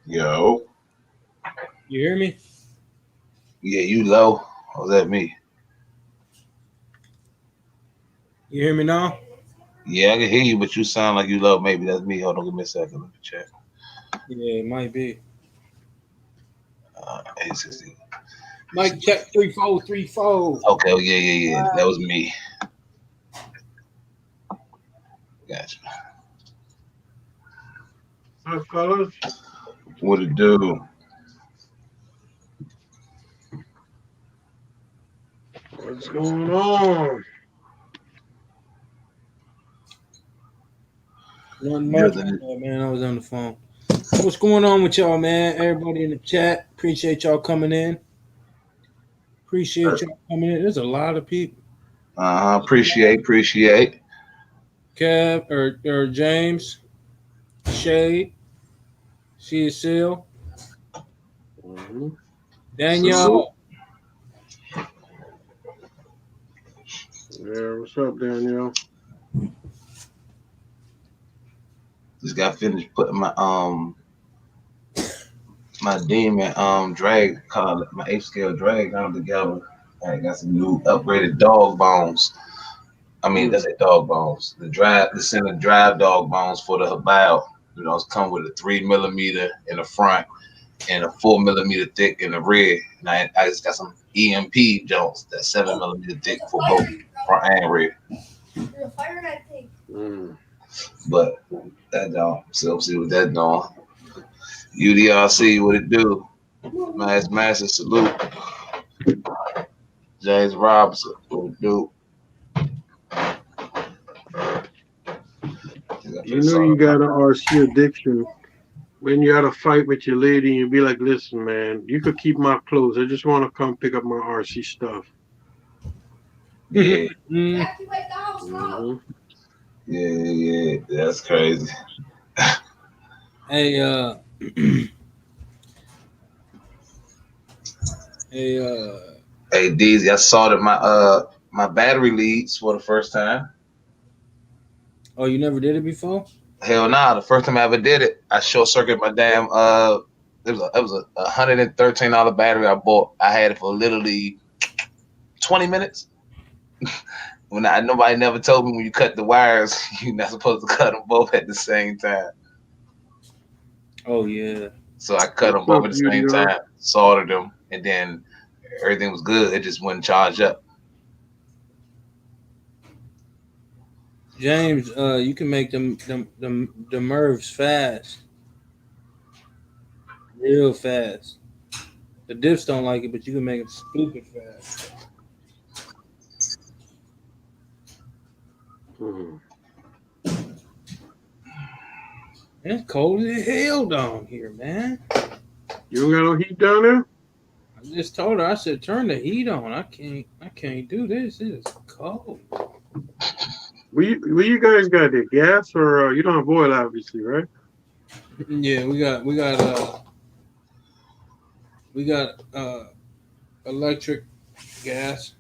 Yo, You hear me? yeah, you low? Or was that me? You hear me now? Yeah, I can hear you, but you sound like you low. Maybe that's me. Hold on, give me a second. Let me check. Yeah, it might be. 860. Mike check 3434. Okay, oh, yeah, yeah, yeah. That was me. Gotcha. Hi, fellas. What it do? What's going on? Nothing much. Nothing. Oh, man, I was on the phone. What's going on with y'all, man? Everybody in the chat. Appreciate y'all coming in. Appreciate y'all coming in. There's a lot of people. Appreciate. Kev or James, Shay, she is Seal, Mm-hmm. Salute. Danielle. Yeah, what's up, Danielle? Just got finished putting my demon drag called my 8 scale drag down together. I got some new upgraded dog bones. I mean, Mm. that's a dog bones. The center drive dog bones for the Habao. It's come with a 3 millimeter in the front and a 4 millimeter thick in the rear. And I just got some EMP joints that's 7 millimeter thick for both front and rear. Mm. But that dog, so see what that doing. UDRC, what it do? Master salute. James Robinson, what it do? You know you got an RC addiction when you had a fight with your lady and you be like, listen, man, you could keep my clothes. I just want to come pick up my RC stuff. Yeah, Mm-hmm. yeah, that's crazy. Hey, hey, Hey, DZ, I saw that my battery leads for the first time. oh, you never did it before? Hell nah, the first time I ever did it, I short circuited my damn it was a $113 battery I bought. I had it for literally 20 minutes. Nobody never told me when you cut the wires, you're not supposed to cut them both at the same time. Oh yeah. So I cut them What's both up, at the same UDR? time, soldered them, and then everything was good. It just wouldn't charge up. James, you can make them Mervs fast, real fast. The dips don't like it, but you can make them stupid fast. Mm. It's cold as hell down here, man. You don't got no heat down there? I just told her. I said, turn the heat on. I can't do this. It is cold. Where you guys got the gas or you don't have oil, obviously, right? Yeah, we got electric, gas.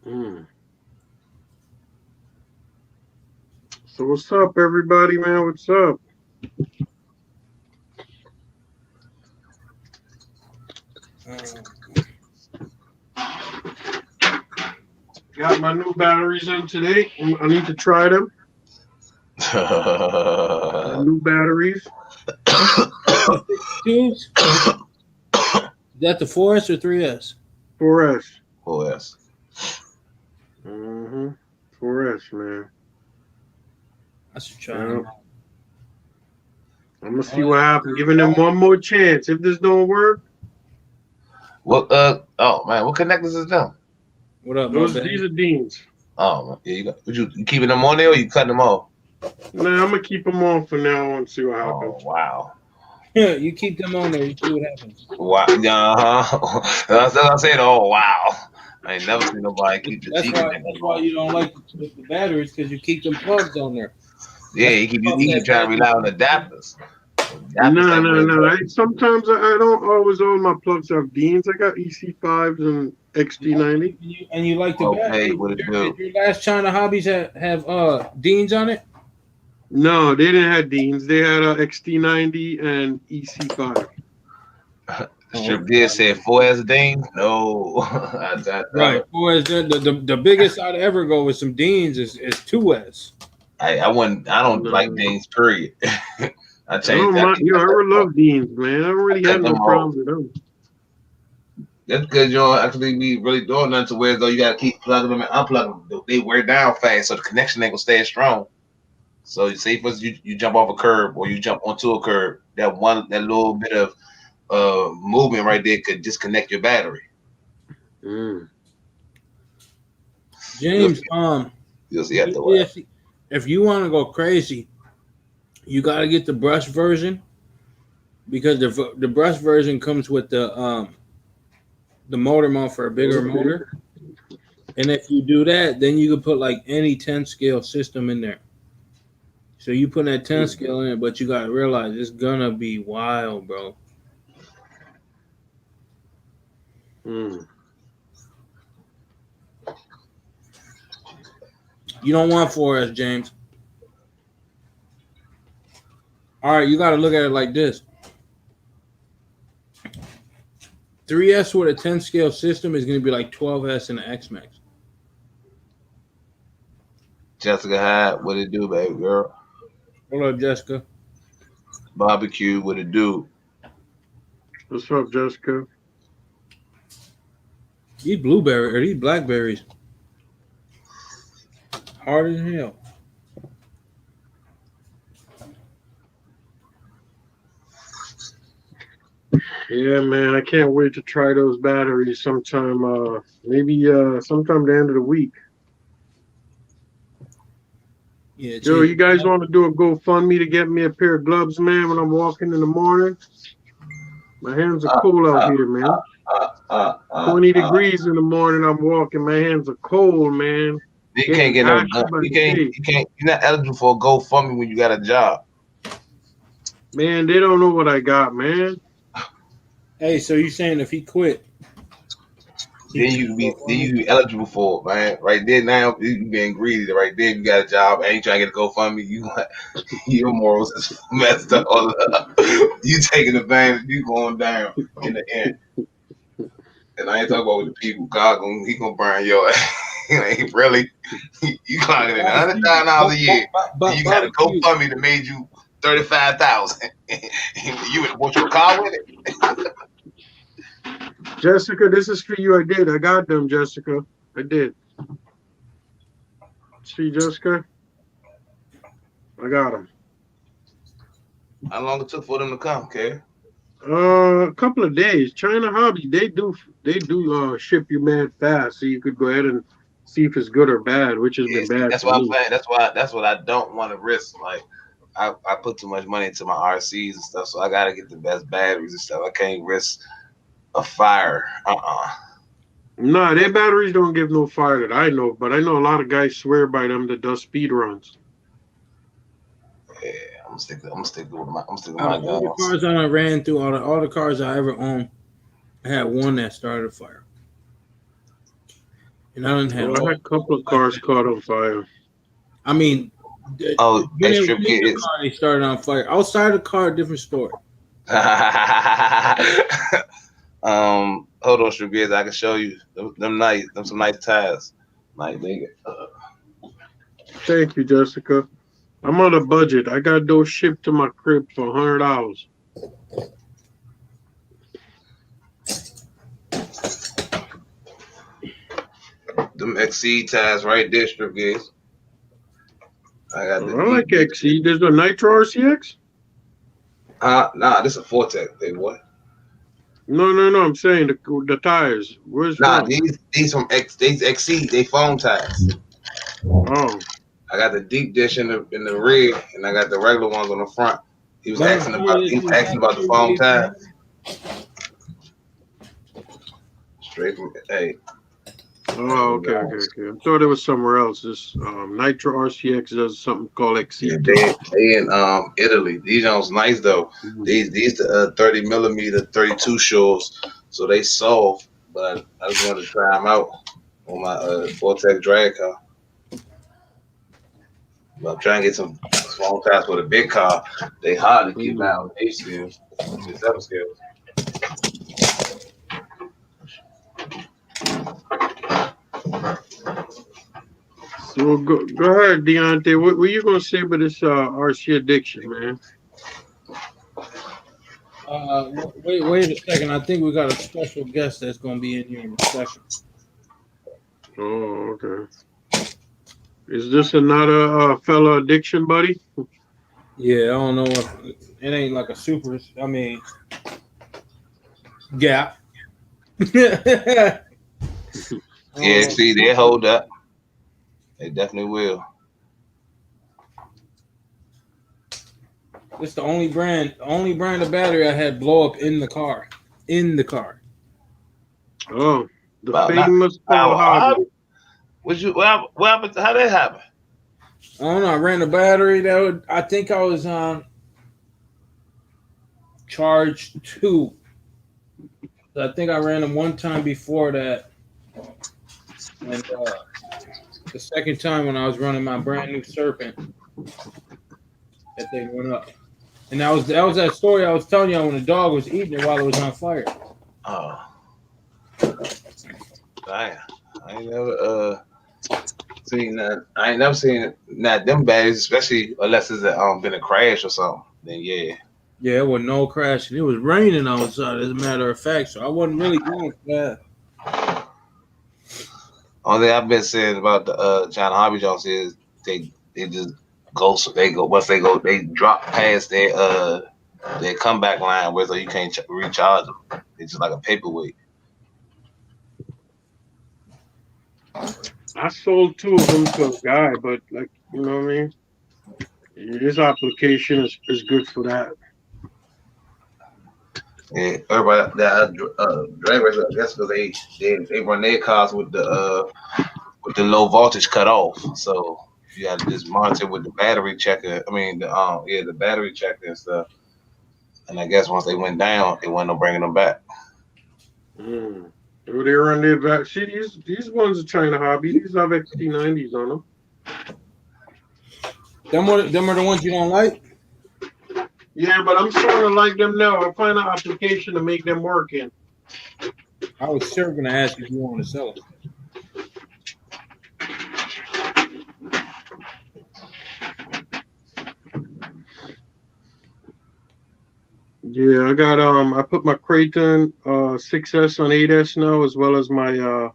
Mm. So what's up, everybody, man? What's up? Uh, Got my new batteries in today. I need to try them. My new batteries. Is that the 4S or 3S? 4S. OS. Mm-hmm. 4S, man. I should try Yeah. them. I'm gonna see what happens. Giving them one more chance. If this don't work, Oh man, what connectors is them? What up, my bad? these are Deans. Oh yeah, you keeping them on there or you cutting them off? Nah, I'm gonna keep them on for now and see what Oh happens. wow. You keep them on there. You see what happens. Wow. That's what I said. Oh wow. I ain't never seen nobody keep the T That's connectors why on. you don't like the batteries because you keep them plugs on there. Yeah, That's you keep trying to rely on adapters. Adapters No, ain't no, really no. working. Sometimes I don't always all my plugs have Deans. I got EC5s and XT90. and you like the Okay, battery. what it Did do? your last China hobbies have Deans on it? No, they didn't have Deans. They had a XT90 and EC5. Strip did said 4S Dean. No, Right. Boys, the biggest I'd ever go with some Deans is 2S. I wouldn't. I don't No. like Deans. Period. I I changed don't that. mind. Yo, I really love Deans, man. I don't really I have take no them problems with them. That's because you don't actually be really doing nothing to where though you gotta keep plugging them and unplugging them. They wear down fast, so the connection ain't gonna stay as strong. So you say first you jump off a curb or you jump onto a curb, that little bit of movement right there could disconnect your battery. Mm. James, You'll see after a while. if you want to go crazy, you got to get the brush version because the brush version comes with the motor mount for a bigger motor. And if you do that, then you can put like any 10 scale system in there. So you put that 10 scale in it, but you got to realize it's gonna be wild, bro. Mm. You don't want 4S, James. All right, you got to look at it like this. 3S with a 10 scale system is going to be like 12S and an X-Max. Jessica Hyde, what it do, baby girl? What up, Jessica? Barbecue, what it do? What's up, Jessica? These blackberries. Hard as hell. Yeah, man, I can't wait to try those batteries sometime. Maybe sometime the end of the week. Yeah, Yo, you guys want to do a GoFundMe to get me a pair of gloves, man, when I'm walking in the morning? My hands are cold out here, man. 20 degrees in the morning. I'm walking. My hands are cold, man. You can't get no. You can't. You're not eligible for a GoFundMe when you got a job. Man, they don't know what I got, man. Hey, so you saying if he quit, then you be eligible for it, man. Right there now, you being greedy. Right there, you got a job. Ain't trying to get a GoFundMe. Your morals is messed up. You taking advantage. You going down in the end. And I ain't talking about with the people. God, he gonna burn your ass. Ain't really. You clocking in $100,000 a year. You got a GoFundMe that made you $35,000. You would have bought your car with it. Jessica, this is for you. I did. I got them, Jessica. I did. See, Jessica? I got them. How long it took for them to come, okay? A couple of days. China Hobby, they do ship you mad fast, so you could go ahead and see if it's good or bad, which has been bad. That's what I'm saying. That's what I don't want to risk. Like I put too much money into my RCs and stuff, so I gotta get the best batteries and stuff. I can't risk a fire. Nah, their batteries don't give no fire that I know, but I know a lot of guys swear by them that does speed runs. Yeah, I'm sticking with my all the cars I ran through, all the cars I ever owned, I had one that started a fire. And I didn't have. I had a couple of cars caught on fire. I mean, extra the car, they started on fire. Outside the car, different story. Hold on, Struggies. I can show you them some nice tires. Like nigga. Thank you, Jessica. I'm on a budget. I got those shipped to my crib for $100. Them XC tires right there, Struggies. I like XC. There's a Nitro RCX? Nah, this is a Fortec, big boy. No. I'm saying the tires. Where's these from these XC, they foam tires. Oh. I got the deep dish in the rear, and I got the regular ones on the front. He was asking about the foam tires. Straight from Oh, okay. I thought it was somewhere else. This Nitro RCX does something called XC. Yeah, they in Italy. These ones nice though. Mm-hmm. These 30 millimeter 32 shores, so they soft. But I just wanted to try them out on my Fortec drag car. But I'm trying to get some Small tires for the big car, they hard to keep out on 8 skills, 7 skills. So go ahead, Deontay. What were you gonna say about this RC addiction, man? Wait a second. I think we got a special guest that's gonna be in here in a second. Oh, okay. Is this another fellow addiction buddy? Yeah, I don't know if it ain't like a super. I mean, gap. Yeah, see, they hold up. They definitely will. It's the only brand of battery I had blow up in the car. In the car. Oh, the Well, famous Paul Hobby. What happened? How that happen? I don't know. I ran the battery. I think I was on charge 2. So I think I ran them one time before that, and the second time when I was running my brand new Serpent, that thing went up. And that was that story I was telling you when the dog was eating it while it was on fire. Oh, I ain't never seen that. I ain't never seen not them batteries, especially unless it's been a crash or something. Then yeah. Yeah, it was no crashing. It was raining outside, as a matter of fact, so I wasn't really going fast. Only thing I've been saying about the China Hobby Jones is they just go they drop past their comeback line where so you can't recharge them. It's just like a paperweight. I sold 2 of them to a guy, but like you know what I mean. His application is good for that. Yeah, everybody that drag racers, I guess, because they run their cars with the low voltage cut off. So you have to just monitor with the battery checker. I mean, the battery checker and stuff. And I guess once they went down, it wasn't no bringing them back. They run their back. See, these ones are China Hobby. These have XT90s on them. Them are the ones you don't like? Yeah, but I'm starting to like them now. I find an application to make them work in. I was sure going to ask if you want to sell them. Yeah, I got I put my Kraton 6S on 8S now, as well as my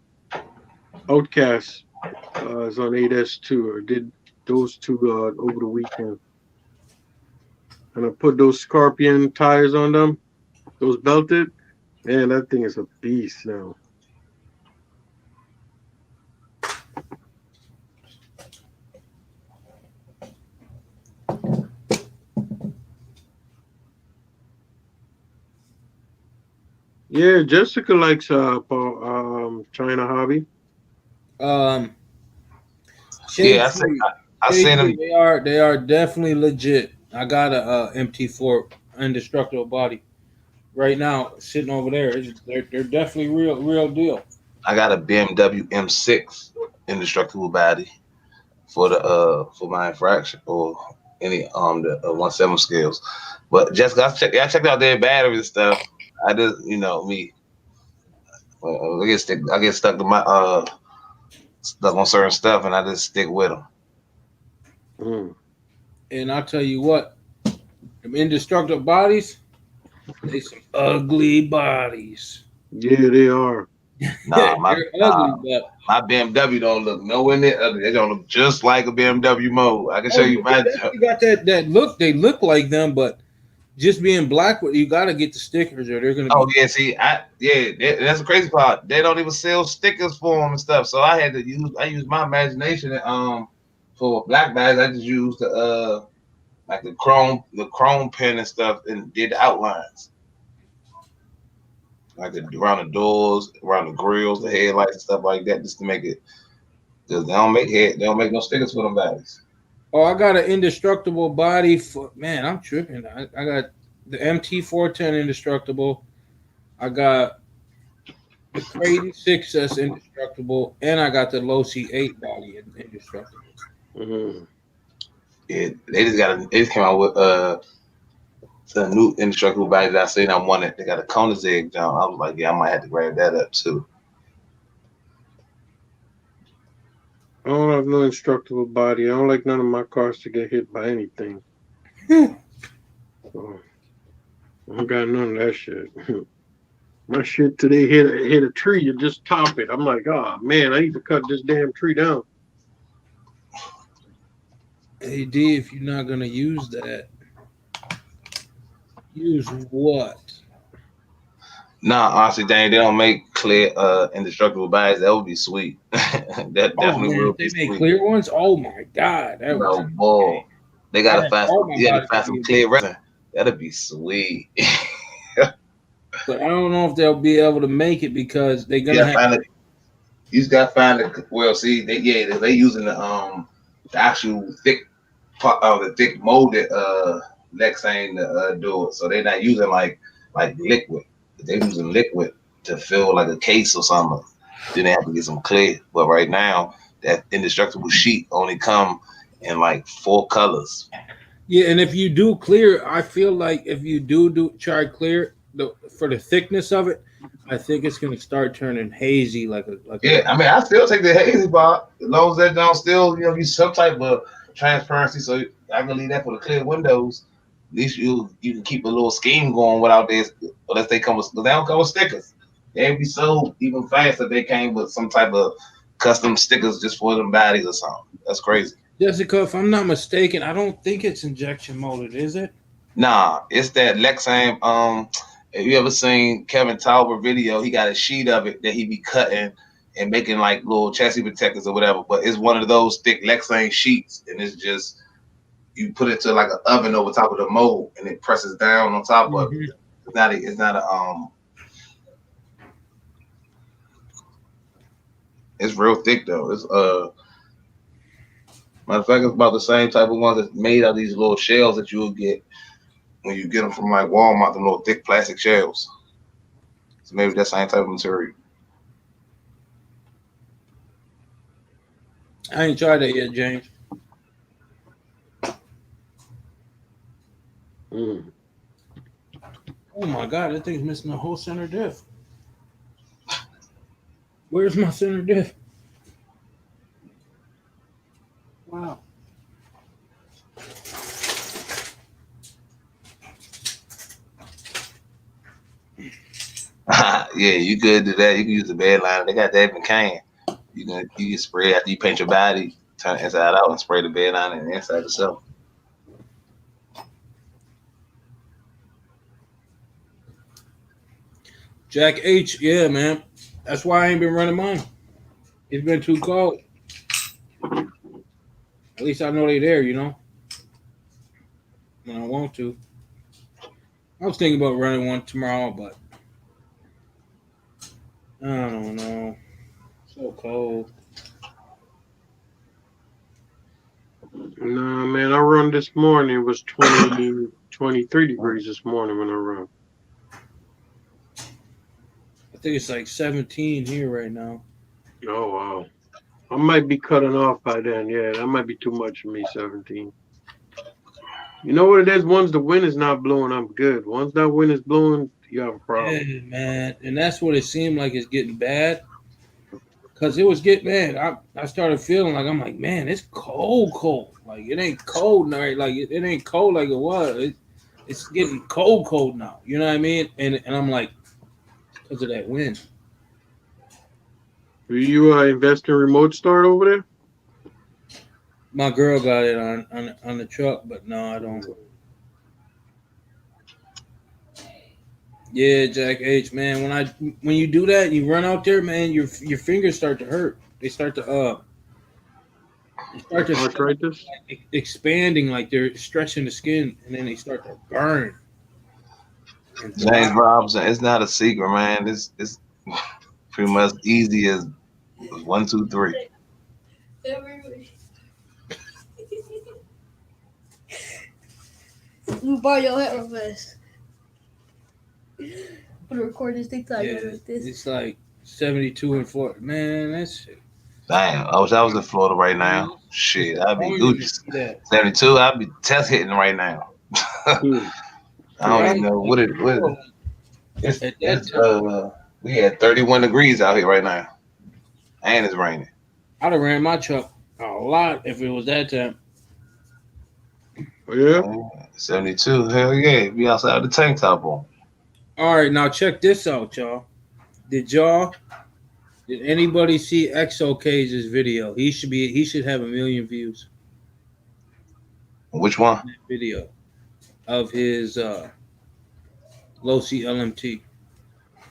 Outcast is on 8S too. I did those 2 over the weekend. And I put those Scorpion tires on them, those belted. Man, that thing is a beast now. Yeah, Jessica likes China Hobby. Yeah, I seen them. They are definitely legit. I got a MT4 indestructible body right now sitting over there. They're definitely real deal. I got a BMW M6 indestructible body for my infraction or any the 1.7 scales. But Jessica, I checked out their batteries and stuff. I just me. I get stuck to my stuck on certain stuff, and I just stick with them. And I'll tell you what, them indestructible bodies, they some ugly bodies. Yeah, they are. Nah, my BMW don't look nowhere near ugly. They don't look just like a BMW mode. I can show you my. You got that look. They look like them, but just being black, you got to get the stickers, or they're gonna. Oh yeah, see, that's the crazy part. They don't even sell stickers for them and stuff. So I use my imagination. For black bags, I just used the like the chrome pen and stuff, and did the outlines, like around the doors, around the grills, the headlights and stuff like that, just to make it. Because they don't make no stickers for them bags. Oh, I got an indestructible body for man. I'm tripping. I got the MT410 indestructible. I got the Kraton 6S indestructible, and I got the Losi 8 body indestructible. They just came out with the new indestructible body that I seen. I wanted. They got a Koenigsegg down. I was like, yeah, I might have to grab that up too. I don't have no indestructible body. I don't like none of my cars to get hit by anything. So, I don't got none of that shit. My shit today hit a tree, you just top it. I'm like, oh man, I need to cut this damn tree down. AD, if you're not gonna use that, use what? Nah, honestly, dang, they don't make clear indestructible bodies. That would be sweet. That definitely will If be they make sweet. clear ones, oh my god, that No was boy, they gotta find all some. my You gotta bodies find to some be- clear resin. That'd be sweet. But I don't know if they'll be able to make it because they're gonna Yeah, have. find it. You just gotta find it. Well, see, they using the actual thick part of the thick molded Lexane to do it. So they're not using like liquid. They're using liquid to fill like a case or something. Then they have to get some clear. But right now, that indestructible sheet only come in like 4 colors. Yeah, and if you do clear, I feel like if you do try clear for the thickness of it, I think it's gonna start turning hazy Yeah, I mean, I still take the hazy part as long as that don't still, use some type of transparency. So I can leave that for the clear windows. At least you can keep a little scheme going without this, unless they come with, they don't come with stickers. They'd be sold even faster if they came with some type of custom stickers just for them bodies or something. That's crazy. Jessica, if I'm not mistaken, I don't think it's injection molded, is it? Nah, it's that Lexan. If you ever seen Kevin Talbot video, he got a sheet of it that he be cutting and making like little chassis protectors or whatever. But it's one of those thick Lexan sheets, and it's just you put it to like an oven over top of the mold, and it presses down on top of it. It's not a It's real thick though. It's matter of fact, it's about the same type of ones that's made out of these little shells that you'll get when you get them from like Walmart, the little thick plastic shells. So maybe that same type of material. I ain't tried that yet, James. Oh my god, that thing's missing the whole center diff. Where's my center diff? Wow. Yeah, you could do that. You can use the bed liner. They got that in can. You can spray after you paint your body, turn it inside out, and spray the bed liner and inside itself. Jack H, yeah, man. That's why I ain't been running mine. It's been too cold. At least I know they there, when I want to. I was thinking about running one tomorrow, but I don't know. So cold. Nah, man, I run this morning. It was 20, 23 degrees this morning when I run. I think it's like 17 here right now. Oh, wow. I might be cutting off by then. Yeah, that might be too much for me, 17. You know what it is? Once the wind is not blowing, I'm good. Once that wind is blowing, you have a problem. Yeah, man. And that's what it seemed like it's getting bad. Because it was getting bad. I started feeling like, I'm like, man, it's cold. Like, it ain't cold now. Like, it ain't cold like it was. It's getting cold now. You know what I mean? And I'm like, because of that wind. Do you invest in remote start over there? My girl got it on the truck, but no, I don't. Yeah, Jack H, man. When you do that, you run out there, man. Your fingers start to hurt. They start to arthritis, expanding, like they're stretching the skin, and then they start to burn. James Robinson, it's not a secret, man. It's pretty much easy as 1, 2, 3. You borrow your head real fast. I'm gonna record this TikTok like this. It's like 72 and 4. Man, that shit. Damn, I wish I was in Florida right now. Shit, I'd be Oh, you Gucci. see that. 72, I'd be test hitting right now. Hmm. I don't Right. even know what it. At that It's time, we had 31 degrees out here right now, and it's raining. I'd have ran my truck a lot if it was that time. Yeah. 72, hell yeah, be outside with the tank top on. All right, now check this out, y'all. Did anybody see XOK's video? He should have 1 million views. Which one? Video of his low C LMT.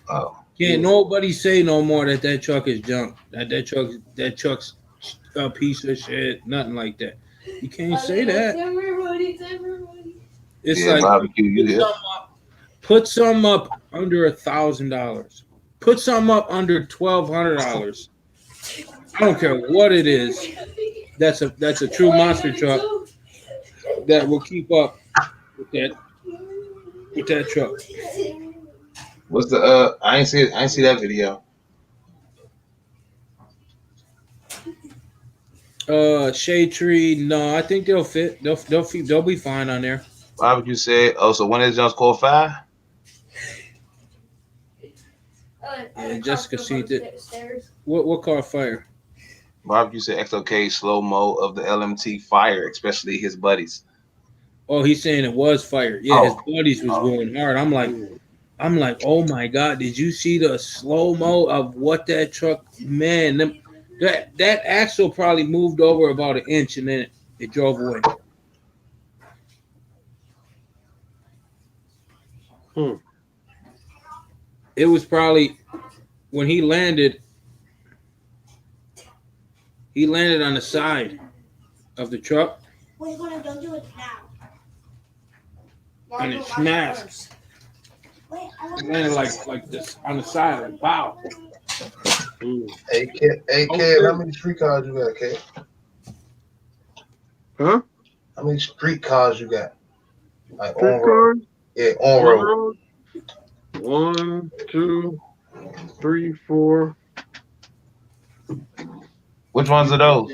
Oh, Can't nobody say no more that truck is junk. That truck's a piece of shit. Nothing like that. You can't say that. It's yeah, like barbecue, you here? put some up under $1,000. Put some up under $1,200. I don't care what it is. That's a true monster truck that will keep up with that truck. What's the I ain't see that video. Shade Tree. No, I think they'll fit. They'll be fine on there. Barbecue said, oh, so when is John's call 5? Yeah, Jessica seen it. What car fire? Barbecue said XOK slow mo of the LMT fire, especially his buddies. Oh, he's saying it was fire. Yeah, his buddies was going hard. I'm like, oh my god, did you see the slow mo of what that truck? Man, that axle probably moved over about 1 inch and then it drove away. It was probably when he landed on the side of the truck. Wait, don't do it now. And it smashed. It landed like this on the side, like wow. Hey kid, how many street cars you got, kid? Huh? How many street cars you got? Like Street cars? Yeah, on road. 1, 2, 3, 4. Which ones are those?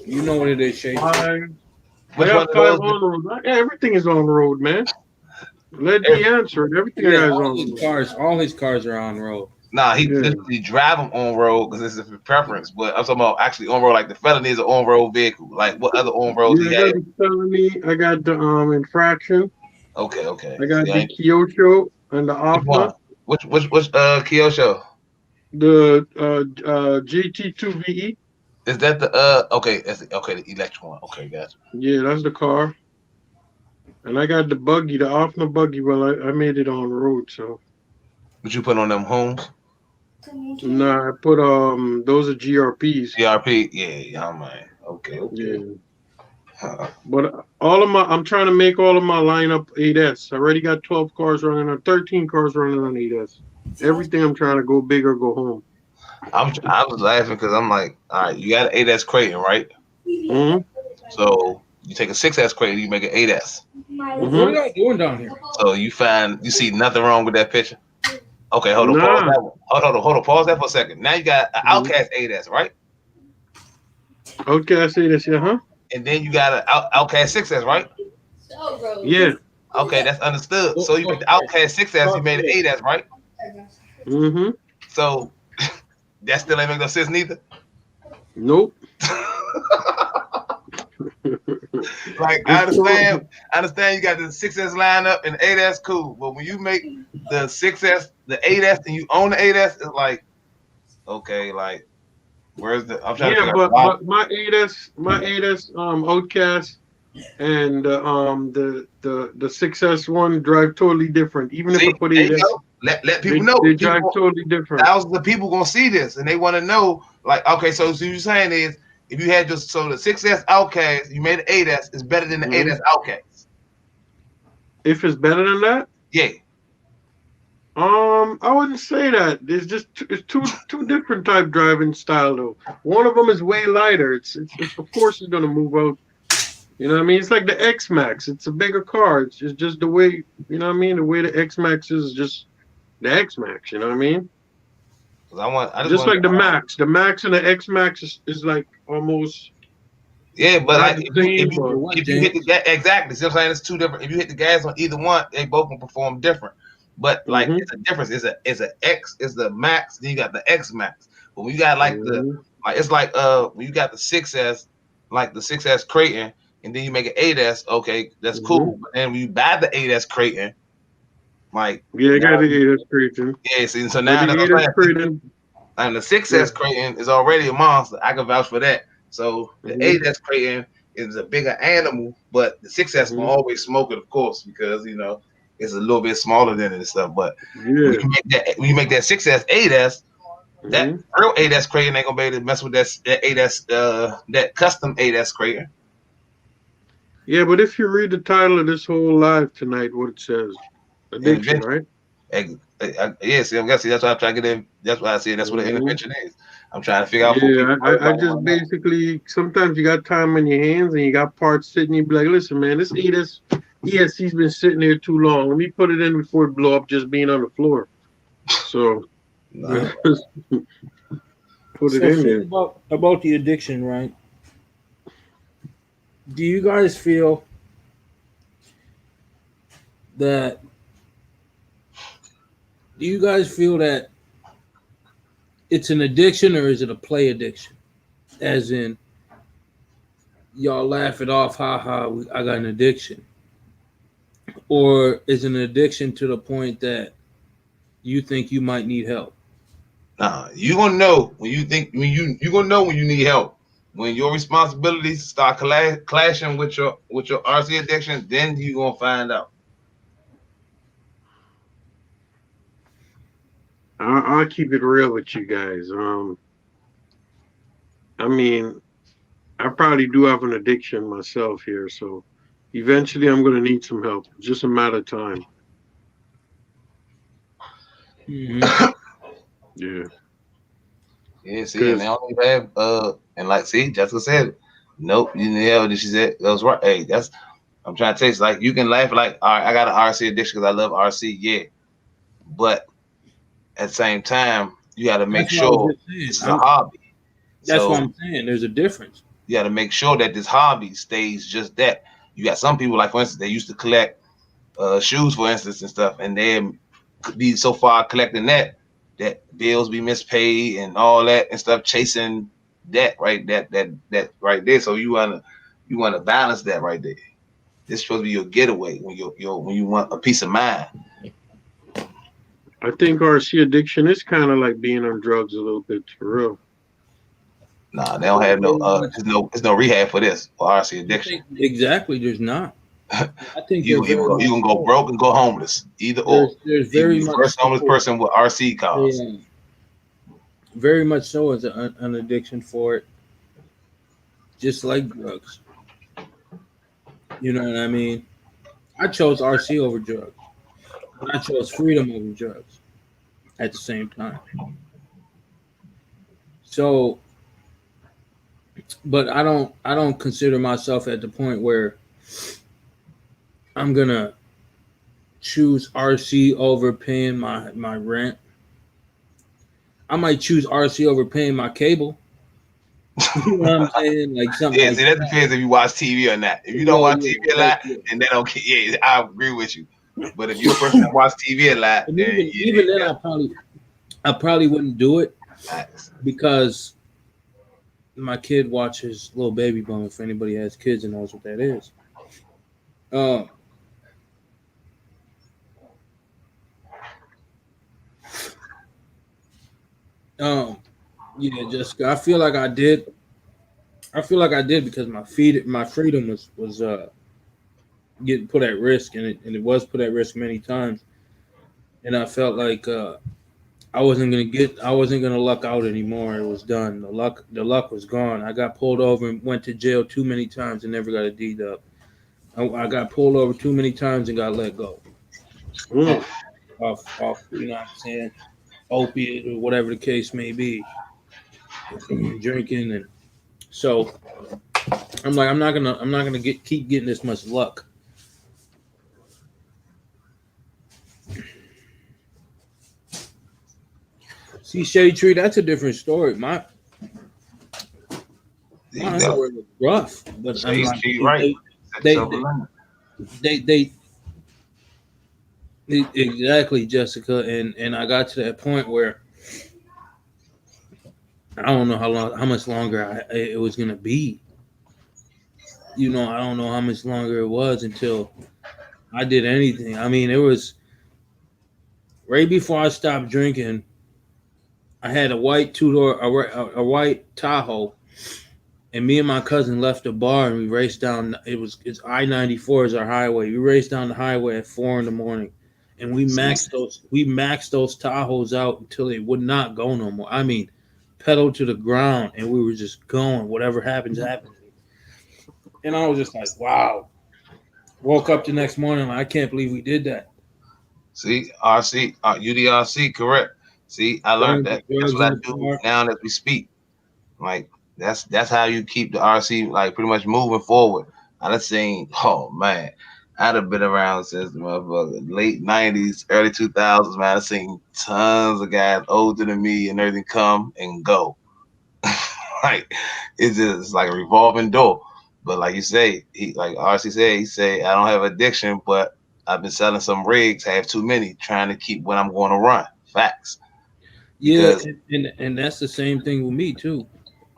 You know what it is, Shay. 5. Which I one got are 5 those? on road. Yeah, everything is on road, man. Let me answer it. Everything I got is on road. All his cars are on road. Nah, he drive them on road because this is his preference. But I'm talking about actually on road, like the felony is an on road vehicle. Like what other on roads Yeah, he I got had? the felony. I got the infraction. Okay. I got the Kyosho and the Alpha. Which Kyosho? The GT2VE. Is that the the electric one. Okay, gotcha. Yeah, that's the car. And I got the buggy, the Alpha buggy. Well, I made it on road, so. What you put on them homes? Nah, I put those are GRPs. GRP, yeah, man. Okay. Yeah. But I'm trying to make all of my lineup 8S. I already got 12 cars running on 13 cars running on 8S. Everything I'm trying to go big or go home. I was laughing because I'm like, all right, you got an 8S Creighton, right? Mm-hmm. So you take a 6S Creighton, you make an 8S. Mm-hmm. What are y'all doing down here? So you see nothing wrong with that picture. Okay, hold on, pause that one. Hold on, pause that for a second. Now you got an Outcast 8S, right? Okay, I say this, yeah, huh? And then you got an Outcast 6S, right? Yeah. Okay, that's understood. So you make the Outcast 6S, you made an 8S, right? Mm-hmm. So that still ain't make no sense neither. Nope. Like I understand you got the 6S lineup and the 8S cool, but when you make the 6S, the 8S, and you own the 8S, it's like, okay, like where's the? I'm trying to figure out. But my 8S, Outcast, and the 6S one drive totally different. Even if I put 8S, let people know. They drive totally different. Thousands of people gonna see this, and they want to know. Like, okay, so what you're saying is, if you had the 6S Outcast, you made an 8S, it's better than the 8S Outcast. If it's better than that? Yeah. I wouldn't say that. There's just it's two different type driving style though. One of them is way lighter. It's of course it's gonna move out. You know what I mean? It's like the X Max. It's a bigger car. It's just the way, you know what I mean? The way the X Max is just the X Max. You know what I mean? I just like the Max. The Max and the X Max is like almost. Yeah, but not like the same, if you hit the gas, exactly. See what I'm saying? It's two different. If you hit the gas on either one, they both can perform different. But like it's a difference. It's a X. It's the Max. Then you got the X Max. But when you got like it's like when you got the 6S, like the 6S Creighton, and then you make an 8S. Okay, that's cool. But then when you buy the 8S Creighton, like I got the 8S Creighton. Yeah, see, so now the 8S Creighton and the 6S Creighton is already a monster. I can vouch for that. So the 8S Creighton is a bigger animal, but the 6S will always smoke it, of course, because it's a little bit smaller than it and stuff. But when you make that 6S 8S, that real 8S Creighton ain't gonna be able to mess with that 8S that custom 8S Creighton. Yeah, but if you read the title of this whole live tonight, what it says, addiction, right? Yes, I'm guessing that's why I'm trying to get in. That's why I say that's what an intervention is. I'm trying to figure out. Yeah, I just basically sometimes you got time on your hands and you got parts sitting. You be like, listen, man, this ESC's been sitting there too long. Let me put it in before it blow up, just being on the floor. So put it in there. About the addiction, right? Do you guys feel that? Do you guys feel that it's an addiction or is it a play addiction? As in, y'all laugh it off, haha, I got an addiction. Or is it an addiction to the point that you think you might need help? Nah, you're gonna know you're gonna know when you need help. When your responsibilities start clashing with your RC addiction, then you're gonna find out. I'll keep it real with you guys. I mean, I probably do have an addiction myself here, so eventually I'm going to need some help. It's just a matter of time. Yeah. Yeah, see, and they only have and like, see, Jessica said, nope, you didn't have what she said. That was right. Hey, I'm trying to tell you, like, you can laugh like, all right, I got an RC addiction because I love RC, yeah, but at the same time, you got to make sure it's a hobby. That's what I'm saying. There's a difference. You got to make sure that this hobby stays just that. You got some people, like, for instance, they used to collect shoes, for instance, and stuff, and they could be so far collecting that bills be mispaid and all that and stuff, chasing that right there. So you wanna balance that right there. This is supposed to be your getaway when you want a peace of mind. I think RC addiction is kind of like being on drugs a little bit, for real. Nah, they don't have there's no rehab for this for RC addiction. Exactly, there's not. I think you can go broke and go homeless, either or. There's very much first homeless person with RC cars. Yeah. Very much so as an addiction for it, just like drugs. You know what I mean? I chose RC over drugs. I chose freedom over drugs at the same time. So, but I don't consider myself at the point where I'm gonna choose RC over paying my rent. I might choose RC over paying my cable. You know what I'm saying? Like something. Yeah, like see, that depends if you watch TV or not. If you don't watch TV a lot, and they don't, yeah, I agree with you. But if you're a person that watch TV a lot, even then, I probably wouldn't do it because my kid watches Little Baby Bone. If anybody has kids and knows what that is, yeah, Jessica, I feel like I did because my freedom was getting put at risk, and it was put at risk many times, and I felt like I wasn't gonna luck out anymore. It was done. The luck was gone. I got pulled over and went to jail too many times and never got a deed up. I got pulled over too many times and got let go. Off, you know what I'm saying? Opiate or whatever the case may be. Drinking, and so I'm like, I'm not gonna keep getting this much luck. See, Shade Tree, that's a different story. My There you underwear go. was rough, but I'm Shade like, Tree, right? Set they, yourself a limit. they exactly, Jessica, and I got to that point where I don't know how much longer it was gonna be. I don't know how much longer it was until I did anything. I mean, it was right before I stopped drinking. I had a white two door, a white Tahoe, and me and my cousin left the bar and we raced down. It's I-94 is our highway. We raced down the highway at 4 a.m. and we maxed those Tahoes out until they would not go no more. I mean, pedal to the ground, and we were just going. Whatever happens, happens. And I was just like, wow. Woke up the next morning, like, I can't believe we did that. See, RC, UDRC, correct. See, I learned that. That's what I do now as we speak. Like, that's how you keep the RC like pretty much moving forward. I done seen, oh man, I'd have been around since the motherfucker late 90s, early 2000s, man. I've seen tons of guys older than me and everything come and go. Like, it's just like a revolving door. But like you say, like RC said, he said, I don't have addiction, but I've been selling some rigs, have too many, trying to keep what I'm going to run. Facts. Yeah, and that's the same thing with me too.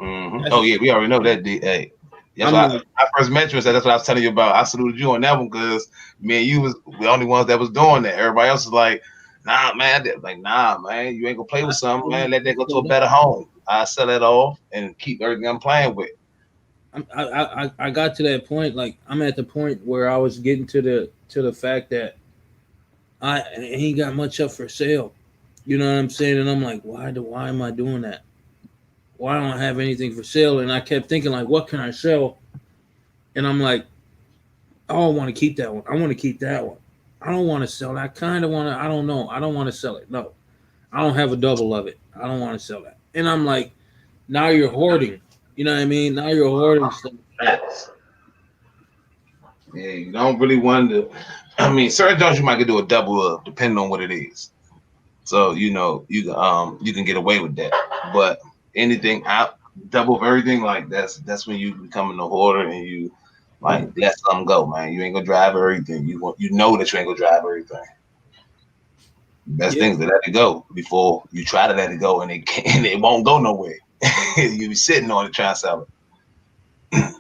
Mm-hmm. Oh yeah, we already know that. Hey, that's I'm why like, I first met you and said that's what I was telling you about. I saluted you on that one because me and you was the only ones that was doing that. Everybody else was like, nah, man. Like, nah, man, you ain't gonna play with something, man. Let that go to a better home. I sell it off and keep everything I'm playing with. I got to that point. Like, I'm at the point where I was getting to the fact that I ain't got much up for sale. You know what I'm saying? And I'm like, why am I doing that? Why don't I have anything for sale? And I kept thinking, like, what can I sell? And I'm like, oh, I want to keep that one. I want to keep that one. I don't want to sell it. I kind of want to. I don't know. I don't want to sell it. No, I don't have a double of it. I don't want to sell that. And I'm like, now you're hoarding. You know what I mean? Now you're hoarding stuff. Yeah, you don't really want to. I mean, certain jobs you might could do a double of, depending on what it is. So you can get away with that. But anything out double of everything, like that's when you becoming a hoarder and you like let something go, man. You ain't gonna drive everything. You know that you ain't gonna drive everything. Best thing is to let it go before you try to let it go and it won't go nowhere. You be sitting on it trying to sell it.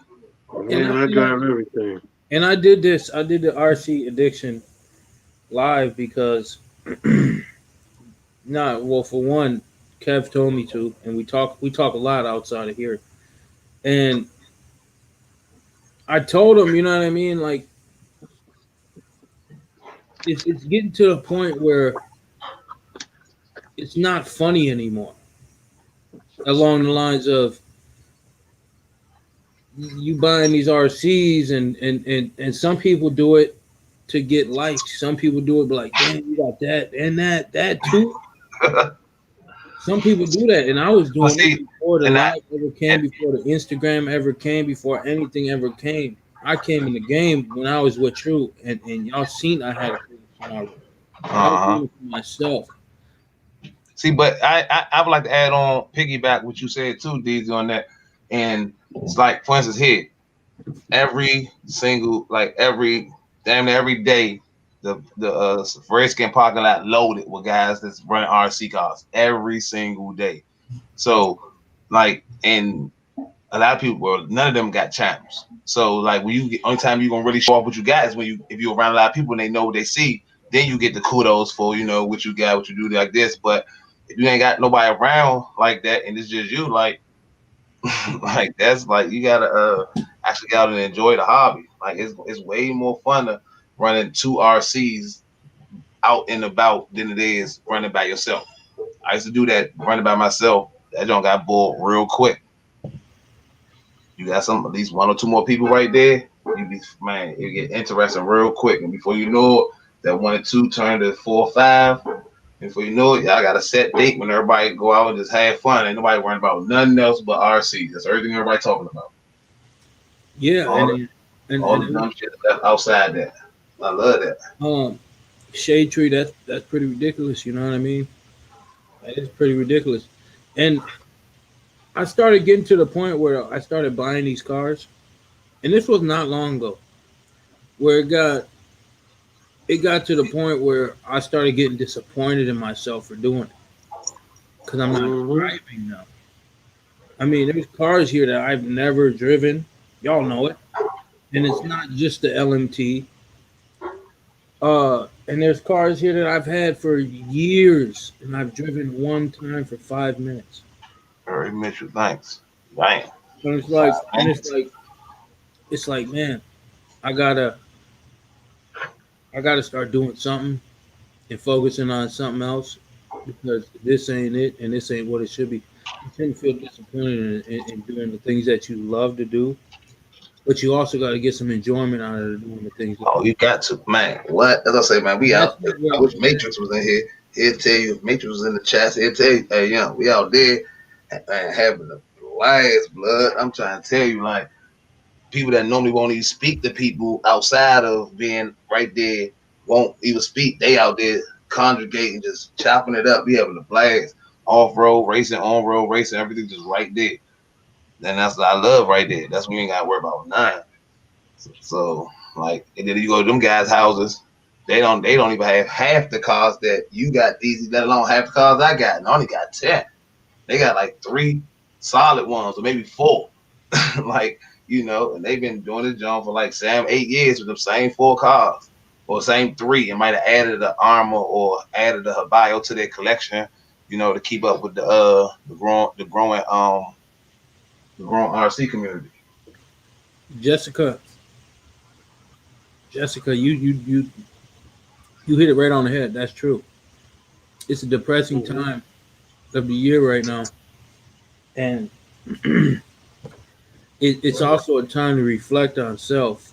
Man, I drive everything. And I did this. I did the RC addiction live because, for one, Kev told me to, and we talk a lot outside of here, and I told him, you know what I mean, like it's getting to the point where it's not funny anymore. Along the lines of you buying these RCs and some people do it to get likes. Some people do it like, damn, you got that and that too. Some people do that, and I was doing it before the live ever came, before the Instagram ever came, before anything ever came. I came in the game when I was with you, and y'all seen I had a thing I was doing it for myself. See, but I would like to add on, piggyback what you said too, DZ, on that. And it's like, for instance, here, every day, the Redskin parking lot loaded with guys that's running RC cars every single day. So, like, and a lot of people, well, none of them got champs. So, like, when you get, only time you're gonna really show off what you got is if you're around a lot of people and they know what they see, then you get the kudos for what you got, what you do like this. But if you ain't got nobody around like that and it's just you, like like that's like you gotta actually get out and enjoy the hobby. Like it's way more fun to running 2 RCs out and about than it is running by yourself. I used to do that running by myself. That joint got bored real quick. You got at least 1 or 2 more people right there. You get interesting real quick, and before you know it, that 1 and 2 turn to 4 or 5. And before you know it, y'all got a set date when everybody go out and just have fun. Ain't nobody worrying about nothing else but RC. That's everything everybody talking about. Yeah, all the dumb shit left outside that. I love that. Shade Tree, that's pretty ridiculous. You know what I mean? That is pretty ridiculous. And I started getting to the point where I started buying these cars, and this was not long ago, where it got to the point where I started getting disappointed in myself for doing it because I'm not driving now. I mean, there's cars here that I've never driven. Y'all know it, and it's not just the LMT. And there's cars here that I've had for years, and I've driven one time for 5 minutes. Very Mitchell, thanks. Damn. And it's like, man, I gotta start doing something and focusing on something else because this ain't it, and this ain't what it should be. You shouldn't feel disappointed in doing the things that you love to do, but you also got to get some enjoyment out of doing the things. Oh, you got to, man. What? As I say, man, we out there. I wish Matrix was in here. He'll tell you. Matrix was in the chat. He'll tell you, hey, young, we out there and having the blast, blood. I'm trying to tell you, like, people that normally won't even speak to people outside of being right there won't even speak. They out there congregating, just chopping it up. We having a blast. Off-road racing, on-road racing, everything just right there. And that's what I love right there. That's when you ain't got to worry about nothing. So, like, and then you go to them guys' houses, they don't even have half the cars that you got these, let alone half the cars I got. And I only got 10. They got like 3 solid ones, or maybe 4. Like, you know, and they've been doing this job for like 7, 8 years with them same 4 cars, or same 3, and might have added the Armor or added the Habayo to their collection, you know, to keep up with the growing RC community. Jessica, you hit it right on the head. That's true. It's a depressing time of the year right now, and it's also a time to reflect on self,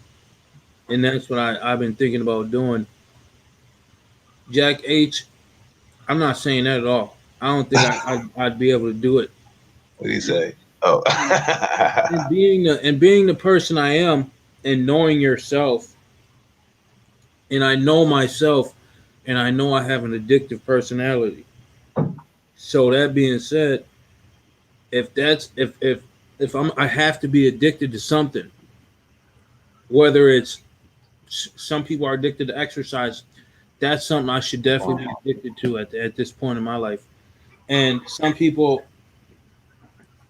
and that's what I've been thinking about doing. Jack H, I'm not saying that at all. I don't think I'd be able to do it. What do you say? Oh, and being the person I am, and knowing yourself, and I know myself, and I know I have an addictive personality. So that being said, if I have to be addicted to something, whether it's some people are addicted to exercise, that's something I should definitely be addicted to at this point in my life. And some people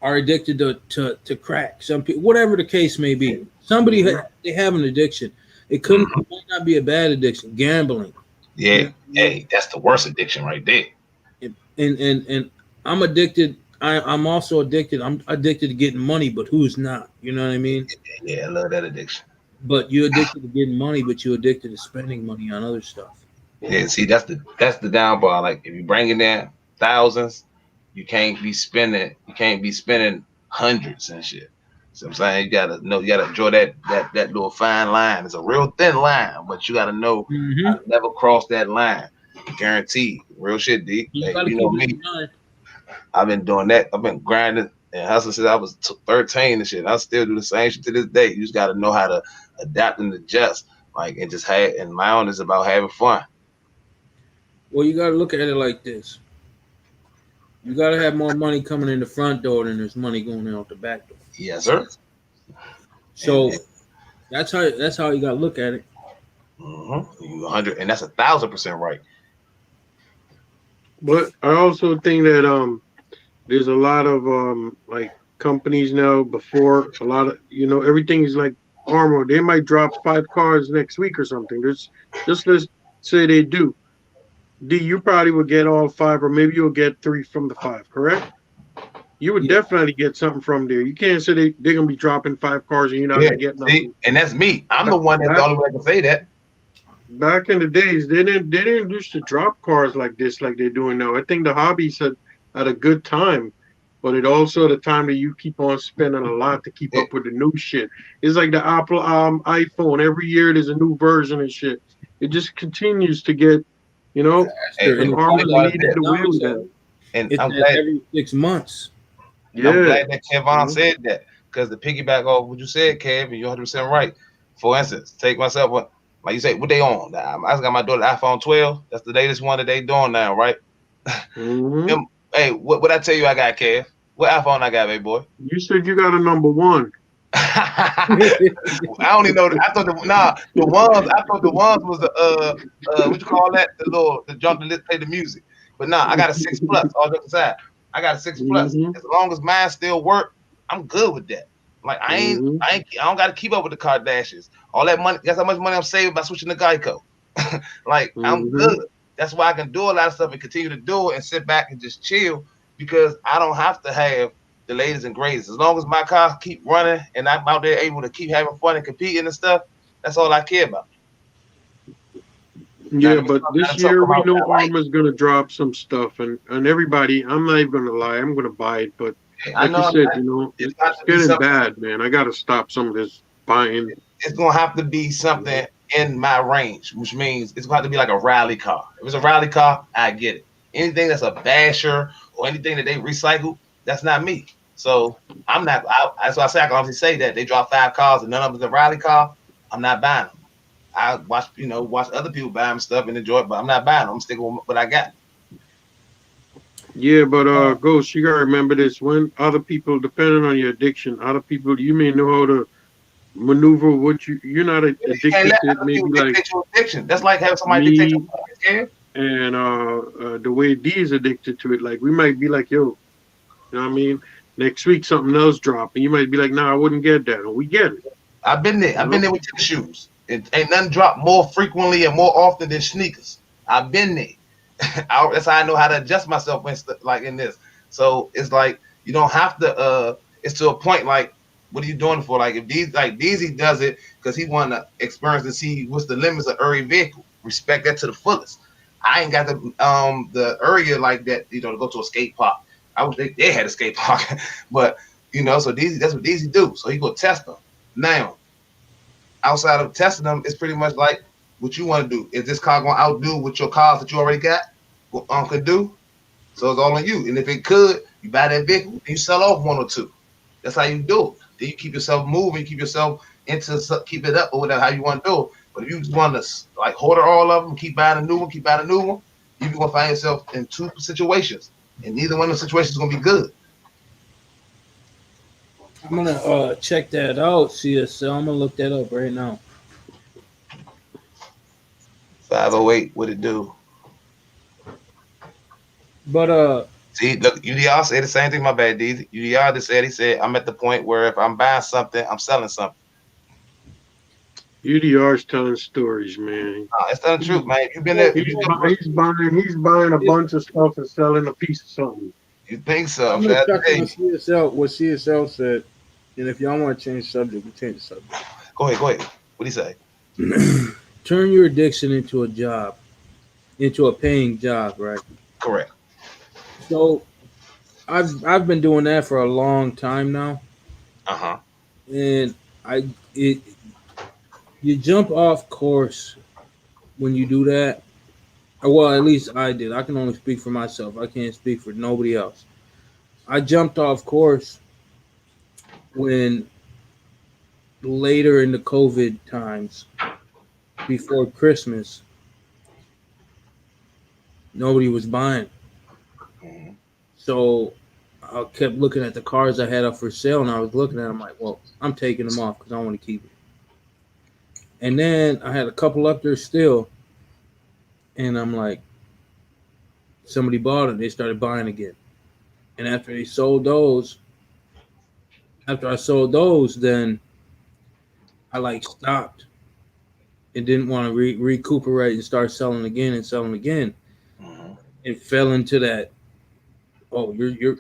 are addicted to crack. Some people, whatever the case may be, they have an addiction. It might not be a bad addiction. Gambling. Yeah, hey, that's the worst addiction right there. And I'm addicted. I'm also addicted. I'm addicted to getting money, but who's not? You know what I mean? Yeah, I love that addiction. But you're addicted to getting money, but you're addicted to spending money on other stuff. Yeah, see, that's the downfall. Like, if you bring it down thousands, you can't be spending hundreds and shit. So I'm saying you gotta draw that little fine line. It's a real thin line, but you gotta know how to never cross that line. Guaranteed. Real shit, D. You know me. I've been doing that. I've been grinding and hustling since I was 13 and shit. I still do the same shit to this day. You just gotta know how to adapt and adjust. Like, and just and my own is about having fun. Well, you gotta look at it like this. You gotta have more money coming in the front door than there's money going out the back door. Yes, sir. So that's how you gotta look at it. 100, and that's 1,000% right. But I also think that there's a lot of like companies now. Before a lot of everything is like Armor. They might drop 5 cars next week or something. Let's say they do. D, you probably would get all 5, or maybe you'll get 3 from the 5. Correct? You would definitely get something from there. You can't say they're gonna be dropping 5 cars and you're not gonna get nothing. See? And that's me. I'm the one that's the only one that can say that. Back in the days, they didn't used to drop cars like this, like they're doing now. I think the hobbies had a good time, but it also the time that you keep on spending a lot to keep up with the new shit. It's like the Apple iPhone. Every year there's a new version and shit. It just continues to get, and Armor leading the way with that. And it's I'm glad every 6 months. Yeah. I'm glad that Kevon said that, because to piggyback off what you said, Kev, and you're 100% right. For instance, take myself, like you say, what they on? I just got my daughter the iPhone 12. That's the latest one that they doing now, right? Mhm. Hey, what I tell you I got, Kev? What iPhone I got, baby boy? You said you got a number one. I don't even know. I thought the ones. I thought the ones was the what you call that? The jump that play the music. But I got a 6 Plus. All jokes aside, I got a 6 Plus. Mhm. As long as mine still work, I'm good with that. Like Mhm. I don't got to keep up with the Kardashians. All that money. Guess how much money I'm saving by switching to Geico? Like I'm Mhm. good. That's why I can do a lot of stuff and continue to do it and sit back and just chill because I don't have to have the latest and greatest. As long as my car keep running and I'm out there able to keep having fun and competing and stuff, that's all I care about. Now, Yeah, but this to talk year we about know what I like. Arma's gonna drop some stuff, and everybody. I'm not even gonna lie. I'm gonna buy it, but I like you know said, it's got it's to be getting something. bad, man. I gotta stop some of this buying. It's gonna have to be something in my range, which means it's gonna have to be like a rally car. If it's a rally car, I get it. Anything that's a basher or anything that they recycle, that's not me. So I'm not. That's why I say I can obviously say that they drop 5 cars and none of them is a rally car. I'm not buying them. I watch other people buy them stuff and enjoy it, but I'm not buying them. I'm sticking with what I got. Yeah, but Ghost, you gotta remember this: when other people, depending on your addiction, other people, you may know how to maneuver what you're not You can't addicted let to it. other people Maybe like dictate your addiction. That's like having somebody dictate your me pockets, and the way D is addicted to it. Like we might be like, yo, you know what I mean? Next week something else drop, and you might be like, nah, I wouldn't get that, and we get it. I've been there. You I've been know? there with tennis shoes. It ain't nothing drop more frequently and more often than sneakers. I've been there. That's how I know how to adjust myself when like in this. So it's like you don't have to. It's to a point like, what are you doing for? Like if DZ does it because he want to experience and see what's the limits of every vehicle. Respect that to the fullest. I ain't got the area like that. To go to a skate park. I wish they had a skate park, but so DZ that's what DZ do. So he go test them. Now, outside of testing them, it's pretty much like what you want to do. Is this car going to outdo what your cars that you already got could do? So it's all on you. And if it could, you buy that vehicle and you sell off 1 or 2. That's how you do it. Then you keep yourself moving, keep yourself keep it up or whatever how you want to do it. But if you just want to like hoard all of them, keep buying a new one, you're gonna find yourself in 2 situations, and neither one of the situations is gonna be good. I'm gonna check that out, CSL. I'm gonna look that up right now. 508, what it do? But See, look, UDR said the same thing. My bad, D. UDR just said, he said, I'm at the point where if I'm buying something, I'm selling something. UDR's telling stories, man. It's not the truth, man. You've been there. He's buying a bunch of stuff and selling a piece of something. You think so? I'm gonna check on CSL. What CSL said, and if y'all want to change the subject, we change the subject. Go ahead. What do you say? Turn your addiction into a job, into a paying job, right? Correct. So I've been doing that for a long time now, and you jump off course when you do that. Well, at least I did. I can only speak for myself. I can't speak for nobody else. I jumped off course when later in the COVID times, before Christmas, nobody was buying. Mm-hmm. So I kept looking at the cars I had up for sale, and I was looking at them like, well, I'm taking them off because I want to keep it. And then I had a couple up there still, and I'm like, somebody bought it. They started buying again. And after I sold those, then I like stopped and didn't want to recuperate and start selling again and selling again, and fell into that. Oh, you're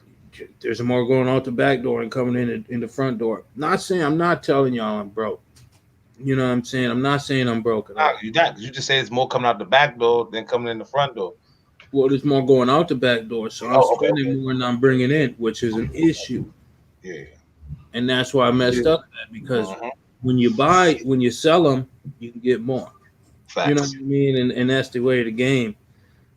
there's more going out the back door and coming in the front door. Not saying I'm not telling y'all I'm broke. You know what I'm saying? I'm not saying I'm broke at all. You not. You just say it's more coming out the back door than coming in the front door. Well, there's more going out the back door, so I'm spending more than I'm bringing in, which is an issue. Yeah. And that's why I messed up that because when you sell them, you can get more. Facts. You know what I mean? And that's the way of the game.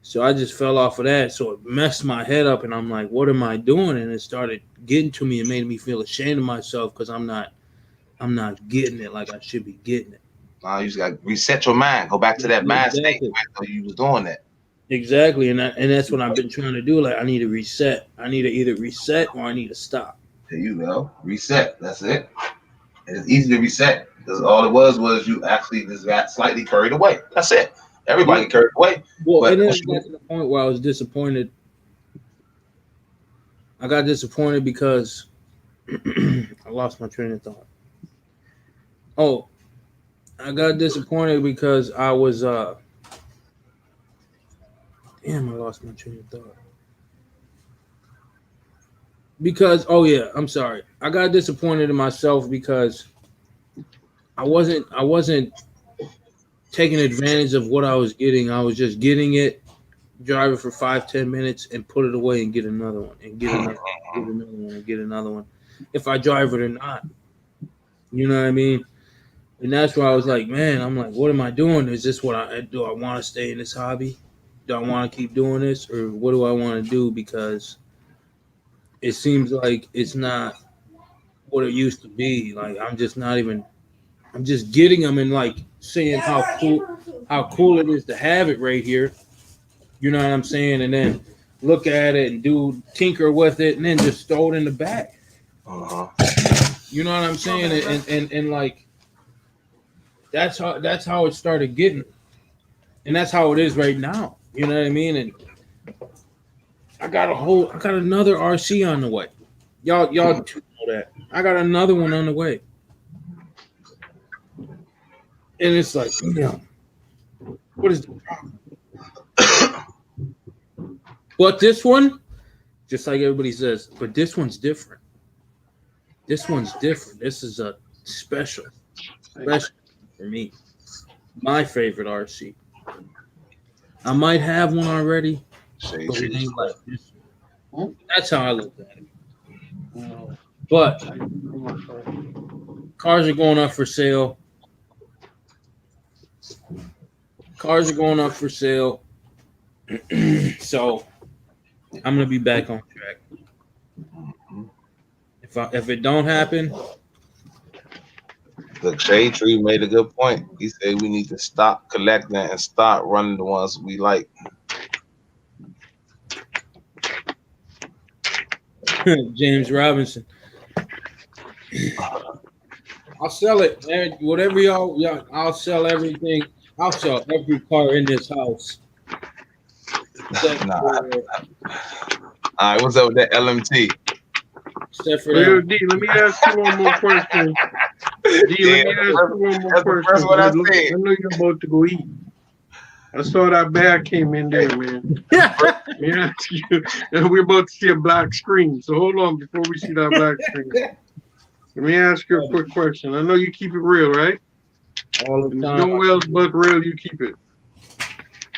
So I just fell off of that. So it messed my head up, and I'm like, what am I doing? And it started getting to me and made me feel ashamed of myself because I'm not getting it like I should be getting it. You just got to reset your mind. Go back to that mind state where you was doing that. Exactly, and that's what I've been trying to do. Like, I need to reset. I need to either reset or I need to stop. There you go. Reset. That's it. And it's easy to reset because all it was you actually just got slightly carried away. That's it. Everybody carried away. Well, but and then it got to the point where I was disappointed. I got disappointed because I lost my train of thought. Oh, I got disappointed because I was damn, I lost my train of thought. Because I'm sorry. I got disappointed in myself because I wasn't taking advantage of what I was getting. I was just getting it, drive it for 5-10 minutes, and put it away and get another one, and get another one, and get another one. If I drive it or not, you know what I mean? And that's why I was like, man, I'm like, what am I doing? Is this what I do? I want to stay in this hobby? Do I want to keep doing this, or what do I want to do? Because it seems like it's not what it used to be. Like, I'm just getting them and like saying how cool it is to have it right here. You know what I'm saying? And then look at it and tinker with it and then just throw it in the back. Uh-huh. You know what I'm saying? And like that's how it started getting. And that's how it is right now. You know what I mean? And I got another RC on the way. Y'all know that. I got another one on the way. And it's like, what is the problem? But this one, just like everybody says, but this one's different. This one's different. This is a special for me. My favorite RC. I might have one already, but it ain't like this one. That's how I look at it. But cars are going up for sale. So I'm gonna be back on track. If it don't happen, the Shade Tree made a good point. He said we need to stop collecting and start running the ones we like. James Robinson. I'll sell it. Whatever y'all, I'll sell everything. I'll sell every car in this house. Nah. All right, what's up with that LMT? Except for Yo, that. D, let me ask you one more question. I know you're about to go eat. I saw that bag came in there, man. Let me ask you, and we're about to see a black screen. So hold on before we see that black screen. Let me ask you a quick question. I know you keep it real, right? All the time. No else but real, you keep it.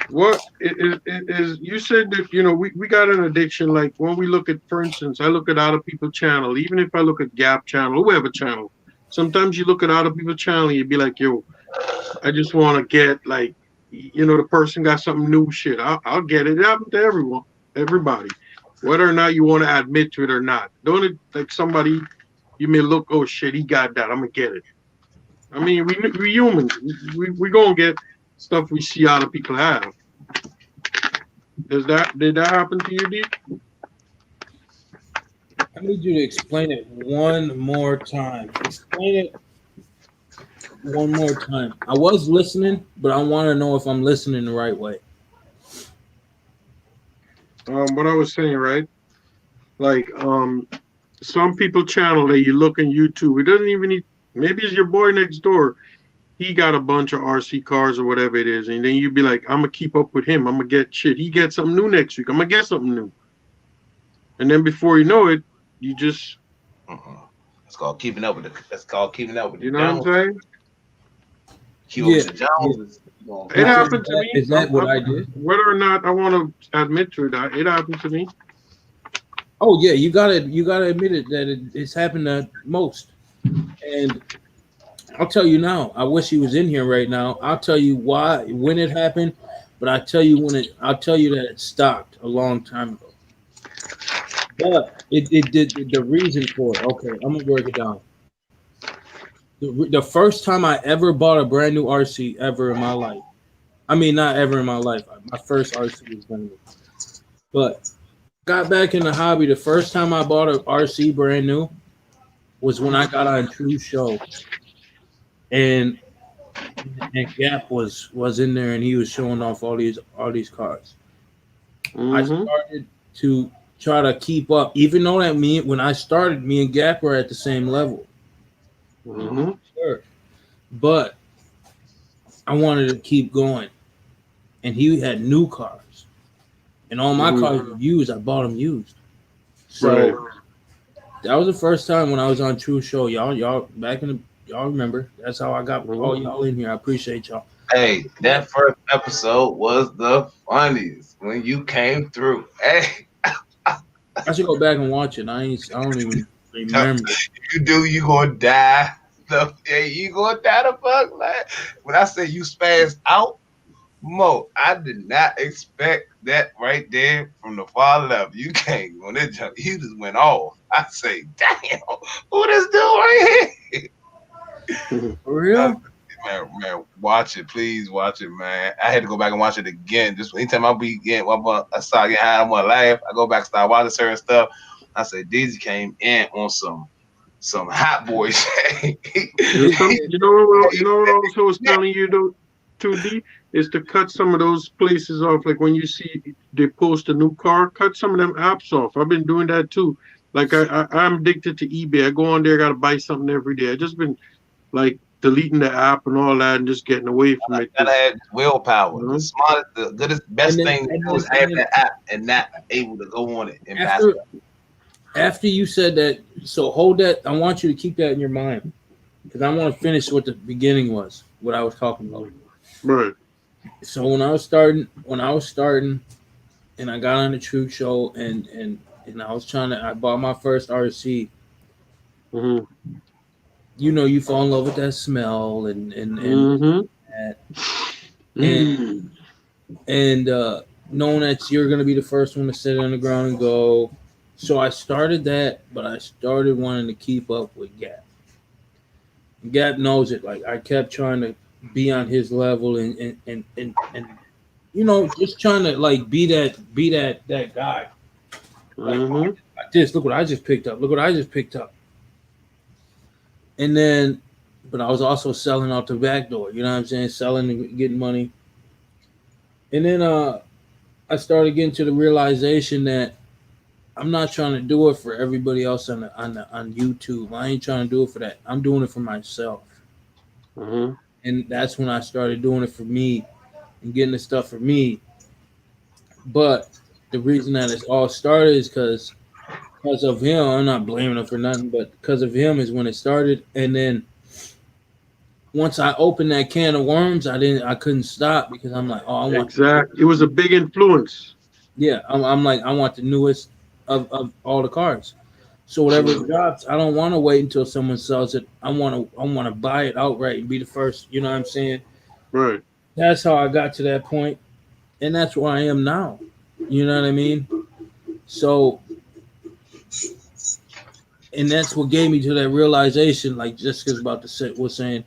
What is you said that, we got an addiction. Like when we look at, for instance, I look at other people's channel, even if I look at Gap channel, whoever channel, sometimes you look at other people's channel and you'd be like, yo, I just want to get like, the person got something new shit. I'll get it. It happened to everybody, whether or not you want to admit to it or not. Don't it like somebody, you may look, oh shit, he got that, I'm gonna get it. I mean, we humans, we gonna get stuff we see other people have. Did that happen to you, D? I need you to explain it one more time. Explain it one more time. I was listening, but I want to know if I'm listening the right way. What I was saying, right? Like, some people channel that you look in YouTube. It doesn't even need. Maybe it's your boy next door. He got a bunch of RC cars or whatever it is, and then you'd be like, I'm gonna keep up with him. I'm gonna get shit. He gets something new next week. I'm gonna get something new. And then before you know it, you just. It's called keeping up with the. You know what I'm saying? Jones. It happened to me. Is that what I did? Whether or not I want to admit to it happened to me. Oh yeah, you gotta admit it that it's happened to most. And I'll tell you now. I wish he was in here right now. I'll tell you when it happened, but I'll tell you that it stopped a long time ago. But it did the reason for it. Okay, I'm gonna break it down. The first time I ever bought a brand new RC ever in my life, I mean, not ever in my life. My first RC was Bentley. But got back in the hobby. The first time I bought an RC brand new was when I got on True Show, and Gap was in there, and he was showing off all these cars. I started to try to keep up, even though that when I started, me and Gap were at the same level. Sure. But I wanted to keep going, and he had new cars, and all my cars were used. I bought them used. So that was the first time when I was on True Show. Y'all back in the y'all remember. That's how I got all y'all in here. I appreciate y'all. Hey, that first episode was the funniest when you came through. Hey, I should go back and watch it. I don't even remember. You do, you gonna die. You gonna die the fuck. Like, when I say you spazzed out, Mo, I did not expect that right there from the far left. You came on that jump. You just went off. I say, damn, who this dude right here? For real? Man, watch it, please watch it, man. I had to go back and watch it again. Just anytime I start getting high, I want to laugh. I go back and start watching certain stuff. I say, Deezy came in on some hot boy shit. You know what I also was telling you though, 2D, is to cut some of those places off. Like when you see they post a new car, cut some of them apps off. I've been doing that too. Like I'm addicted to eBay. I go on there, gotta buy something every day. I just been like deleting the app and all that and just getting away from it. Gotta have willpower. The smartest, the goodest, best thing to do is have that app and not able to go on it and pass it. After you said that, so hold that. I want you to keep that in your mind because I want to finish what the beginning was, what I was talking about. Right. So when I was starting, and I got on the True Show, and I was I bought my first RC. You know, you fall in love with that smell and knowing that you're gonna be the first one to sit on the ground and go. So I started that, but I started wanting to keep up with Gap. Gap knows it. Like I kept trying to be on his level and you know, just trying to like be that guy. Like this, look what I just picked up. Look what I just picked up. And then, but I was also selling out the back door. You know what I'm saying? Selling and getting money. And then I started getting to the realization that I'm not trying to do it for everybody else on YouTube. I ain't trying to do it for that. I'm doing it for myself. And that's when I started doing it for me and getting the stuff for me. But the reason that it's all started is because of him. I'm not blaming him for nothing, but because of him is when it started. And then once I opened that can of worms, I couldn't stop because I'm like, oh, I want exactly. It was a big influence. Yeah, I'm like, I want the newest of all the cars. So whatever drops, I don't want to wait until someone sells it. I want to buy it outright and be the first. You know what I'm saying? Right. That's how I got to that point, and that's where I am now. You know what I mean? So, and that's what gave me to that realization. Like Jessica's about to say, was saying,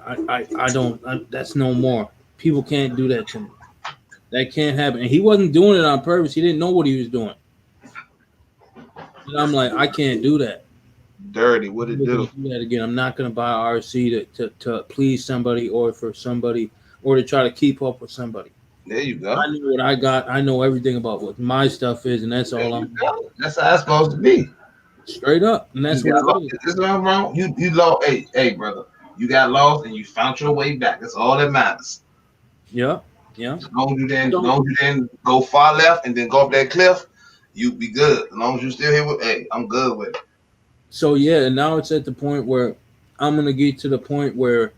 I don't. That's no more. People can't do that to me. That can't happen. And he wasn't doing it on purpose. He didn't know what he was doing. And I'm like, I can't do that. Dirty, what it do? Do that again. I'm not going to buy an RC to please somebody or for somebody or to try to keep up with somebody. There you go. I know what I got. I know everything about what my stuff is, and that's all I'm doing. That's how it's supposed to be. Straight up. And that's what it is. There's nothing wrong. You lost. Hey, brother. You got lost and you found your way back. That's all that matters. Yeah. Yeah. As long as you didn't go far left and then go up that cliff, you be good. As long as you still here with, hey, I'm good with it. So yeah, and now it's at the point where I'm gonna get to the point where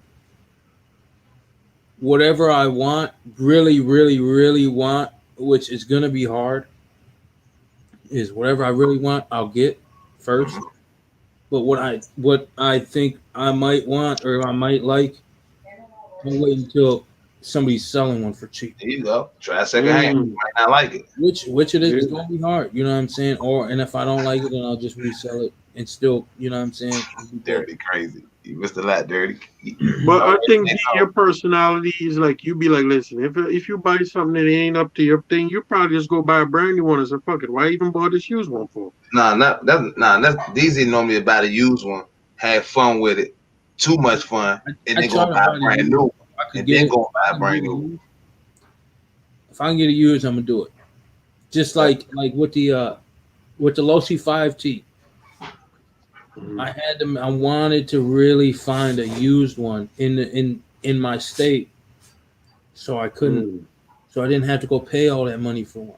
whatever I want, really, really, really want, which is gonna be hard, is whatever I really want, I'll get first. But what I think I might want or I might like, I'll wait until somebody's selling one for cheap. There you go. Try a second hand. You might not like it. Which it is going to be hard. You know what I'm saying? And if I don't like it, then I'll just resell it and still, you know what I'm saying? Dirty, crazy. You missed a lot, dirty. But I think your personality is like you be like, listen, if you buy something that ain't up to your thing, you probably just go buy a brand new one and say, fuck it, why even buy this used one for? That's DZ normally about to use one, have fun with it, too much fun, and then go buy a brand new, and then go buy a brand new. If I can get a used, I'm gonna do it. Just like with the Losi 5T. I wanted to really find a used one in my state, so I couldn't, so I didn't have to go pay all that money for one.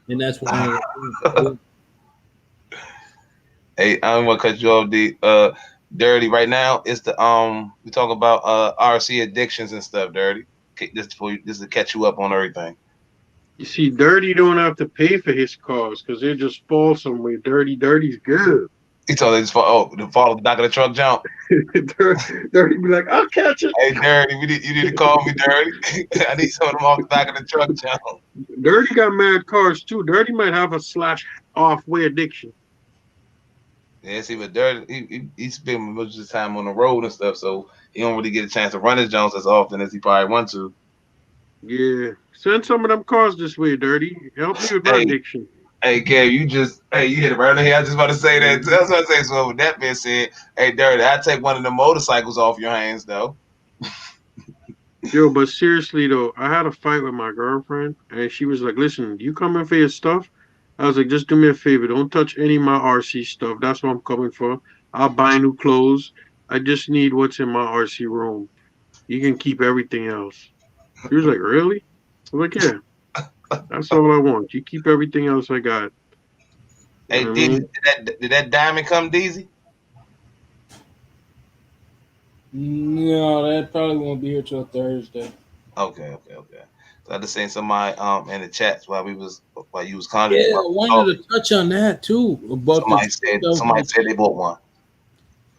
And that's why. Hey, I don't want to cut you off, Dirty. Right now, it's the we talk about RC addictions and stuff, Dirty. Just to catch you up on everything. You see, Dirty don't have to pay for his cars because they just fall somewhere. Dirty's good. He told they just fall the back of the truck jump. Dirty be like, I'll catch it. Hey, Dirty, you need to call me, Dirty. I need some of them off the back of the truck jump. Dirty got mad cars too. Dirty might have a /off-way addiction. Yeah, see, but Dirty, he spent much of his time on the road and stuff, so he don't really get a chance to run his Jones as often as he probably want to. Yeah, send some of them cars this way, Dirty. Help me with my addiction. Hey, Kev, you hit it right on the head. I was just about to say that. That's what I say. So with that being said, hey, Dirty, I'd take one of the motorcycles off your hands, though. Yo, but seriously, though, I had a fight with my girlfriend, and she was like, listen, you coming for your stuff? I was like, just do me a favor. Don't touch any of my RC stuff. That's what I'm coming for. I'll buy new clothes. I just need what's in my RC room. You can keep everything else. She was like, really? I was like, yeah. That's all I want. You keep everything else I got. Hey, did that diamond come, DZ? No, that probably won't be here till Thursday. Okay. So I just seen somebody in the chats while you was conjuring. Yeah, I wanted to touch on that too. About somebody said they bought one.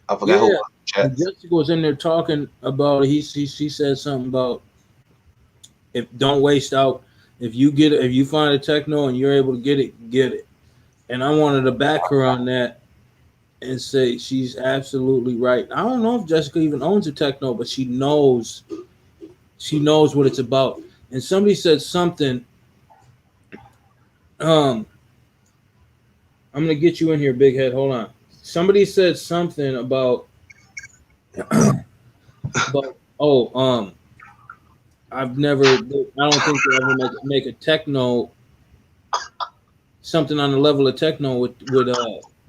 I forgot who. Jessica was in there talking about it. She said something about don't waste out. If you find a techno and you're able to get it. And I wanted to back her on that and say she's absolutely right. I don't know if Jessica even owns a techno, but she knows what it's about. And somebody said something. I'm gonna get you in here, big head. Hold on. Somebody said something about I don't think they ever make a techno something on the level of techno with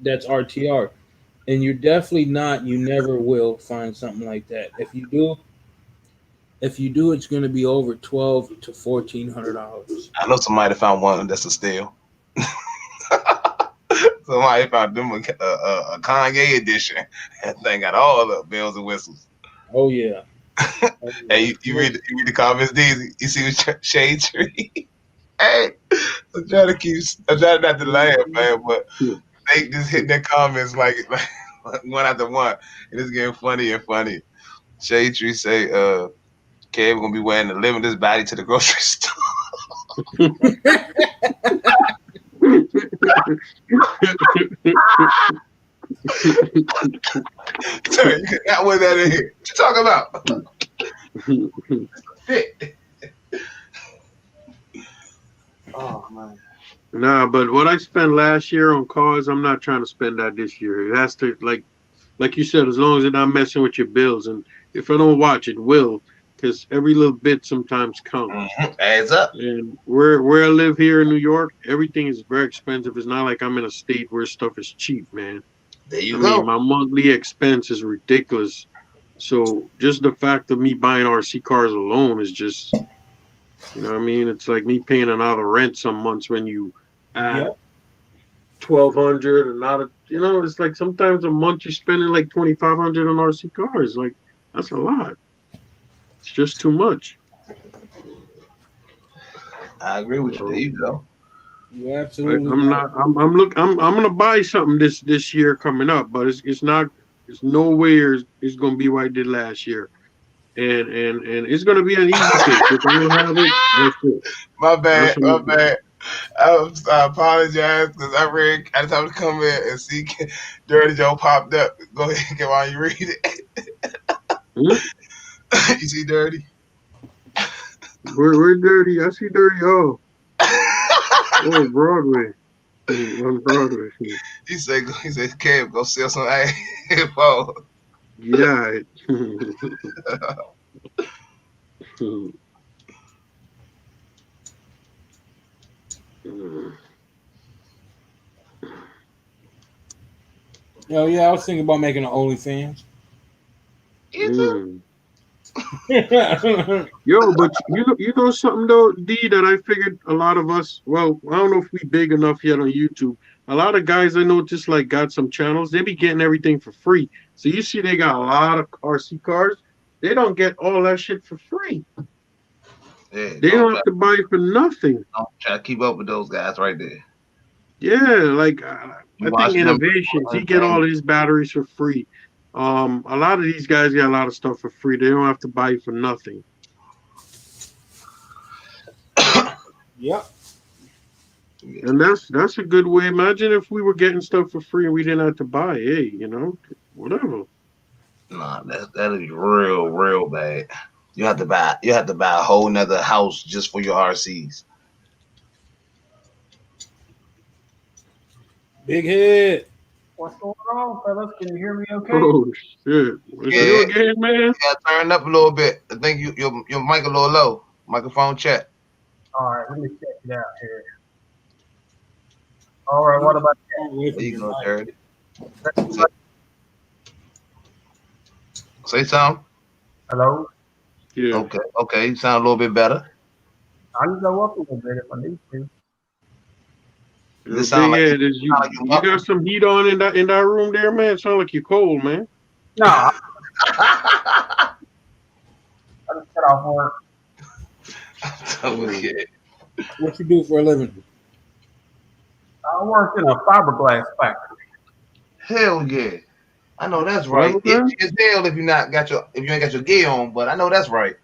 that's RTR. And you never will find something like that. If you do, it's going to be over $1,200 to $1,400. I know somebody found one that's a steal. Somebody found them a Kanye edition. That thing got all the bells and whistles. Oh yeah. Hey, you read the comments, DZ. You see the shade tree? Hey, I'm trying not to laugh, man, but they just hit their comments like one after one, and it's getting funny and funny. Shade tree say, "Kev, we're gonna be wearing the limitless body to the grocery store." Sorry, you got one that in here. What you talking about? Oh man. Nah, but what I spent last year on cars, I'm not trying to spend that this year. It has to, like you said, as long as it's not messing with your bills. And if I don't watch it, will, because every little bit sometimes counts. Adds up. And where I live here in New York, everything is very expensive. It's not like I'm in a state where stuff is cheap, man. There you go. My monthly expense is ridiculous. So just the fact of me buying RC cars alone is just, you know what I mean? It's like me paying another rent some months when you add $1,200 and not it's like sometimes a month you're spending like $2,500 on RC cars. Like that's a lot. It's just too much. I agree with you. There you go. You absolutely. I'm gonna buy something this year coming up, but it's nowhere it's gonna be what I did last year. And it's gonna be an easy fix. If I don't have it, that's it. My bad. I apologize because I just have to come in and see Dirty Joe popped up. Go ahead, get while you read it. Hmm? You see Dirty? We're dirty. I see dirty. Oh, Broadway. On Broadway. he said, Kev, go sell some AirPods. Yeah. Yo, yeah, I was thinking about making an OnlyFans. Mm. Yo, but you know something though, D, that I figured a lot of us, well, I don't know if we big enough yet on YouTube. A lot of guys I know just like got some channels, they be getting everything for free. So you see they got a lot of RC cars. They don't get all that shit for free. Yeah, They don't have to buy it for nothing. don't try to keep up with those guys right there. Yeah, like You I think watching them Innovations, he get all his batteries for free. A lot of these guys get a lot of stuff for free. They don't have to buy it for nothing. Yep. And that's a good way. Imagine if we were getting stuff for free and we didn't have to buy. Hey, whatever. Nah, that'd be real bad. You have to buy a whole nother house just for your RCs. Big head. What's going on, fellas? Can you hear me okay? Oh shit! Is Yeah. you again, man? You gotta turn up a little bit. I think your mic a little low. Microphone check. All right, let me check it out here. All right, what about There you go, Dirty. Say something. hello? Yeah. Okay. You sound a little bit better. I can go up a little bit if I need to. This sound like you got some heat on in that room there, man. It sound like you're cold, man. No, I just got off work. Okay. What you do for a living? I work in a fiberglass factory. Hell yeah. I know that's right. Fiberglass? It's hell if you ain't got your gear on, but I know that's right.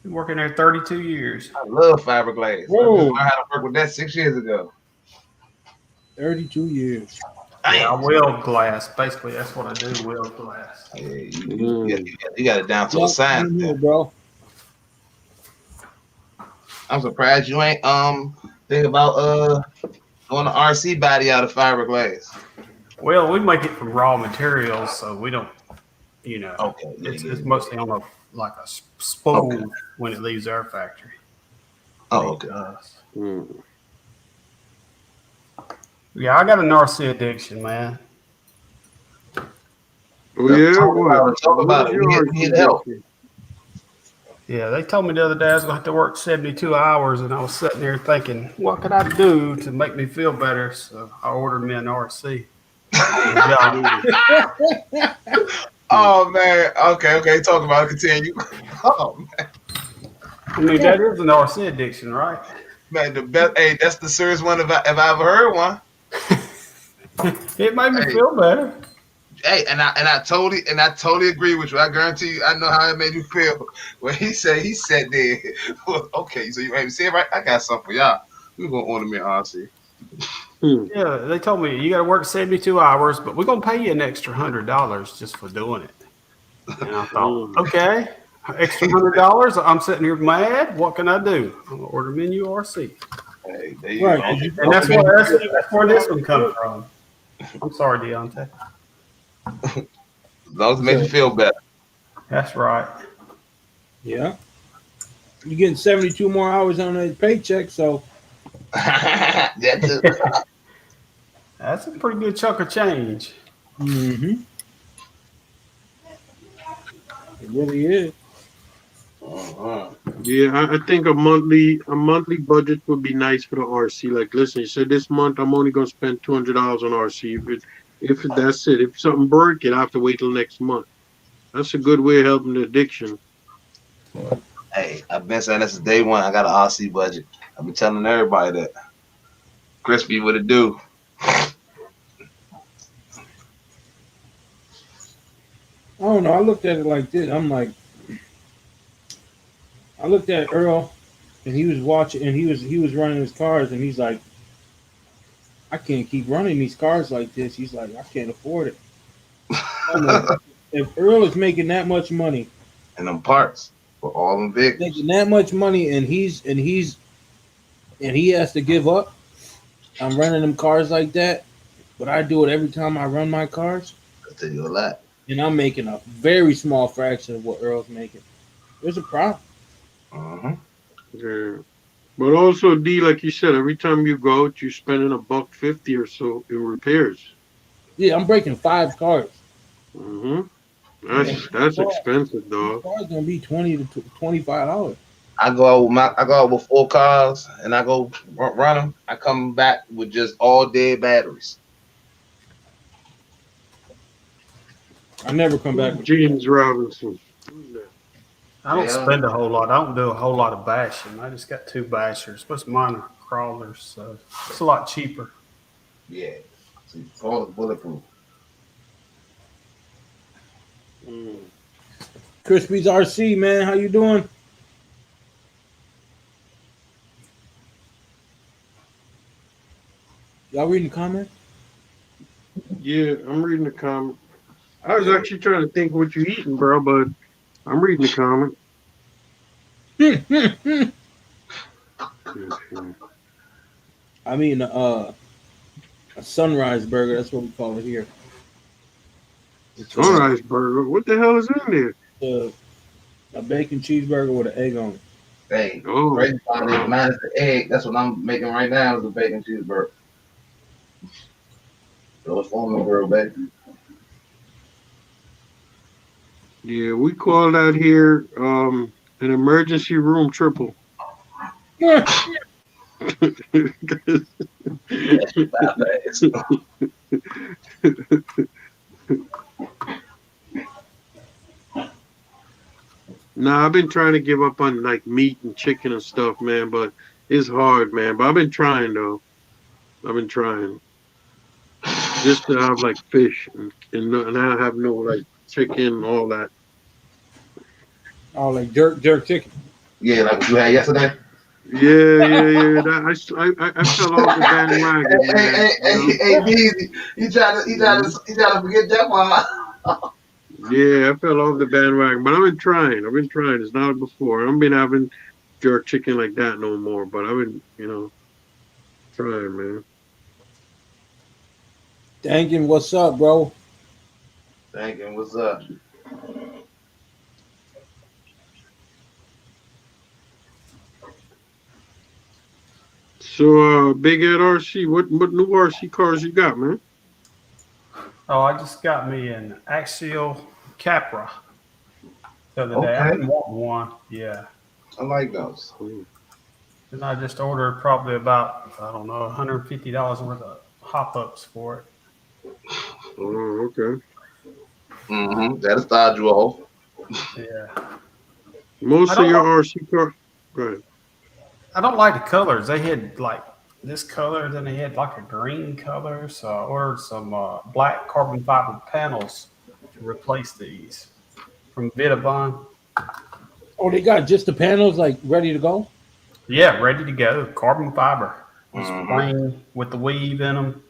Been working there 32 years. I love fiberglass. Whoa. I just learned how to work with that 6 years ago. 32 years. Yeah, I weld glass. Basically, that's what I do, weld glass. Yeah, you got it down to a science. Yeah, bro. I'm surprised you ain't think about doing an RC body out of fiberglass. Well, we make it from raw materials, so we don't, Okay. it's mostly on a spool when it leaves our factory. Oh, okay. Mm. Yeah, I got an RC addiction, man. Oh yeah, Talk about it. We need help. Yeah, they told me the other day I was going to have to work 72 hours, and I was sitting there thinking, what could I do to make me feel better? So I ordered me an RC. Oh man. Okay. Talk about it. Continue. Oh man. I mean, that is an RC addiction, right? Man, the best. Hey, that's the serious one if I ever heard one. It made me feel better. Hey, and I totally agree with you. I guarantee you, I know how it made you feel. When he said there. Okay, so you ain't see it right. I got something for y'all. We're gonna order me an RC. Yeah, they told me you got to work 72 hours, but we're going to pay you an extra $100 just for doing it. And I thought, okay, extra $100. I'm sitting here mad. What can I do? I'm going to order menu RC. Hey, there you Right. go. And that's where this one comes from. I'm sorry, Deontay. As long as it makes you feel better. That's right. Yeah. You're getting 72 more hours on that paycheck, so That's it. That's a pretty good chunk of change. it really is. Yeah, I think a monthly budget would be nice for the RC. Like, listen, you said this month I'm only gonna spend $200 on RC. If that's it, if something broke it, I have to wait till next month. That's a good way of helping the addiction. Hey, I've been saying this is day one. I got an RC budget. I've been telling everybody that. Crispy, what it do? I don't know. I looked at it like this. I looked at Earl and he was watching, and he was running his cars, and he's like, I can't keep running these cars like this. He's like, I can't afford it. I'm like, if Earl is making that much money, and them parts for all them vehicles. making that much money, and he has to give up. I'm running them cars like that, but I do it every time I run my cars. I'll tell you a lot. And I'm making a very small fraction of what Earl's making. There's a problem. Yeah. But also, D, like you said, every time you go out, you're spending $150 or so in repairs. Yeah, I'm breaking 5 cars. That's expensive, dog. The car's gonna be $20 to $25. I go out with 4 cars and I go run them. I come back with just all dead batteries. I never come back with James Robinson. I don't spend a whole lot. I don't do a whole lot of bashing. I just got 2 bashers, but mine are crawlers, so it's a lot cheaper. Yeah. See, all bulletproof. Crispy's RC, man. How you doing? Y'all reading the comment? Yeah, I'm reading the comment. I was actually trying to think what you eating, bro, but I'm reading the comment. I mean, a sunrise burger. That's what we call it here. Sunrise burger. What the hell is in there? A bacon cheeseburger with an egg on it. Hey, Oh. crazy part is minus the egg. That's what I'm making right now is a bacon cheeseburger. So it's on the girl, baby. Yeah, we call that here an emergency room triple. Nah, I've been trying to give up on like meat and chicken and stuff, man, but it's hard, man. But I've been trying though. I've been trying. Just to have like fish and I have no like chicken, all that. Oh, like jerk chicken. Yeah, like what you had yesterday. Yeah. I fell off the bandwagon, man. Hey, Beezy, you try to forget that one. Yeah, I fell off the bandwagon, but I've been trying. It's not like before. I haven't been having jerk chicken like that no more, but I've been, trying, man. Dankin, what's up, bro? Thinking, what's up? So, Big Ed RC, what new RC cars you got, man? Oh, I just got me an Axial Capra the other day. Okay. I didn't want one. Yeah. I like those. And I just ordered probably about, I don't know, $150 worth of hop-ups for it. Oh, okay. That'll start you off. Yeah. Most of your RC cars, go ahead. I don't like the colors. They had like this color, then they had like a green color. So I ordered some black carbon fiber panels to replace these from Vitabon. Oh, they got just the panels like ready to go? Yeah, ready to go. Carbon fiber. It's plain with the weave in them.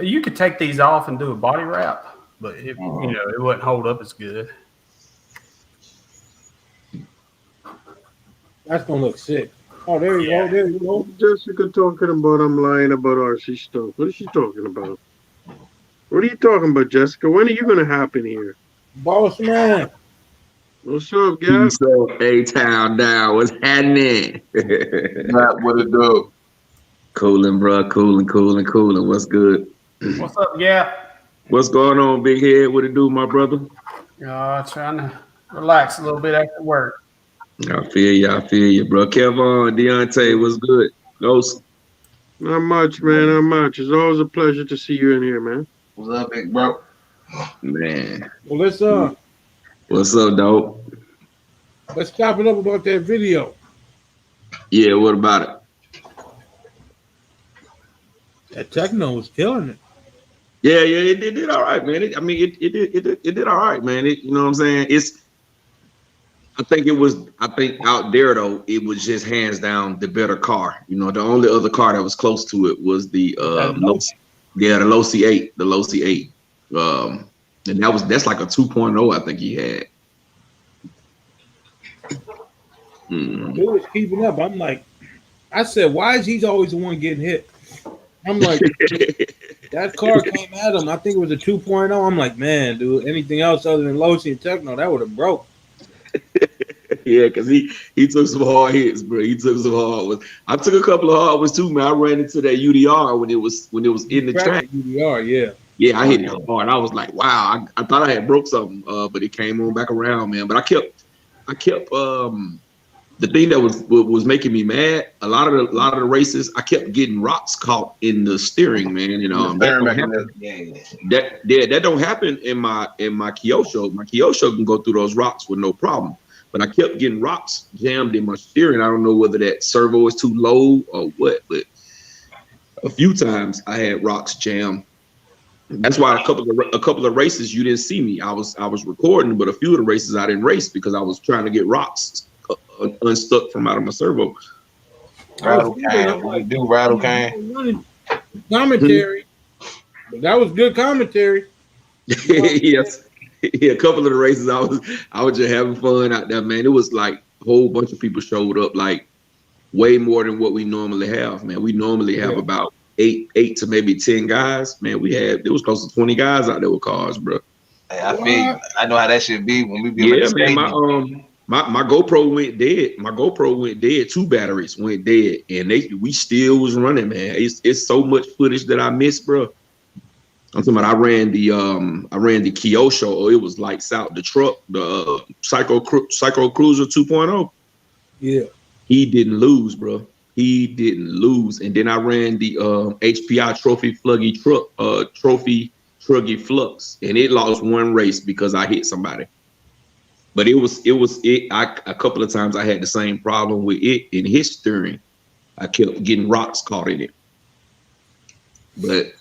You could take these off and do a body wrap, but it wouldn't hold up as good. That's gonna look sick. Oh, there you go. There you go. Jessica talking about I'm lying about RC stuff. What is she talking about? What are you talking about, Jessica? When are you going to happen here? Boss man. What's up, guys? What's up, A-Town down? What's happening? What it do? Cooling, bro. Cooling. What's good? What's up, yeah? What's going on, big head? What it do, my brother? Trying to relax a little bit after work. I feel you, bro. Kevon, Deontay, what's good? Ghost. Not much, man. Not much. It's always a pleasure to see you in here, man. What's up, big bro? Man. Well, What's up, dope? let's chop it up about that video. Yeah, what about it? That techno was killing it. Yeah, it did all right, man. It did all right, man. You know what I'm saying? I think out there though, it was just hands down the better car. You know, the only other car that was close to it was the low C8, the low C8. And that's like a 2.0, I think he had. It was keeping up. I'm like, I said, why is he always the one getting hit? I'm like, that car came at him. I think it was a 2.0. I'm like, man, dude, anything else other than Losi and Techno, that would have broke. Yeah, because he took some hard hits, bro. He took some hard ones. I took a couple of hard ones too, man. I ran into that UDR when it was in the track. UDR, yeah. Yeah, I hit it hard. I was like, wow, I thought I had broke something, but it came on back around, man. But I kept the thing that was making me mad. A lot of the races, I kept getting rocks caught in the steering, man. You know, that don't happen in my Kyosho. My Kyosho can go through those rocks with no problem. But I kept getting rocks jammed in my steering. I don't know whether that servo is too low or what, but a few times I had rocks jammed. That's why a couple of races you didn't see me. I was recording, but a few of the races I didn't race because I was trying to get rocks unstuck from out of my servo. Rattle can. Commentary. That was good commentary. Yes. Yeah, a couple of the races I was just having fun out there, man. It was like a whole bunch of people showed up, like way more than what we normally have, man. We normally have about eight to maybe 10 guys. Man, it was close to 20 guys out there with cars, bro. Hey, I know how that should be when we be man. My GoPro went dead. My GoPro went dead. 2 batteries went dead, and we still was running, man. It's so much footage that I missed, bro. I'm talking about I ran the Kyosho. Oh, it was lights out. The truck, the Psycho Cruiser 2.0. Yeah, he didn't lose, bro. He didn't lose. And then I ran the HPI Trophy Truggy Flux, and it lost one race because I hit somebody. But a couple of times I had the same problem with it in his steering. I kept getting rocks caught in it. But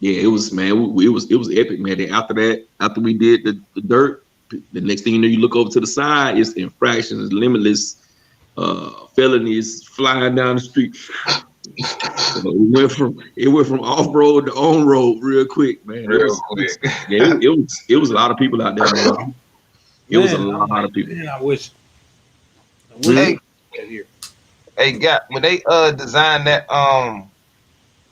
yeah, it was epic, man. Then after we did the dirt, the next thing you know, you look over to the side, it's infractions, limitless felonies flying down the street. It went from off road to on road real quick, man. It was a lot of people out there, man. It was a lot of people. Man, I wish hey, when they designed that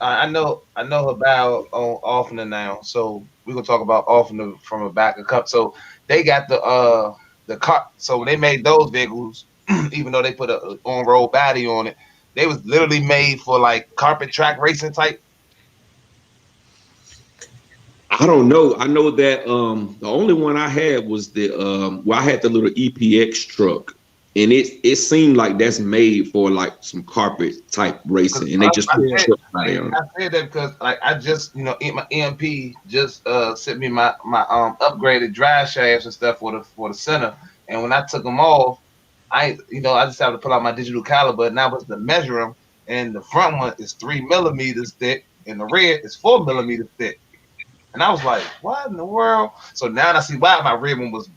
I know about Offner now, so we're gonna talk about Offner from a back of cup. So they got the car. So when they made those vehicles, even though they put a on-road body on it, they was literally made for like carpet track racing type. I don't know. I know that the only one I had was I had the little EPX truck. And it seemed like that's made for like some carpet type racing, and they just put truck body on it. I said that because like I just my EMP just sent me my upgraded drive shafts and stuff for the center, and when I took them off, I just have to pull out my digital caliber, and that was to measure them, and the front one is 3 millimeters thick, and the rear is 4 millimeters thick. And I was like, what in the world? So now I see why my rear one was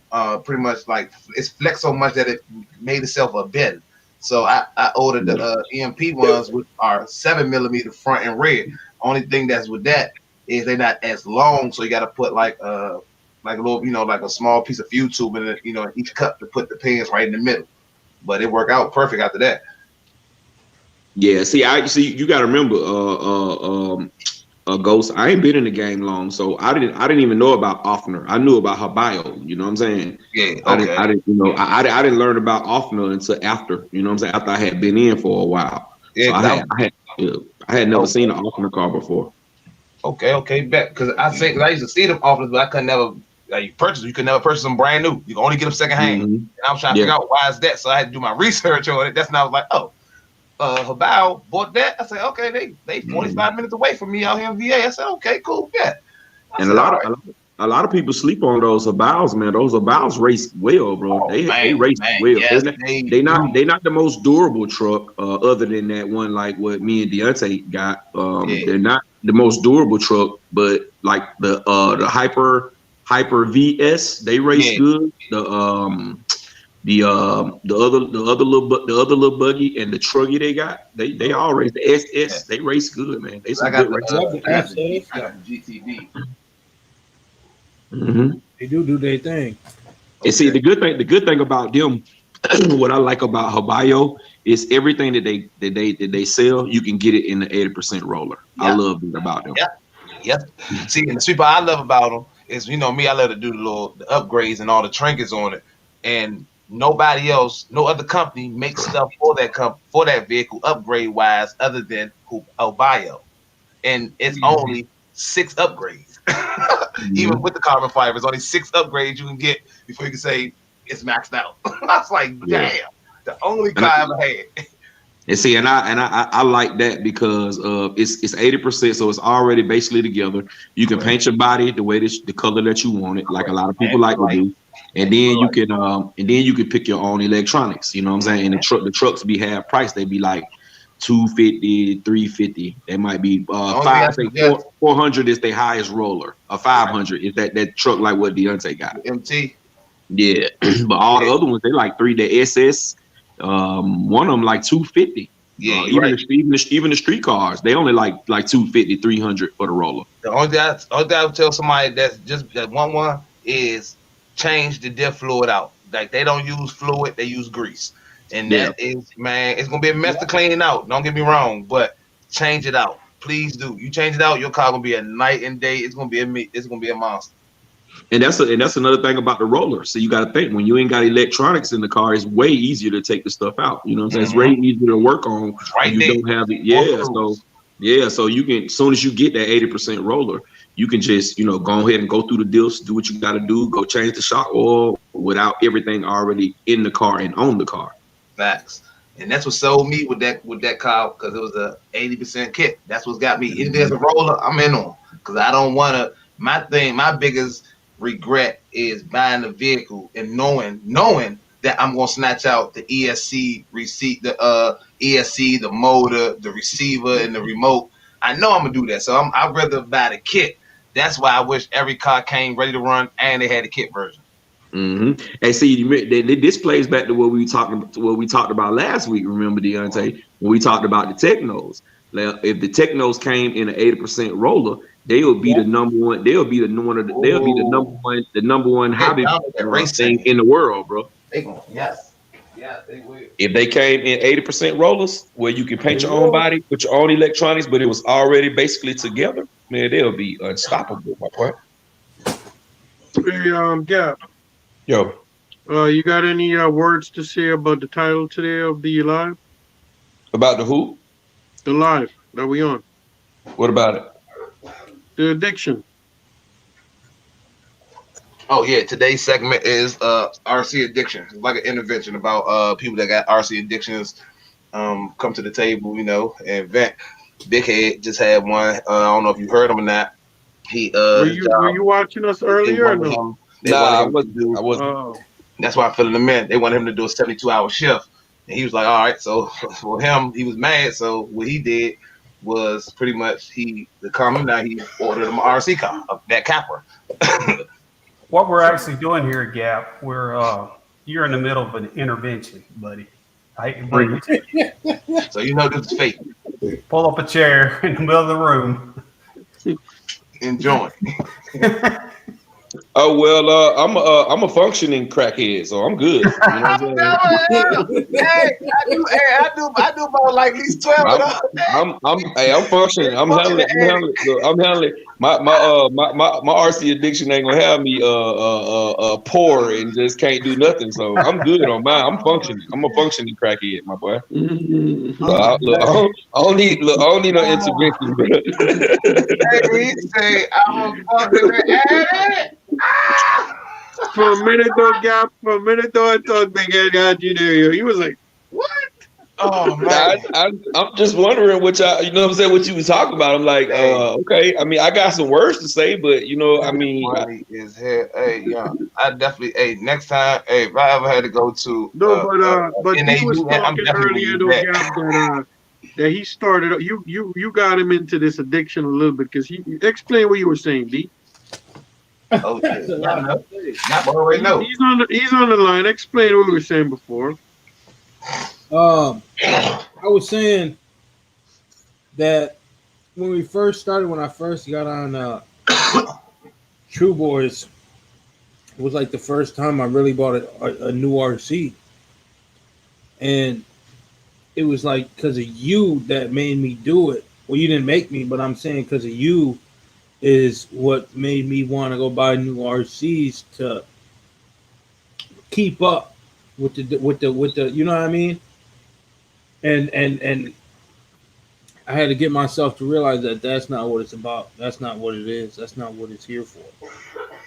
pretty much like it's flexed so much that it made itself a bend. So I ordered the EMP ones, which are 7 millimeter front and rear. Only thing that's with that is they're not as long, so you got to put like a little, like a small piece of fuel tube in it, each cup to put the pins right in the middle. But it worked out perfect after that. Yeah, see, you got to remember, Ghost, I ain't been in the game long, so I didn't even know about Offner. I knew about her bio, you know what I'm saying? Yeah, okay. I didn't learn about Offner until after, you know what I'm saying? After I had been in for a while. Yeah, so I had never seen an Offner car before. Okay, bet. Because I used to see them Offners, but I could never you could never purchase them brand new. You can only get them secondhand. Mm-hmm. And I was trying to figure out why is that, so I had to do my research on it. That's when I was like, Habao bought that. I said, okay, they 45 minutes away from me out here in VA. I said, okay, cool, yeah. And a lot of people sleep on those Habaos, man. Those Habaos race well, bro. They race well. Yes, they not the most durable truck, other than that one like what me and Deontay got. They're not the most durable truck, but like the Hyper VS, they race good. the other little buggy and the truggy they got, they all race the SS. They race good, man. They some good racers. I got the GTD. Mm-hmm. They do their thing. And see, the good thing about them, what I like about Habayo is everything that they sell, you can get it in the 80% roller. Yeah. I love that about them. Yep. See, and the sweet part I love about them is, me, I love to do the upgrades and all the trinkets on it, and nobody else, no other company makes stuff for that vehicle upgrade wise other than Habayo, and it's only 6 upgrades. Even with the carbon fiber, it's only 6 upgrades you can get before you can say it's maxed out. I was like, damn, the only car I ever had. And see, and I like that because it's 80%, so it's already basically together. You can paint your body the way the color that you want it, like a lot of people like to do. And then you can pick your own electronics. You know what I'm saying? And the trucks be half price. They be like $250, $350. They might be 400 is their highest roller. A 500 is that truck like what Deontay got. MT. Yeah, but all the other ones they like the SS. One of them like 250. Yeah, even the street cars, they only like 250, 300 for the roller. The only thing I would tell somebody that one is change the diff fluid out. Like, they don't use fluid, they use grease. And that is, man, it's gonna be a mess to clean out. Don't get me wrong, but change it out. Please do. You change it out, your car gonna be a night and day. It's gonna be a monster. And that's another thing about the roller. So you got to think, when you ain't got electronics in the car, it's way easier to take the stuff out. You know what I'm saying? It's way easier to work on. Right, you don't have it. So you can, as soon as you get that 80% roller, you can just, go ahead and go through the deals, do what you got to do, go change the shock oil without everything already in the car and on the car. Facts. And that's what sold me with that car, because it was a 80% kit. That's what's got me. If there's a roller, I'm in on, because I don't want to. My biggest regret is buying the vehicle and knowing that I'm gonna snatch out the ESC receipt, the ESC, the motor, the receiver, and the remote. I know I'm gonna do that, so I'd rather buy the kit. That's why I wish every car came ready to run and they had the kit version. Mm-hmm. And see, this plays back to what we talked about last week. Remember, Deontay, when we talked about the Technos. Now, if the Technos came in an 80% roller, they will be the number one. They'll be the number one hobby thing in the world, bro. Yes, they will. If they came in 80% rollers, where you can paint your own body, put your own electronics, but it was already basically together, man, they'll be unstoppable. My point. Hey, Gap. Yo. You got any words to say about the title today of the live? About the who? The live that we on. What about it? The addiction. Oh yeah, today's segment is RC addiction. It's like an intervention about people that got RC addictions. Come to the table, and vent. Big Head just had one. I don't know if you heard him or not. He were you watching us earlier or no? I wasn't. That's why I'm filling him in. They wanted him to do a 72-hour shift. And he was like, all right. So for him, he was mad. So what he did was pretty much he ordered him an RC car, that Capra. What we're actually doing here at Gap, you're in the middle of an intervention, buddy. I hate to break it to you. So this is fake. Pull up a chair in the middle of the room. Enjoy. Oh well, I'm a functioning crackhead, so I'm good. You know I do about like at least 12. I'm functioning. I'm handling. My RC addiction ain't gonna have me poor and just can't do nothing. So I'm good on mine. I'm functioning. I'm a functioning crackhead, my boy. I don't need no intervention. He say I'm a fucking For a minute though, I thought Big Ed got you there. He was like, "What?" Oh man, I'm just wondering what y'all, what you was talking about. I'm like, okay. I mean, I got some words to say, but is here. Hey, I definitely. Next time, if I ever had to go to but he was talking earlier though, that he started. You got him into this addiction a little bit because he explain what you were saying, D. Oh That's shit. a Yeah, I lot know. to say. I already know. He's on the line. Explain what we were saying before. I was saying that when we first started, when I first got on True Boys, it was like the first time I really bought a new RC, and it was like because of you that made me do it. Well, you didn't make me, but I'm saying because of you is what made me want to go buy new RCs to keep up with the you know what I mean? And I had to get myself to realize that that's not what it's about. That's not what it is. That's not what it's here for.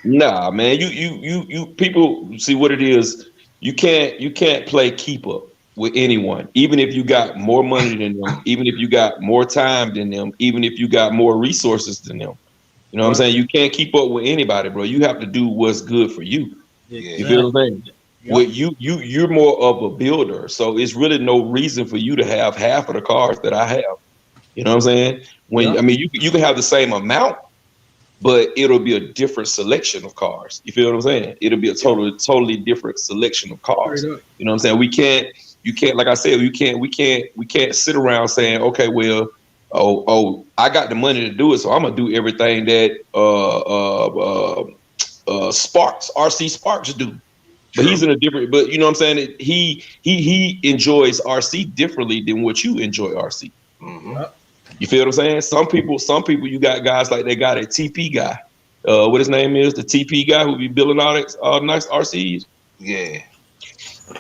Nah, man. You people see what it is. You can't play keep up with anyone, even if you got more money than them, even if you got more time than them, even if you got more resources than them. You know what I'm saying? You can't keep up with anybody, bro. You have to do what's good for you. Yeah. You feel what I'm saying? Yep. With you're more of a builder, so it's really no reason for you to have half of the cars that I have. You know what I'm saying? When Yeah. I mean, you can have the same amount, but it'll be a different selection of cars. You feel what I'm saying? It'll be a totally different selection of cars. Straight up. You know what I'm saying? You can't, like I said, we can't sit around saying, okay, well, I got the money to do it, so I'm gonna do everything that Sparks, RC Sparks do. But he's in a different, but you know what I'm saying? He enjoys RC differently than what you enjoy RC. Mm-hmm. You feel what I'm saying? Some people, you got guys like they got a TP guy. What his name is, the TP guy who be building all nice RCs. Yeah.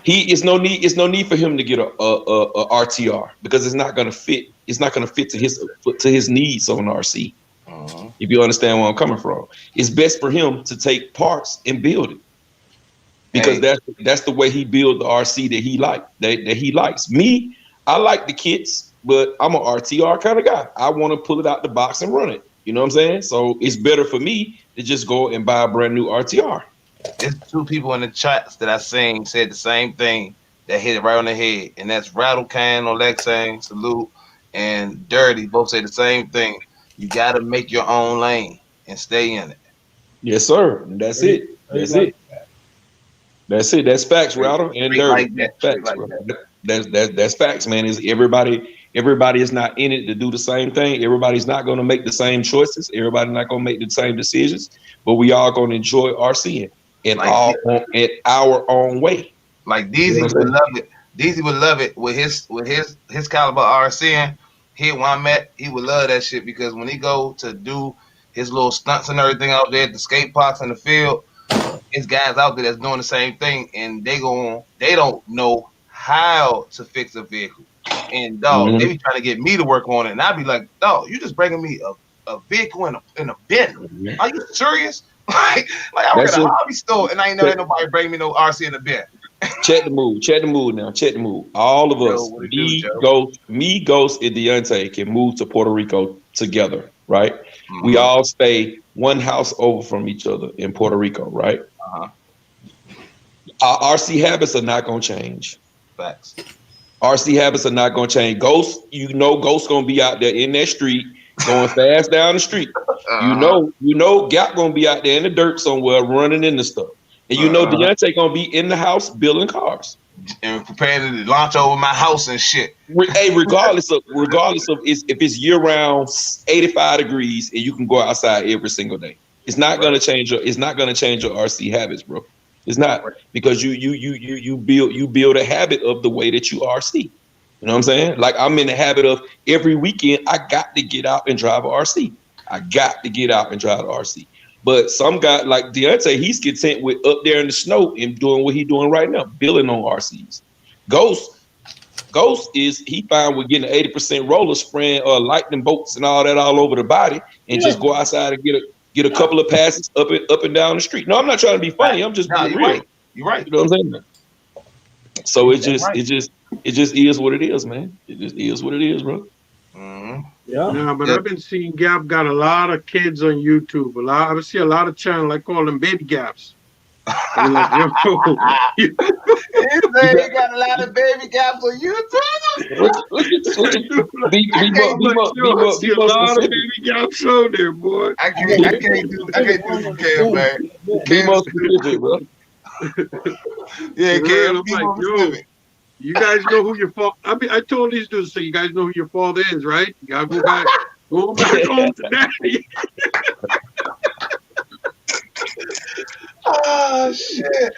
It's no need for him to get a RTR because it's not gonna fit. It's not gonna fit to his needs on RC. Mm-hmm. If you understand where I'm coming from, it's best for him to take parts and build it. Because that's the way he build the RC that he likes. Me, I like the kits, but I'm an RTR kind of guy. I want to pull it out the box and run it. You know what I'm saying? So it's better for me to just go and buy a brand new RTR. There's two people in the chats that I seen said the same thing that hit it right on the head, and that's Rattlecan or Lexang, salute, and Dirty. Both say the same thing. You got to make your own lane and stay in it. Yes, sir. And that's it. That's it. That's it. That's facts, Router and Dirty. Like that. Facts, Like bro. that. That's facts, man. Is everybody is not in it to do the same thing. Everybody's not going to make the same choices. Everybody's not going to make the same decisions. But we all going to enjoy RCing in our own way. Like Deezy would love it. Deezy would love it with his caliber RCing. Here where I'm at, he would love that shit because when he go to do his little stunts and everything out there at the skate parks in the field, it's guys out there that's doing the same thing, and they don't know how to fix a vehicle. And dog, they be trying to get me to work on it, and I'd be like, dog, you just bringing me a vehicle in a bin. Are you serious? like I work at a hobby store, and I ain't never had nobody bring me no RC in a bin. Check the mood now. Check the mood. All of us, me, Ghost, and Deontay can move to Puerto Rico together, right? Mm-hmm. We all stay one house over from each other in Puerto Rico, right? Uh-huh. Our RC habits are not going to change. Facts. RC habits are not going to change. Ghost going to be out there in that street going fast down the street. Uh-huh. You know, Gap going to be out there in the dirt somewhere running into stuff. And you know Deontay going to be in the house building cars. And preparing to launch over my house and shit. Hey, regardless of if it's year round 85 degrees and you can go outside every single day. It's not gonna change your RC habits, bro. It's not because you build a habit of the way that you RC. You know what I'm saying? Like I'm in the habit of every weekend I got to get out and drive a RC. But some guy like Deontay, he's content with up there in the snow and doing what he's doing right now, building on RCs. Ghost is he fine with getting 80% roller spraying lightning bolts and all that all over the body and just go outside and get a couple of passes up and down the street. No, I'm not trying to be funny. I'm just being real. You're right. You know what I'm saying? So it just is what it is, man. It just is what it is, bro. Mm-hmm. Yeah, but I've been seeing Gap got a lot of kids on YouTube. I see a lot of channels, I call them baby Gaps. I'm like, yo, He said he got a lot of baby gaps on YouTube. Be I'm like, yo, I see a more lot of specific. baby gaps on there, boy. I can't do Cam, man. Be more specific, bro. Yeah, For real, Cam, I'm be like, more yo. specific. You guys know who your fault. I told these dudes, so you guys know who your fault is, right? You gotta go back home to daddy. Oh shit.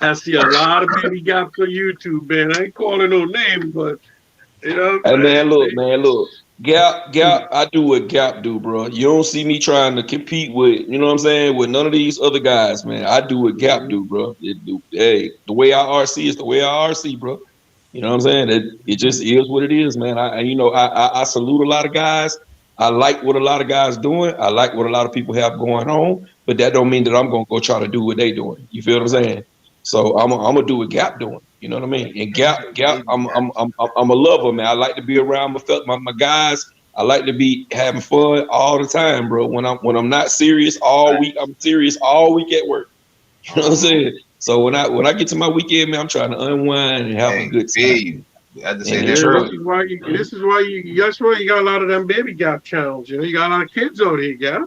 I see a lot of baby gaps on YouTube, man. I ain't calling no names, but you know. Hey man, look. Gap, I do what Gap do, bro. You don't see me trying to compete with, you know what I'm saying, with none of these other guys, man. I do what Gap do, bro. Hey, the way I RC is the way I RC, bro. You know what I'm saying? It just is what it is, man. I salute a lot of guys. I like what a lot of guys doing. I like what a lot of people have going on, but that don't mean that I'm gonna go try to do what they doing. You feel what I'm saying? So I'm gonna do what Gap doing. You know what I mean? And Gap, I'm a lover, man. I like to be around my guys. I like to be having fun all the time, bro. When I'm not serious all week, I'm serious all week at work. You know what I'm saying? So when I get to my weekend, man, I'm trying to unwind and have a good time. I just say Yeah, that's this is why that's why you got a lot of them baby gap channels. You know, you got a lot of kids out here, yeah.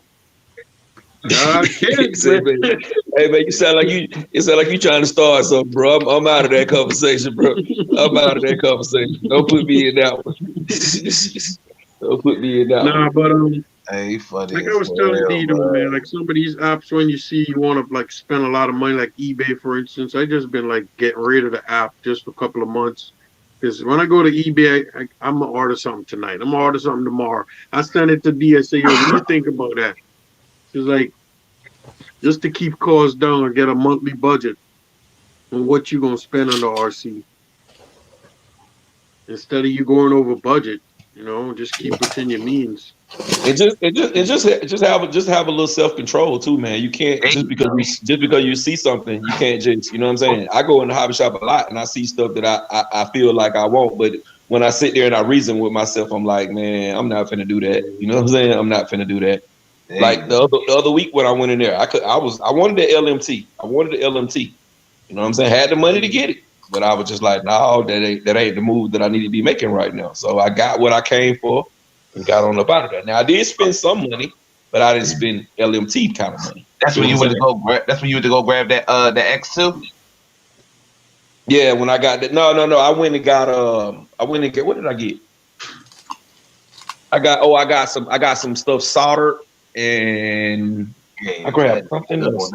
Kids, Hey man, you sound like you trying to start something, bro. I'm out of that conversation, bro. I'm out of that conversation. Don't put me in that one. Don't put me in that one. Nah, but hey, funny. like I was telling Dito, man, like some of these apps when you see you want to like spend a lot of money, like eBay, for instance, I just been like getting rid of the app just for a couple of months. Because when I go to eBay, I'm gonna order something tonight. I'm gonna order something tomorrow. I send it to D. I say, yo, what do you think about that? It's like just to keep costs down and get a monthly budget on what you're gonna spend on the RC. Instead of you going over budget, you know, just keep within your means. And just have a little self-control too, man. You can't just because you see something, you can't just, you know what I'm saying? I go in the hobby shop a lot and I see stuff that I feel like I want, but when I sit there and I reason with myself, I'm like, man, I'm not finna do that. You know what I'm saying? I'm not finna do that. Like the other week when I went in there, I wanted the LMT. I wanted the LMT. You know what I'm saying? Had the money to get it. But I was just like, no, that ain't the move that I need to be making right now. So I got what I came for and got on up out of that. Now I did spend some money, but I didn't spend LMT kind of money. That's when you went to go grab. That's when you went to go grab that the X2. Yeah, when I got that. No. I went and got what did I get? I got some stuff soldered and I grabbed something else.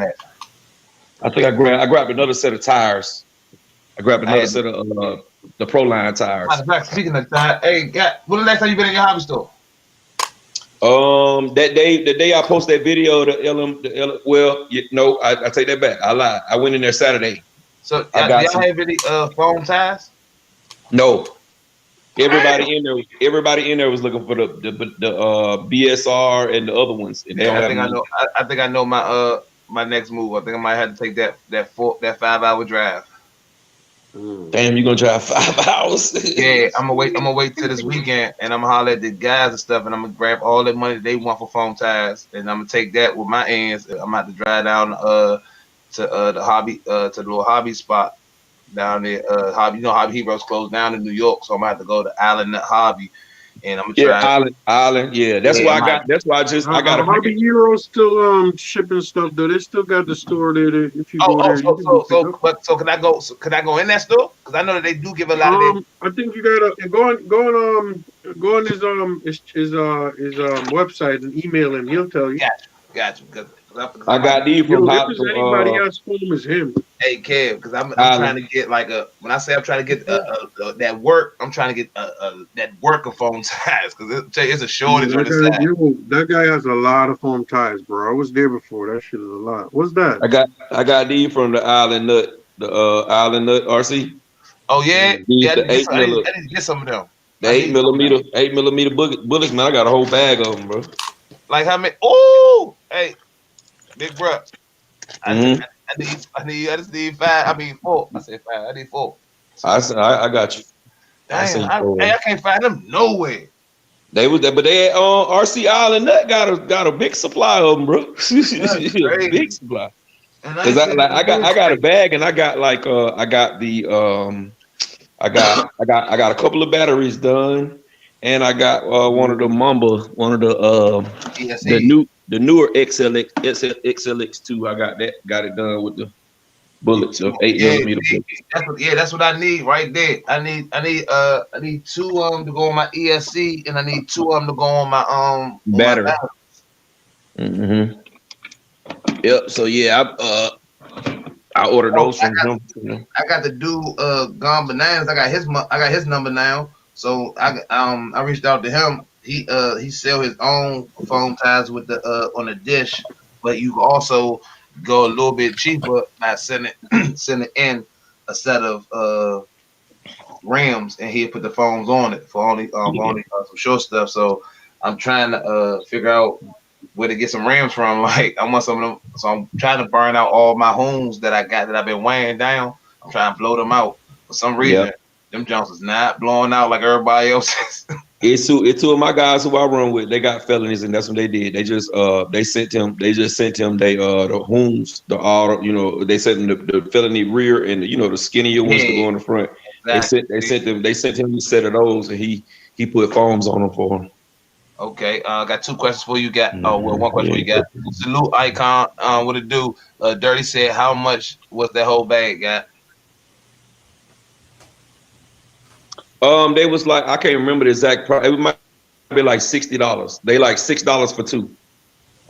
I think I grabbed another set of tires. I grabbed another set of the Proline tires. Speaking of tires, hey, when the last time you been in your hobby store? The day I posted that video, I take that back. I lied. I went in there Saturday. So y'all have any foam tires? No. Everybody in there was looking for the BSR and the other ones. And I think I know my next move. I think I might have to take that 5-hour drive. Damn, you gonna drive 5 hours? Yeah, I'm gonna wait till this weekend, and I'm gonna holler at the guys and stuff, and I'm gonna grab all the money they want for foam tires, and I'm gonna take that with my ends. I'm about to drive down to the hobby to the little hobby spot down there. Hobby Heroes closed down in New York, so I'm gonna have to go to Island Nut Hobby, and I'm gonna try. Island. Yeah, that's why I got Hobby Heroes still shipping stuff though. They still got the store there. If you go there, so can I go? Can I go in that store? Because I know that they do give a lot of. I think you gotta go on his website and email him. He'll tell you. Gotcha. I got these from anybody else phone is him. Hey, Kev, because I'm trying to get when I say I'm trying to get that work, I'm trying to get that work of foam tires because it's a shortage on the side. That guy has a lot of foam tires, bro. I was there before. That shit is a lot. What's that? I got these from the Island Nut, Island Nut RC. Oh yeah, I need to get some of them. The 8mm bullets, man. I got a whole bag of them, bro. Like how many? Oh, hey. Big bro, I just need 5. I mean 4. I said 5. I need 4. I got you. Damn, I can't find them nowhere. They was there, but they RC Island Nut got a big supply of them, bro. Big supply. Cause I got a bag and I got like I got the I got a couple of batteries done, and I got one of the the newer XLX2. I got it done with the bullets of 8mm. That's what I need right there. I need 2 of them to go on my ESC, and I need 2 of them to go on my battery. Mm-hmm. Yep. So yeah, I ordered those from him. I got the dude Gone Bananas. I got his number now. So I reached out to him. He sell his own phone ties with the on the dish, but you can also go a little bit cheaper by sending in a set of RAMs, and he'll put the phones on it for only some short stuff. So I'm trying to figure out where to get some RAMs from. Like I want some of them, so I'm trying to burn out all my homes that I got that I've been weighing down. I'm trying to blow them out. For some reason, them Jones is not blowing out like everybody else's. It's 2 of my guys who I run with. They got felonies, and that's what they did. They just sent him the homes, they sent him the felony rear and the skinnier ones to go in the front. Exactly. They sent him a set of those, and he put foams on them for him. Okay, I got 2 questions for you. One question for you got. Salute Icon. What it do? Dirty said, how much was that whole bag got? They was like, I can't remember the exact price. It might be like $60. They like $6 for 2.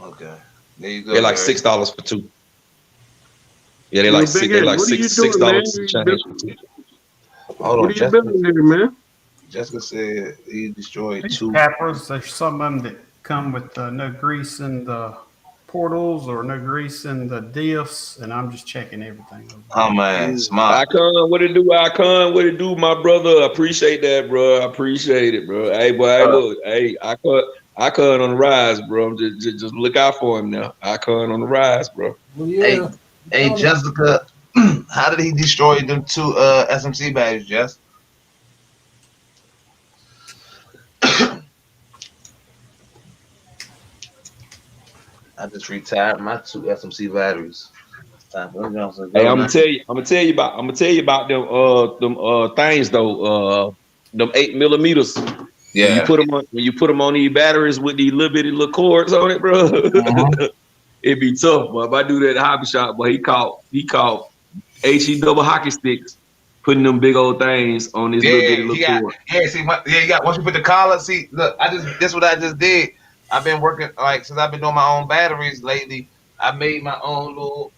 Okay, there you go. They like $6 for 2. Yeah, they like $6 for change. Hold on, what are you building there, man? Jessica said he destroyed 2 cappers. There's some of them that come with no grease in the portals or no grease in the diffs, and I'm just checking everything. Oh man, smart. Icon, what it do? Icon, what it do, my brother? I appreciate that, bro. I appreciate it, bro. Hey, boy, look, hey, Icon on the rise, bro. Just look out for him now. Icon on the rise, bro. Well, yeah. Hey, Jessica, how did he destroy them 2 SMC batteries, Jess? I just retired my 2 SMC batteries. Hey, I'm gonna tell you about them things though. Them 8mm. Yeah. When you put them on these batteries with these little bitty little cords on it, bro. It'd be tough. But if I do that at Hobby Shop, but he caught HE double hockey sticks, putting them big old things on this little bitty little cord. You got once you put the collar. See, look, this what I just did. I've been working since I've been doing my own batteries lately. I made my own little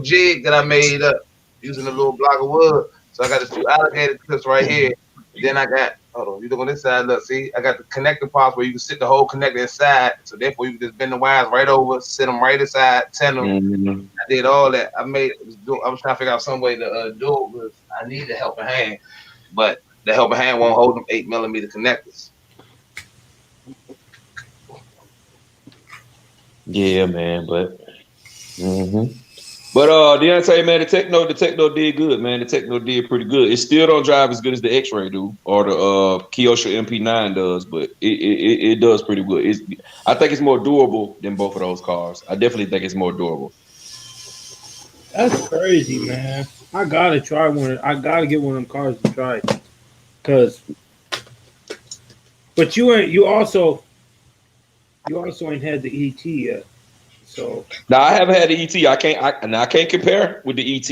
jig that I made up using a little block of wood. So I got the 2 alligator clips right here. Then I got you look on this side. Look, see, I got the connector parts where you can sit the whole connector inside. So therefore, you can just bend the wires right over, sit them right inside, ten them. Mm-hmm. I did all that. I was trying to figure out some way to do it because I need a helping hand, but the helping hand won't hold them 8mm connectors. Yeah, man, but Deontay, man, the Techno did good, man. The Techno did pretty good. It still don't drive as good as the X-Ray do or the Kyosho MP9 does, but it does pretty good. I think it's more durable than both of those cars. I definitely think it's more durable. That's crazy, man. I gotta try one. I gotta get one of them cars to try, but you also ain't had the ET yet. So now I haven't had the ET. I can't compare with the ET,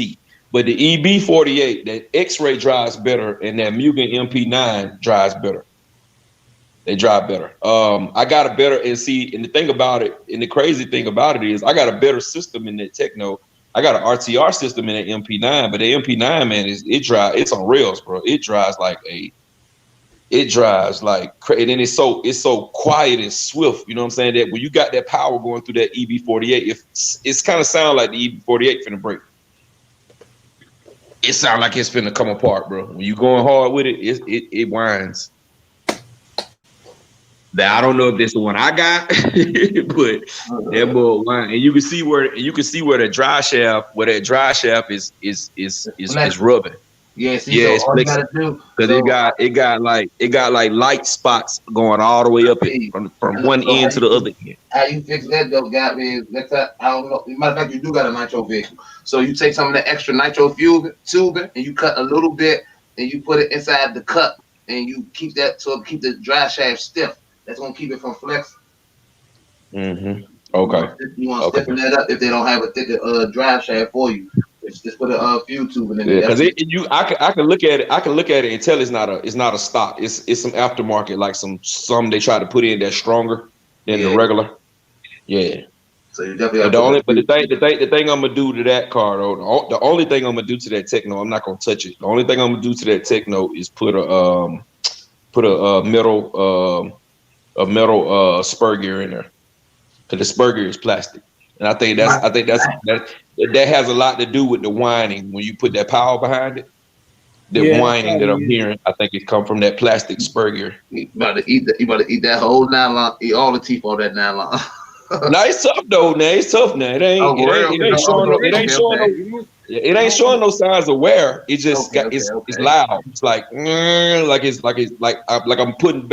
but the EB48, that X-Ray drives better, and that Mugen MP9 drives better. They drive better. I got a better and the thing about it, and the crazy thing about it is I got a better system in that Techno. I got an RTR system in that MP9, but the MP9, man, it's on rails, bro. It drives like and then it's so quiet and swift, you know what I'm saying? That when you got that power going through that EB48, it's kind of sound like the EB48 finna break. It sound like it's finna come apart, bro. When you going hard with it, it whines. Now I don't know if that's the one I got, but that boy whine. And you can see where the dry shaft, is rubbing. Yeah, see, Yeah, so it's all you flexible. gotta do, Cause it got like light spots going all the way up it from one end to the other end. how you fix that though, got me. That's I don't know. Matter of fact, you do got a nitro vehicle, so you take some of the extra nitro fuel tubing and you cut a little bit and you put it inside the cup and you keep that to keep the drive shaft stiff. That's gonna keep it from flexing. Mm-hmm. Okay. You want to stiffen that up if they don't have a thicker drive shaft for you. Just put a fuel tubing in Yeah, there. because I can look at it. I can look at it and tell it's not a stock. It's some aftermarket, like some they try to put in that's stronger than the regular. Yeah. So you definitely. But the thing I'm gonna do to that car though, the only thing I'm gonna do to that Techno, I'm not gonna touch it. The only thing I'm gonna do to that Techno is put a metal spur gear in there, because the spur gear is plastic, and I think that has a lot to do with the whining when you put that power behind it. The whining that I'm hearing, I think it come from that plastic spur gear. You about to eat that whole nylon, eat all the teeth on that nylon. No, it's tough though. Now it's tough. Now it ain't showing no signs of wear. It just it's loud. It's like I'm putting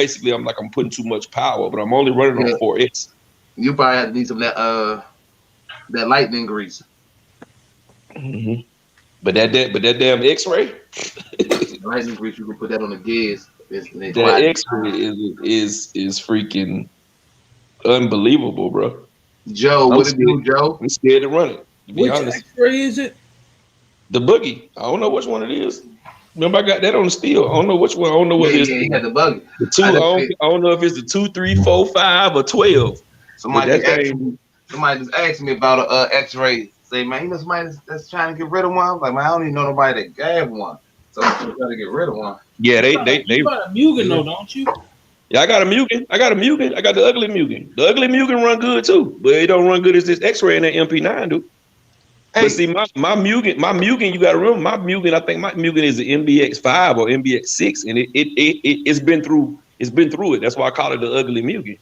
too much power, but I'm only running on 4X. You probably have to need some of that lightning grease. Mm-hmm. But that damn X-ray. Lightning grease, you can put that on the gears. That X-ray is freaking unbelievable, bro. Joe, what it do, Joe? I'm scared to run it. To be Which honest. X-ray is it? The Boogie. I don't know which one it is. Remember, I got that on the steel. I don't know which one. I don't know what it is. Yeah, you had the Buggy. The two. I don't know if it's the 2, 3, 4, 5, or 12. Somebody just asked me about a X-ray. Say, man, you know somebody that's trying to get rid of one? I'm like, man, I don't even know nobody that gave one. So I'm trying to get rid of one. Yeah, they got a Mugen though, don't you? Yeah, I got a Mugen. I got the ugly Mugen. The ugly Mugen run good too, but it don't run good as this X-ray and that MP9 do. Hey. But see, my Mugen, you gotta remember, my Mugen, I think my Mugen is an MBX5 or MBX6, and it's been through it. That's why I call it the ugly Mugen.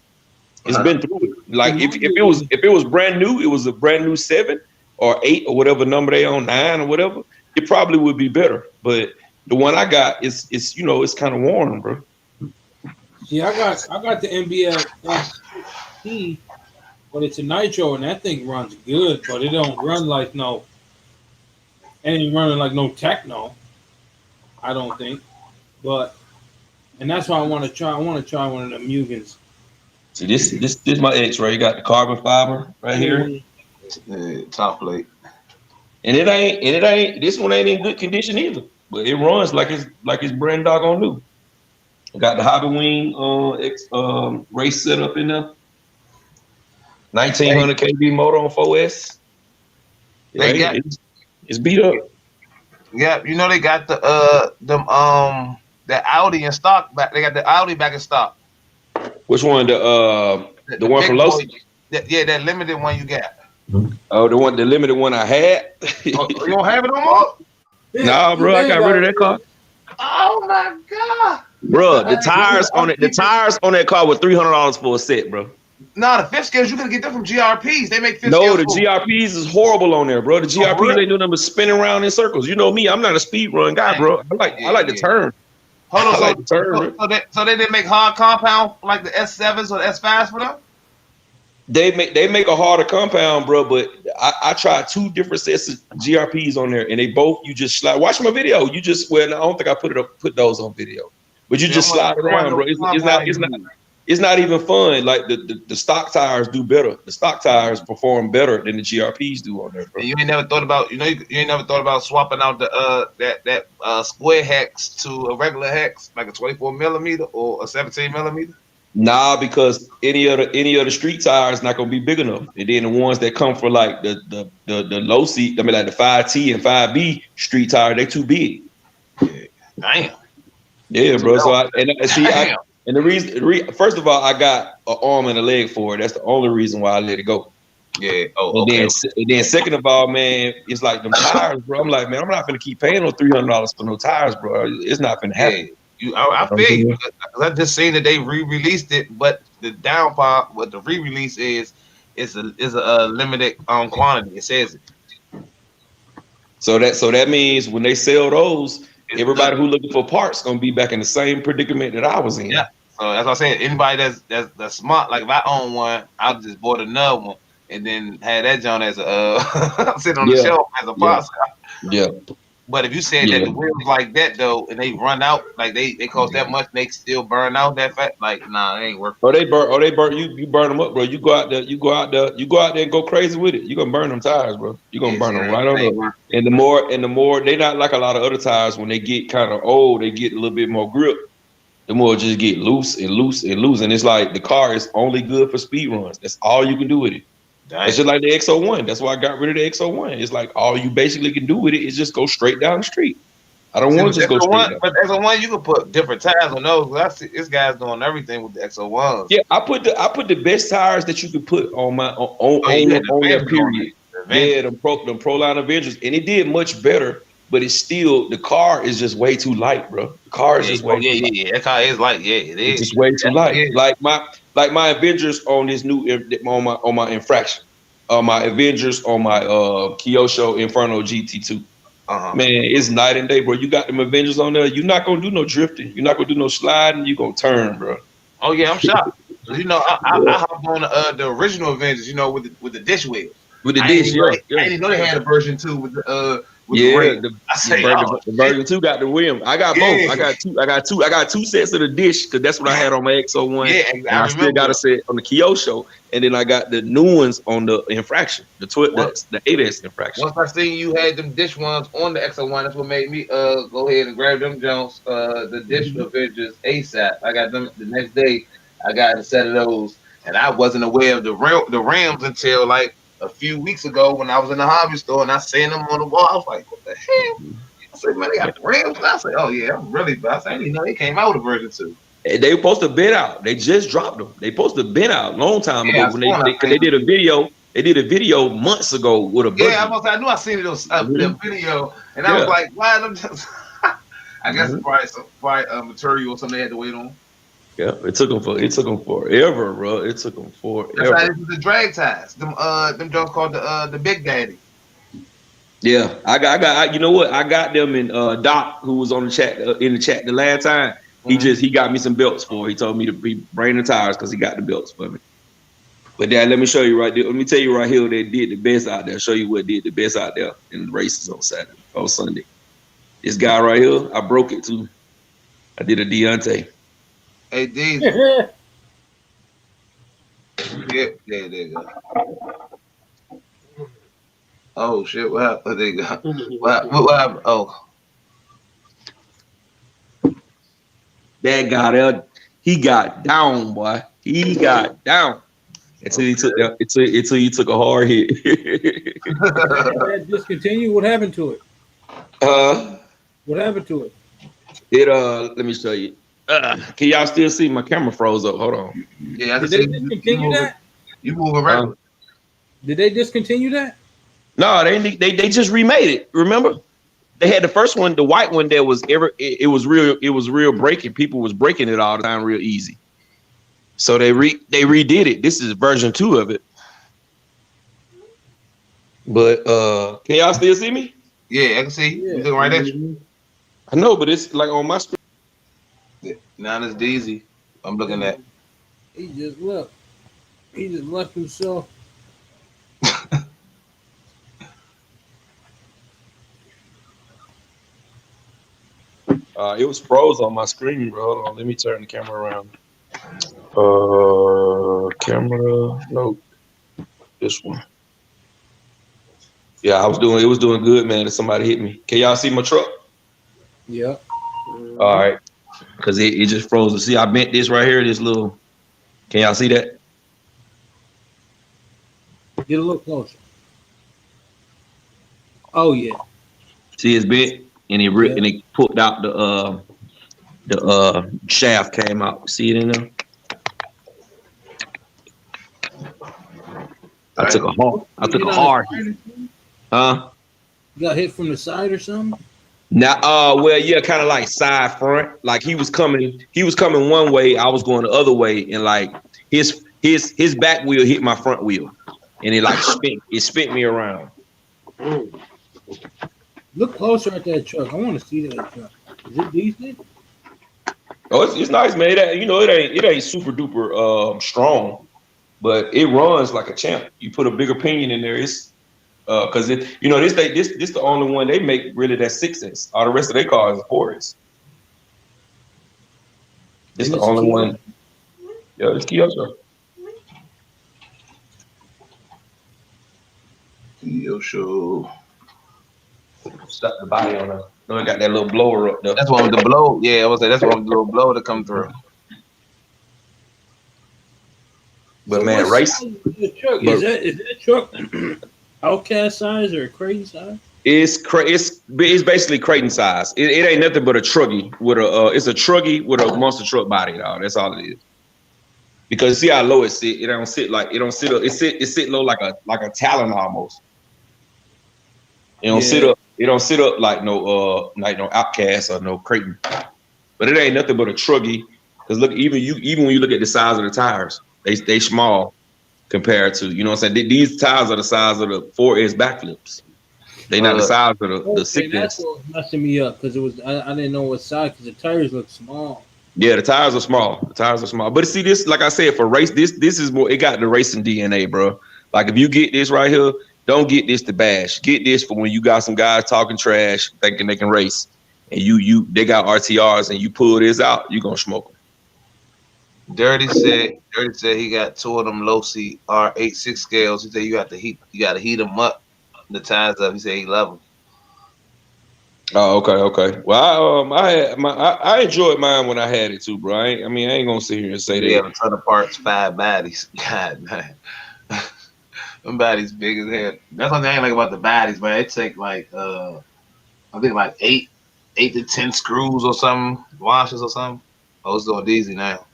It's been through it. Like if it was brand new, it was a brand new 7 or 8 or whatever number they on, 9 or whatever, it probably would be better. But the one I got is it's kind of worn, bro. Yeah, I got the MBX, but it's a nitro, and that thing runs good, but it don't run like ain't running like no Techno, I don't think. And that's why I want to try one of the Mugens. See, this my X-ray. You got the carbon fiber right here, top plate, and it ain't. This one ain't in good condition either, but it runs like it's brand doggone new. Got the Hobby Wing race setup in there. 1900 kV motor on 4S. It's beat up. Yeah, you know they got the Audi in stock back. They got the Audi back in stock. Which one? The one from Los? That limited one you got. Oh, the limited one I had. You don't have it no more? Nah, bro, I got rid of that car. Oh my god. Bro, the tires on that car were $300 for a set, bro. Nah, the fifth scales you can get them from GRPs. They make fifth scales. No, the GRPs is horrible on there, bro. The GRPs they do them spinning around in circles. You know me, I'm not a speed run guy, bro. I like to turn. Hold on, so they didn't make hard compound like the S7s or the S5s for them? They make a harder compound, bro. But I tried 2 different sets of GRPs on there, and they both you just slide. Watch my video. You just I don't think I put those on video, but you just slide around, bro. It's not even fun. Like the stock tires do better. The stock tires perform better than the GRPs do on there, bro. And you ain't never thought about swapping out the that square hex to a regular hex, like a 24 millimeter or a 17 millimeter? Nah, because any of the street tires not gonna be big enough. And then the ones that come for like the low seat, I mean like the 5T and 5B street tire, they too big. Damn. Yeah, bro. So and the reason, first of all, I got an arm and a leg for it. That's the only reason why I let it go. Yeah. And then second of all, man, it's like them tires, bro. I'm like, man, I'm not gonna keep paying no $300 for no tires, bro. It's not gonna happen. I feel you. I just seen that they re-released it, but the down part, what the re-release is a limited quantity. It says it. So that means when they sell those, everybody who looking for parts gonna be back in the same predicament that I was in. Yeah. So that's what I'm saying. Anybody that's smart, like if I own one, I'll just bought another one and then had that joint as a sitting on the shelf as a parts. Yeah. But if you said that the wheels like that though, and they run out, like they cost that much, they still burn out that fast. Like, nah, it ain't working. They burn. You burn them up, bro. You go out there and go crazy with it. You gonna burn them tires, bro. You gonna burn them right on up. And the more they not like a lot of other tires. When they get kind of old, they get a little bit more grip. The more it just get loose and loose and loose, and it's like the car is only good for speed runs. That's all you can do with it. It's just like the X01. That's why I got rid of the X01. It's like all you basically can do with it is just go straight down the street. I don't want to just go straight down. But X01, you can put different tires on those. I see this guy's doing everything with the X01s. Yeah, I put the best tires that you could put on my on that period. Yeah, the Proline Avengers, and it did much better. But it's still, the car is just way too light, bro. The car is just way too light. Yeah, that car is light. Yeah, it is. It's just way too light. Yeah. Like my Avengers on this new on my Infraction, my Avengers on my Kyosho Inferno GT2. Man, it's night and day, bro. You got them Avengers on there. You're not gonna do no drifting. You're not gonna do no sliding. You're gonna turn, bro. Oh yeah, I'm shocked. You know, I hopped on the original Avengers. You know, with the dish wheel. With the dish, I didn't know they had a version 2 with the. The version 2 got the rim. I got both. I got two sets of the dish because that's what I had on my X01. Yeah, exactly. I still got a set on the Kyosho, and then I got the new ones on the Infraction, the 8S Infraction. Once I seen you had them dish ones on the X01, that's what made me go ahead and grab them Jones, the dish Avengers ASAP. I got them the next day. I got a set of those, and I wasn't aware of the Rams until like a few weeks ago when I was in the hobby store and I seen them on the wall. I was like, what the hell? I said, man, they got the Rams. I said, oh yeah, I'm really bad. I didn't know they came out with a version 2. They were supposed to been out. They just dropped them. They supposed to been out a long time ago when they did a video. They did a video months ago with a budget. Yeah, I knew I seen it on the video, and I was like, why them just I guess it's probably some material or something they had to wait on. Yeah, it took them forever, bro. It took them forever. That's why this is the drag ties. Them Jones called the Big Daddy. Yeah, I got you know what? I got them in Doc, who was on the chat in the chat the last time. He got me some belts for. He told me to bring the tires because he got the belts for me. But Dad, let me show you right there. Let me tell you right here, they did the best out there. Show you what did the best out there in the races on Sunday. This guy right here, I broke it too. I did a Deontay. Hey, D. Yeah, there you go. Oh shit! What happened? There you go. What happened? Oh, that guy there, he got down, boy. He got down until he took a hard hit. That discontinued. What happened to it? What happened to it? Let me show you. Can y'all still see my camera froze up? Hold on. Yeah, did they discontinue that? You move around. Did they discontinue that? No, they just remade it. Remember, they had the first one, the white one that was it was real breaking. People was breaking it all the time, real easy. So they redid it. This is version 2 of it. But can y'all still see me? Yeah, I can see you. Looking right at you. I know, but it's like on my screen. Now it's Deezy. I'm looking at. He just left. He just left himself. It was froze on my screen, bro. Hold on, let me turn the camera around. No, this one. Yeah, it was doing good, man. Somebody hit me. Can y'all see my truck? Yeah. All right. Because it just froze. See, I bent this right here, this little. Can y'all see that? Get a little closer. Oh yeah. See, it's bent, and it ripped, and it pulled out the shaft came out. See it in there? I took a hard. Huh? You got hit from the side or something? Now, well, yeah, kind of like side front. Like he was coming one way, I was going the other way, and like his back wheel hit my front wheel, and it like spent me around. Look closer at that truck. I want to see that truck. Is it decent? Oh, it's nice, man. It ain't super duper strong, but it runs like a champ. You put a bigger pinion in there, it's because this the only one they make really that 6S. All the rest of their cars are 4S. This And the it's only Kia? one. Yeah, it's Kyosho. Kyosho. Stuck the body on her. No, it got that little blower up there. That's one with the blow. Yeah, I was say that's one with the little blow to come through. But So man, what race. size is the truck? Is that truck Outcast size or Creighton size? It's basically Creighton size. It ain't nothing but a truggy with a it's a truggy with a monster truck body, dog. That's all it is. Because see how low it sit. It don't sit up. It sit low like a Talon almost. It don't sit up. It don't sit up like no Outcast or no Creighton. But it ain't nothing but a truggy. Because look, even when you look at the size of the tires, they small compared to, you know what I'm saying? These tires are the size of the 4S backflips. They not the size of the 6S. That's what was messing me up because I didn't know what size because the tires look small. Yeah, the tires are small. But see, this, like I said, for race, this is more. It got the racing DNA, bro. Like if you get this right here, don't get this to bash. Get this for when you got some guys talking trash, thinking they can race, and they got RTRs, and you pull this out, you gonna smoke them. Dirty said he got 2 of them Losi R8 6 scales. He said you got to heat them up, the tires up. He said he love them. Oh, okay. Well, I enjoyed mine when I had it too, bro. I ain't gonna sit here and say that. Yeah, a ton of parts, 5 bodies. God man, them bodies big as hell. That's one thing I ain't like about the bodies, man. It take like I think like 8 to 10 screws or something, washers or something. Oh, it's going easy now.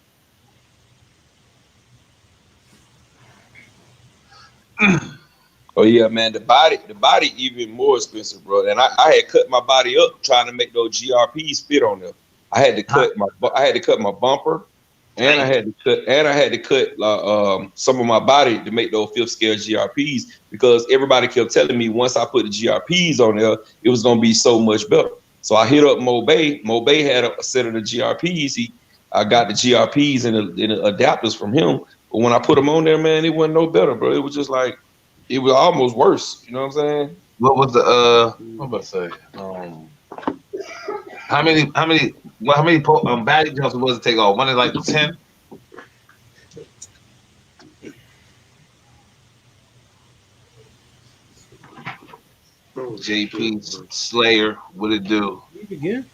Oh yeah, man. The body even more expensive, bro. And I had cut my body up trying to make those GRPs fit on there. I had to cut my bumper, and I had to cut some of my body to make those 5th scale GRPs because everybody kept telling me once I put the GRPs on there, it was gonna be so much better. So I hit up Mobay. Mobay had a set of the GRPs. I got the GRPs and the adapters from him. But when I put them on there, man, it wasn't no better, bro. It was just like, it was almost worse. You know what I'm saying? What was the what about to say? How many body jumps was it take off? One is like 10. JP Slayer, what it do? Again?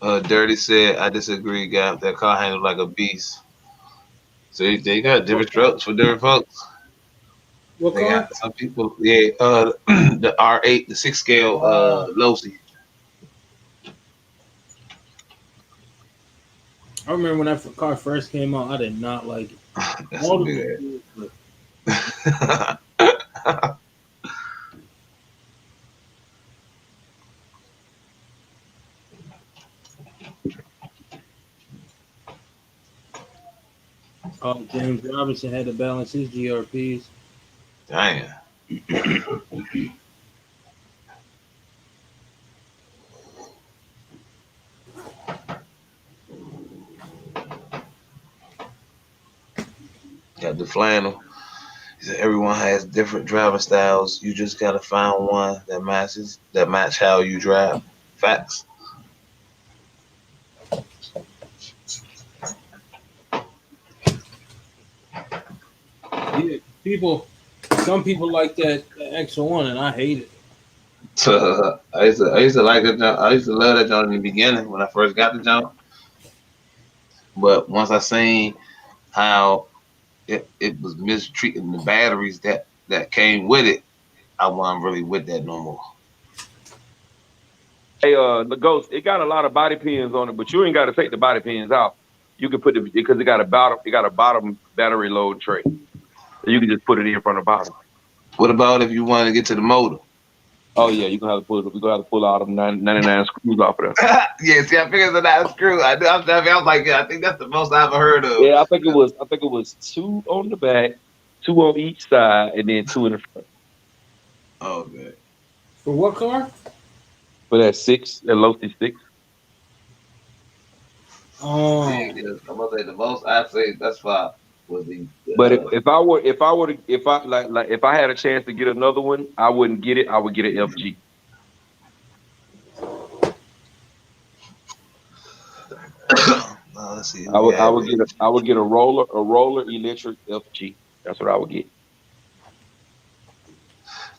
Dirty said, I disagree, guy. That car handled like a beast. So they got different trucks for different folks. What They car? got some people, yeah. The R8, the 6 scale Losi. I remember when that car first came out, I did not like it. That's All a the big people- James Robinson had to balance his GRPs. Damn. Got the flannel. He said everyone has different driving styles. You just gotta find one that match how you drive. Facts. Yeah, some people like that X1, and I hate it. I used to like it. I used to love that jump in the beginning when I first got the jump. But once I seen how it was mistreating the batteries that came with it, I wasn't really with that no more. Hey, the Ghost, it got a lot of body pins on it, but you ain't got to take the body pins out. You can put it because it got a bottom battery load tray. So you can just put it in from the bottom. What about if you want to get to the motor? Oh yeah, you're gonna have to pull out them 99 screws off of there. Yeah, see, I figured it's not a screw. I was like, I think that's the most I've ever heard of. Yeah, I think it was 2 on the back, 2 on each side, and then 2 in the front. Okay. For what car? For that 6, that Lotus 6. Oh, I'm gonna say the most I say thus far was the. But if I had a chance to get another one, I wouldn't get it. I would get an FG. Let's see. I would get a roller electric FG. That's what I would get.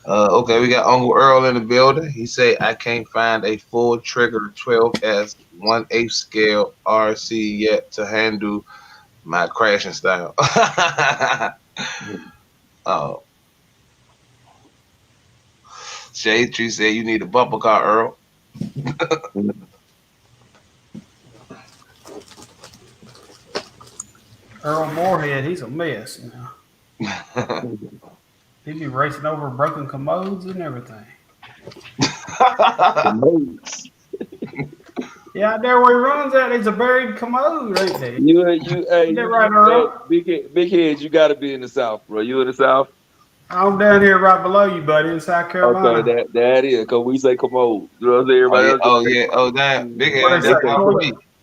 Okay, we got Uncle Earl in the building. He say I can't find a full trigger 12S 1/8 scale RC yet to handle my crashing style. Oh, Shade Tree said you need a bumper car, Earl. Earl Moorhead, he's a mess now. He'd be racing over broken commodes and everything. Yeah, out there where he runs at, there's a buried commode right there. Big head, you gotta be in the South, bro. You in the South? I'm down here right below you, buddy, in South Carolina. Okay, that is, because we say commode. You know what I'm saying? Everybody else Oh, damn. Big head.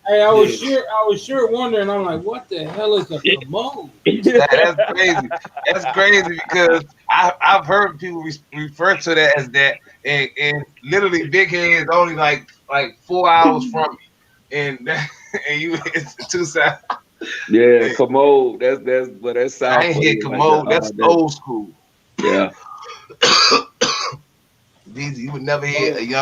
hey, I was sure wondering. I'm like, what the hell is a commode? That's crazy. That's crazy because I've heard people refer to that as that, and literally Big Head is only like 4 hours from me, and you it's 2 sides. Yeah, commode. That's South. I ain't hit commode. That's old school. Yeah. You would never hear you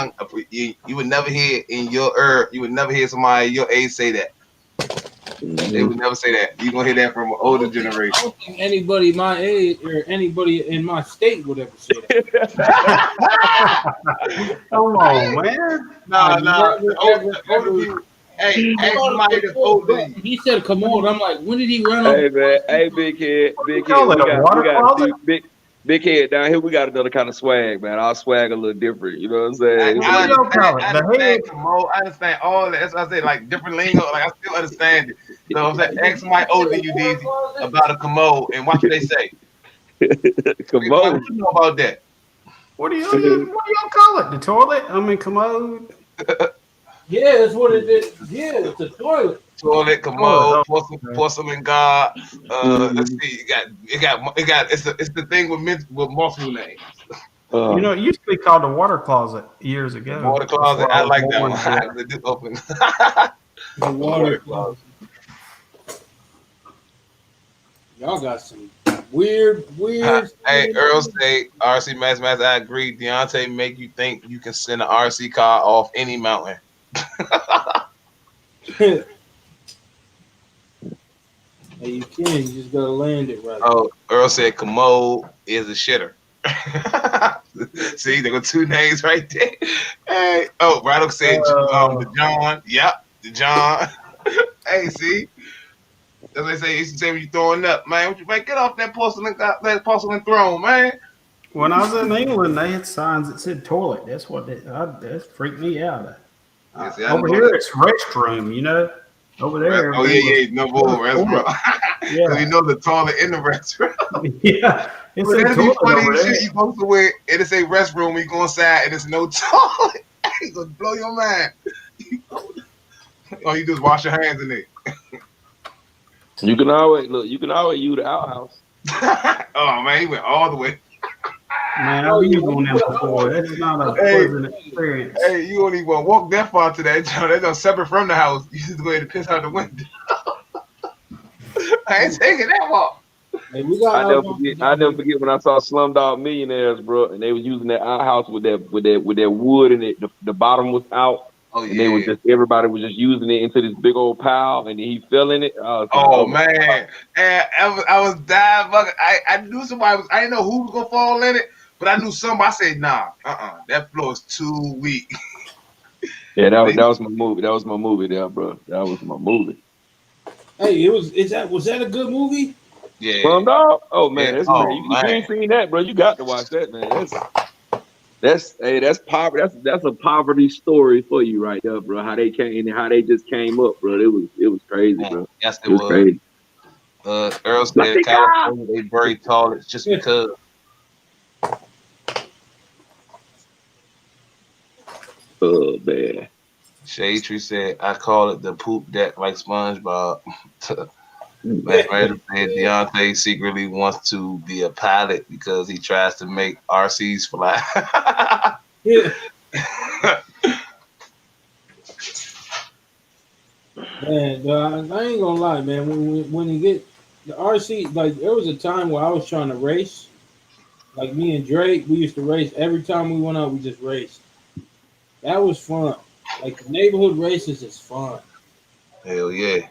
would never hear you would never hear somebody your age say that. Mm-hmm. They would never say that. You gonna hear that from an older generation. I don't think anybody my age or anybody in my state would ever say that. Come on, man. No. Hey, somebody that's older. He said commode. I'm like, when did he run over? Hey man, hey Big Head. Big Head down here, we got another kind of swag, man. Our swag a little different. You know what I'm saying? I understand all that. That's what I said, like different lingo. Like I still understand it. So I'm saying, ask somebody older than you, DZ, about a commode, and what do they say? Commode. What do you know about that? What do y'all call it? The toilet? I mean, commode. Yeah, that's what it is. Yeah, it's a toilet. Toilet, commode, porcelain guard. Let's see, it's the thing with multiple names. It used to be called the water closet years ago. Water closet, I like that one. Just open. The water closet. Y'all got some weird. Hey, Earl say RC Max, I agree. Deontay make you think you can send an RC car off any mountain. Hey, you can. You just gotta land it right. Oh, Earl said commode is a shitter. See, there were 2 names right there. Hey, Radical said the John. Yep, the John. Hey, see, that's what they say. Used to say when you throwing up, man. Get off that porcelain throne, man. When I was in England, they had signs that said toilet. That's what that freaked me out. Over here, it's restroom. Over there. Oh yeah, no more restroom. Yeah, you know the toilet in the restroom. Yeah, it's a toilet funny shit. You go somewhere and it's a restroom. When you go inside and it's no toilet. It's gonna blow your mind. You just wash your hands in it. You can always use the outhouse. Oh man, he went all the way. Man, I've been on that before. That's not a pleasant experience. Hey, you don't even walk that far to that joint. That's not separate from the house. You just go ahead and piss out the window. I ain't taking that walk. Hey, I never forget when I saw Slumdog Millionaires, bro, and they were using that outhouse with that wood, and the bottom was out. Oh yeah. And they was everybody was just using it into this big old pile, and then he fell in it. Man, and I was dying. I knew somebody was. I didn't know who was gonna fall in it, but I knew somebody. I said, "Nah, that floor is too weak." Yeah, that was my movie. That was my movie, there, bro. That was my movie. Hey, was that a good movie? Yeah. Slumdog? Oh man, yeah. You ain't seen that, bro. You got to watch that, man. That's poverty. That's a poverty story for you right there, bro. How they just came up, bro. It was crazy, bro. Yes, it was crazy. Earl said California they bury toilets just because. Oh man. Shade Tree said, I call it the poop deck like SpongeBob. Last man said Deontay secretly wants to be a pilot because he tries to make RCs fly. Yeah. Man, I ain't gonna lie, man. When you get the RC, like there was a time where I was trying to race. Like me and Drake, we used to race every time we went out. We just raced. That was fun. Like the neighborhood races is fun. Hell yeah.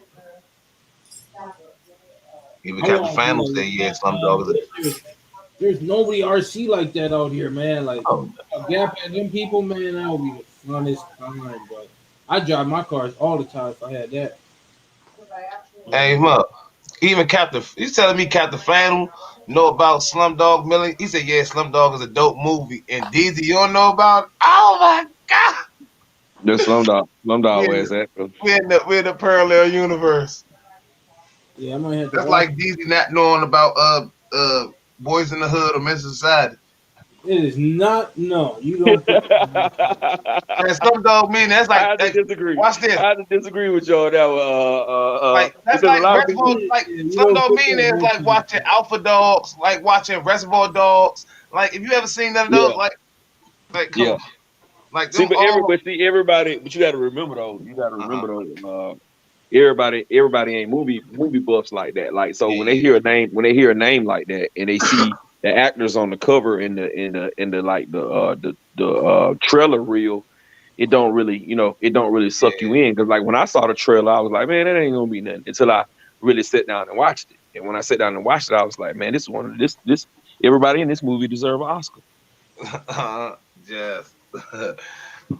Even I Captain want Phantom to said, yeah, Slumdog is there's nobody RC like that out here, man. Like Oh. Gap at them people, man, that would be the funnest time. But I drive my cars all the time if I had that. Hey, look, even Captain, he's telling me Captain Phantom know about Slumdog Millie. He said, yeah, Slumdog is a dope movie. And DZ, you don't know about it? Oh my God. The Slumdog where's that? Bro? We're in the parallel universe. Yeah, I might have to That's watch like DZ not knowing about Boys in the Hood or Men's Society. it. Is not no. You don't. And Slumdog mean that's I like, have to disagree. watch this. I have to disagree with you on that one. Like that's because like a lot of Reservoir, people, like Yeah, you Slumdog don't put that Millionaire is like much watching Alpha Dogs, like watching Reservoir Dogs. Like if you ever seen none of those, Yeah. like come Yeah. on. Like see, them but all, everybody, but you got to remember though. You got to remember though. Everybody ain't movie buffs like that. Like so, when they hear a name like that, and they see the actors on the cover in the like the trailer reel, it don't really suck you in. Because like when I saw the trailer, I was like, man, that ain't gonna be nothing until I really sat down and watched it. And when I sat down and watched it, I was like, man, this is one of this everybody in this movie deserve an Oscar. Yes.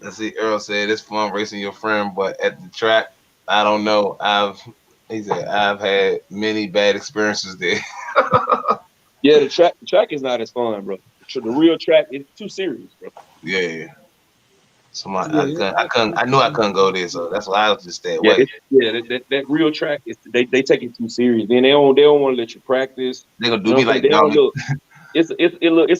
Let's see. Earl said it's fun racing your friend, but at the track, I don't know. He said I've had many bad experiences there. Yeah, the track is not as fun, bro. The real track is too serious, bro. Yeah. So I knew I couldn't go there, so that's why I was just stay Yeah, away. that real track is they take it too serious. Then they don't want to let you practice. They gonna do me like they don't Dominic. look. It's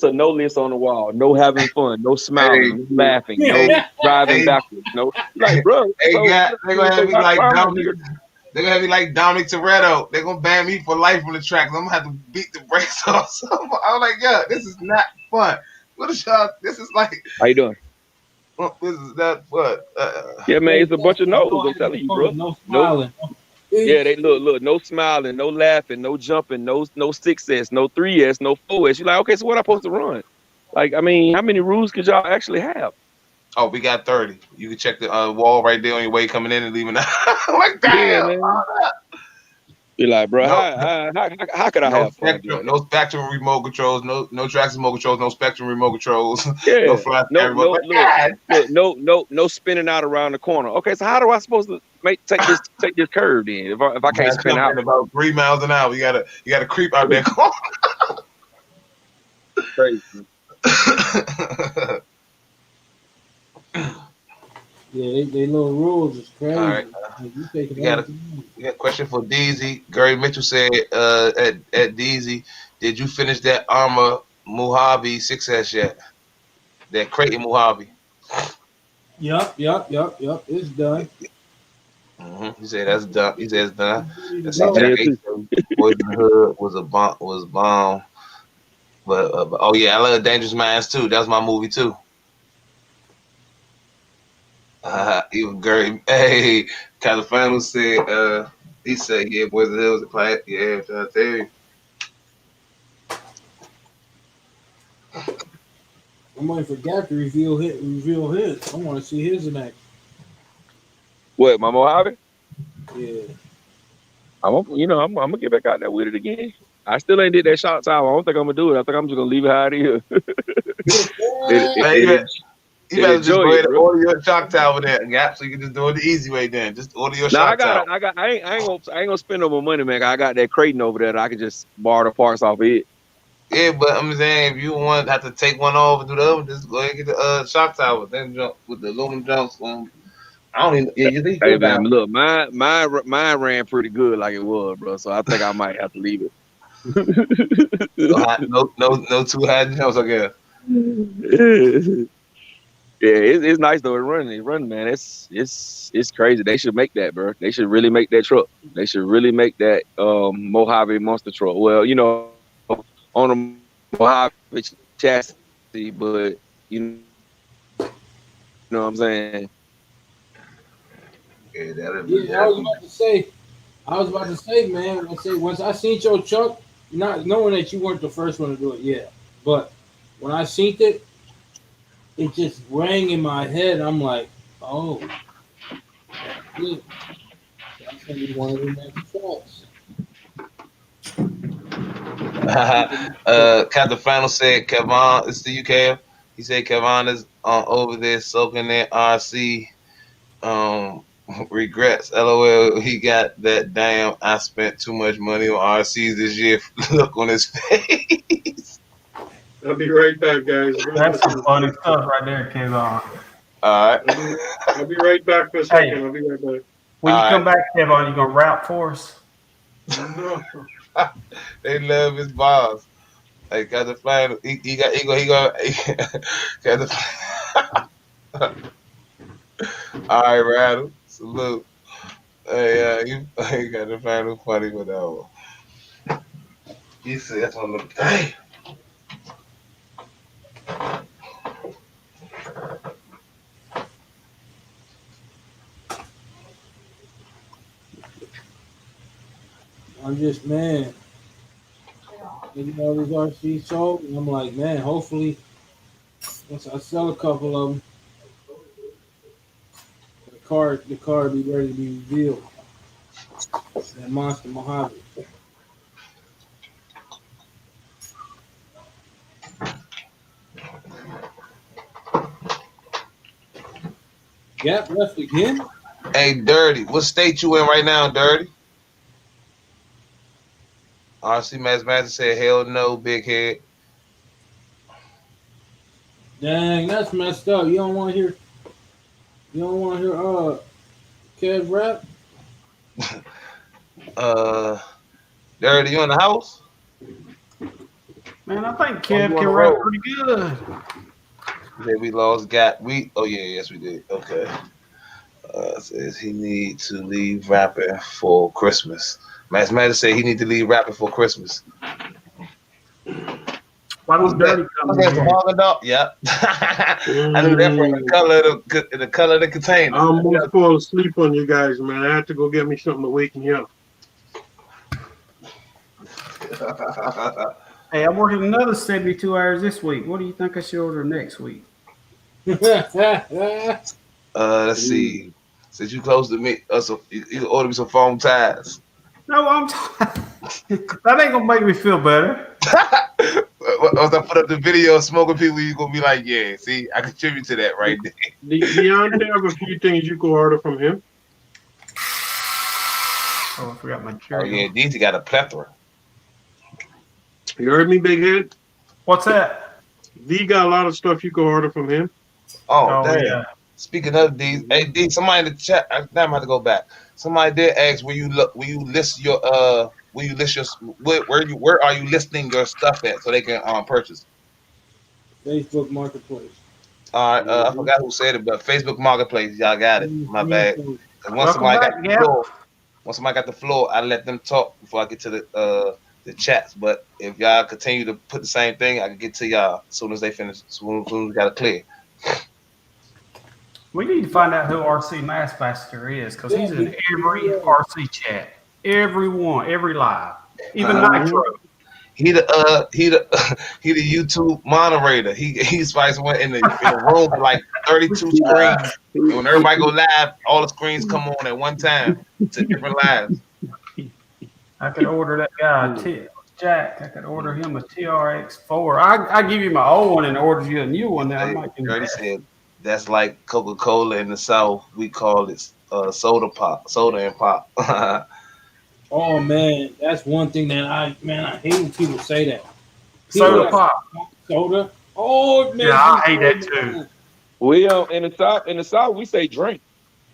a no list on the wall. No having fun. No smiling. No laughing. No driving backwards. No, like bro. They so, gonna have me like why am I Dominic. here? They're gonna have me like Dominic Toretto. They're gonna ban me for life on the track. I'm gonna have to beat the brakes off. So I'm like, yeah, this is not fun. What is y'all? This is like, How you doing? this is not fun. Yeah, man, it's a bunch of no's. I'm telling you, bro. No smiling. Yeah, they look, no smiling, no laughing, no jumping, no 6S, no 3S, no 4S. You're like, okay, so what am I supposed to run? Like, I mean, how many rules could y'all actually have? Oh, we got 30. You can check the wall right there on your way coming in and leaving out. Like, damn. Yeah, man. You're like, bro, how could I have fun? Spectrum, no spectrum remote controls, no traction remote controls, no spectrum remote controls. Yeah, no fly no spinning out around the corner. Okay, so how do I supposed to take this curve then if I can't spin out about 3 miles an hour? You gotta creep out that corner. Crazy. Yeah, they little rules is crazy. All right. We got a question for DZ. Gary Mitchell said at DZ, did you finish that Armor Mojave 6S yet? That Creighton Mojave. Yup. It's done. Mm-hmm. He said that's done. He said it's done. That's No, Jack H. Boys in the Hood was bomb. But oh yeah, I love Dangerous Minds too. That was my movie too. Even Gary, hey, Califano said, he said, yeah, Boys in the Hood was a play. Yeah, I tell you. I'm waiting for Gap to reveal his. I want to see his in action. What, my Mojave? Yeah. I'm gonna get back out there with it again. I still ain't did that shot tower. I don't think I'm gonna do it. I think I'm just gonna leave it how it is. You better just go ahead and order your shock tower there, Gap, so you can just do it the easy way then. Just order your shock tower. I ain't gonna spend no more money, man. I got that Creighton over there that I can just borrow the parts off of it. Yeah, but I'm saying if you want to have to take one off and do the other one, just go ahead and get the shock tower. Then jump with the aluminum jumps. I don't even. Yeah, you think? Hey man, look, mine ran pretty good like it was, bro. So I think I might have to leave it. no too high jumps, I guess. Yeah, it's nice though. It's running, man. It's crazy. They should make that, bro. They should really make that truck. They should really make that Mojave monster truck. Well, on a Mojave chassis, but know what I'm saying? Yeah, that'd be. Yeah, I was about to say, man. Once I seen your truck, not knowing that you weren't the first one to do it, yeah. But when I seen it, it just rang in my head. I'm like, oh, that's gonna be one of the next trucks. Captain Final said Kevon, it's the UK. He said Kevon is over there soaking that RC. Regrets. LOL. He got that damn. I spent too much money on RCs this year. Look on his face. I'll be right back, guys. That's some funny stuff right there, Kevon. All right. I'll be right back for a second. I'll be right back. When you come back, Kevon, you gonna rap for us? No. They love his bars. Like got the final. He got the. All right, Rattle. Salute. Hey, you got the final funny with that one. He said that's on the. Hey. I'm just, man. You know, these RC sold, and I'm like, man, hopefully, once I sell a couple of them, the car be ready to be revealed. That Monster Mojave. Gap left again? Hey, Dirty. What state you in right now, Dirty? RC Mathematics said, hell no, big head. Dang, that's messed up. You don't want to hear Kev rap? Dirty, you in the house? Man, I think Kev can rap pretty good. Yeah, we lost Gap. Yes, we did. Okay. Says he need to leave rapping for Christmas. Mathematics said he need to leave rapping for Christmas. Why was Dirty coming That's here? Yeah. I knew that from the color of the container. I almost fall asleep on you guys, man. I have to go get me something to wake me up. Hey, I'm working another 72 hours this week. What do you think I should order next week? Let's see. Since you close to me, you can order me some foam ties. No, that ain't gonna make me feel better. Once I put up the video of smoking people, you're gonna be like, yeah, see, I contribute to that right there. Deontay have a few things you can order from him. Oh, I forgot my Oh cherry. yeah, DT got a plethora. You heard me, big head? What's that? D got a lot of stuff you can order from him. Oh, damn. Yeah. Speaking of D, hey D, somebody in the chat. I'm have to go back. Somebody did ask where you list your where are you listing your stuff at so they can purchase. Facebook Marketplace. All right, I forgot who said it, but Facebook Marketplace, y'all got it. My bad. Once somebody got the floor, I let them talk before I get to the chats. But if y'all continue to put the same thing, I can get to y'all as soon as they finish. As soon as we got it clear. We need to find out who RC Master is because he's in every RC chat, every one, every live, even Nitro. He the YouTube moderator. He's went in the room with like 32 screens. And when everybody go live, all the screens come on at one time to different lives. I could order that guy Jack. I could order him a TRX4. I give you my old one and order you a new one. That I might do. Dirty said that's like Coca-Cola in the South. We call it soda and pop. Oh man, that's one thing that I hate when people say that. Soda pop. Soda. Oh man, yeah, I hate that too. We in the south we say drink.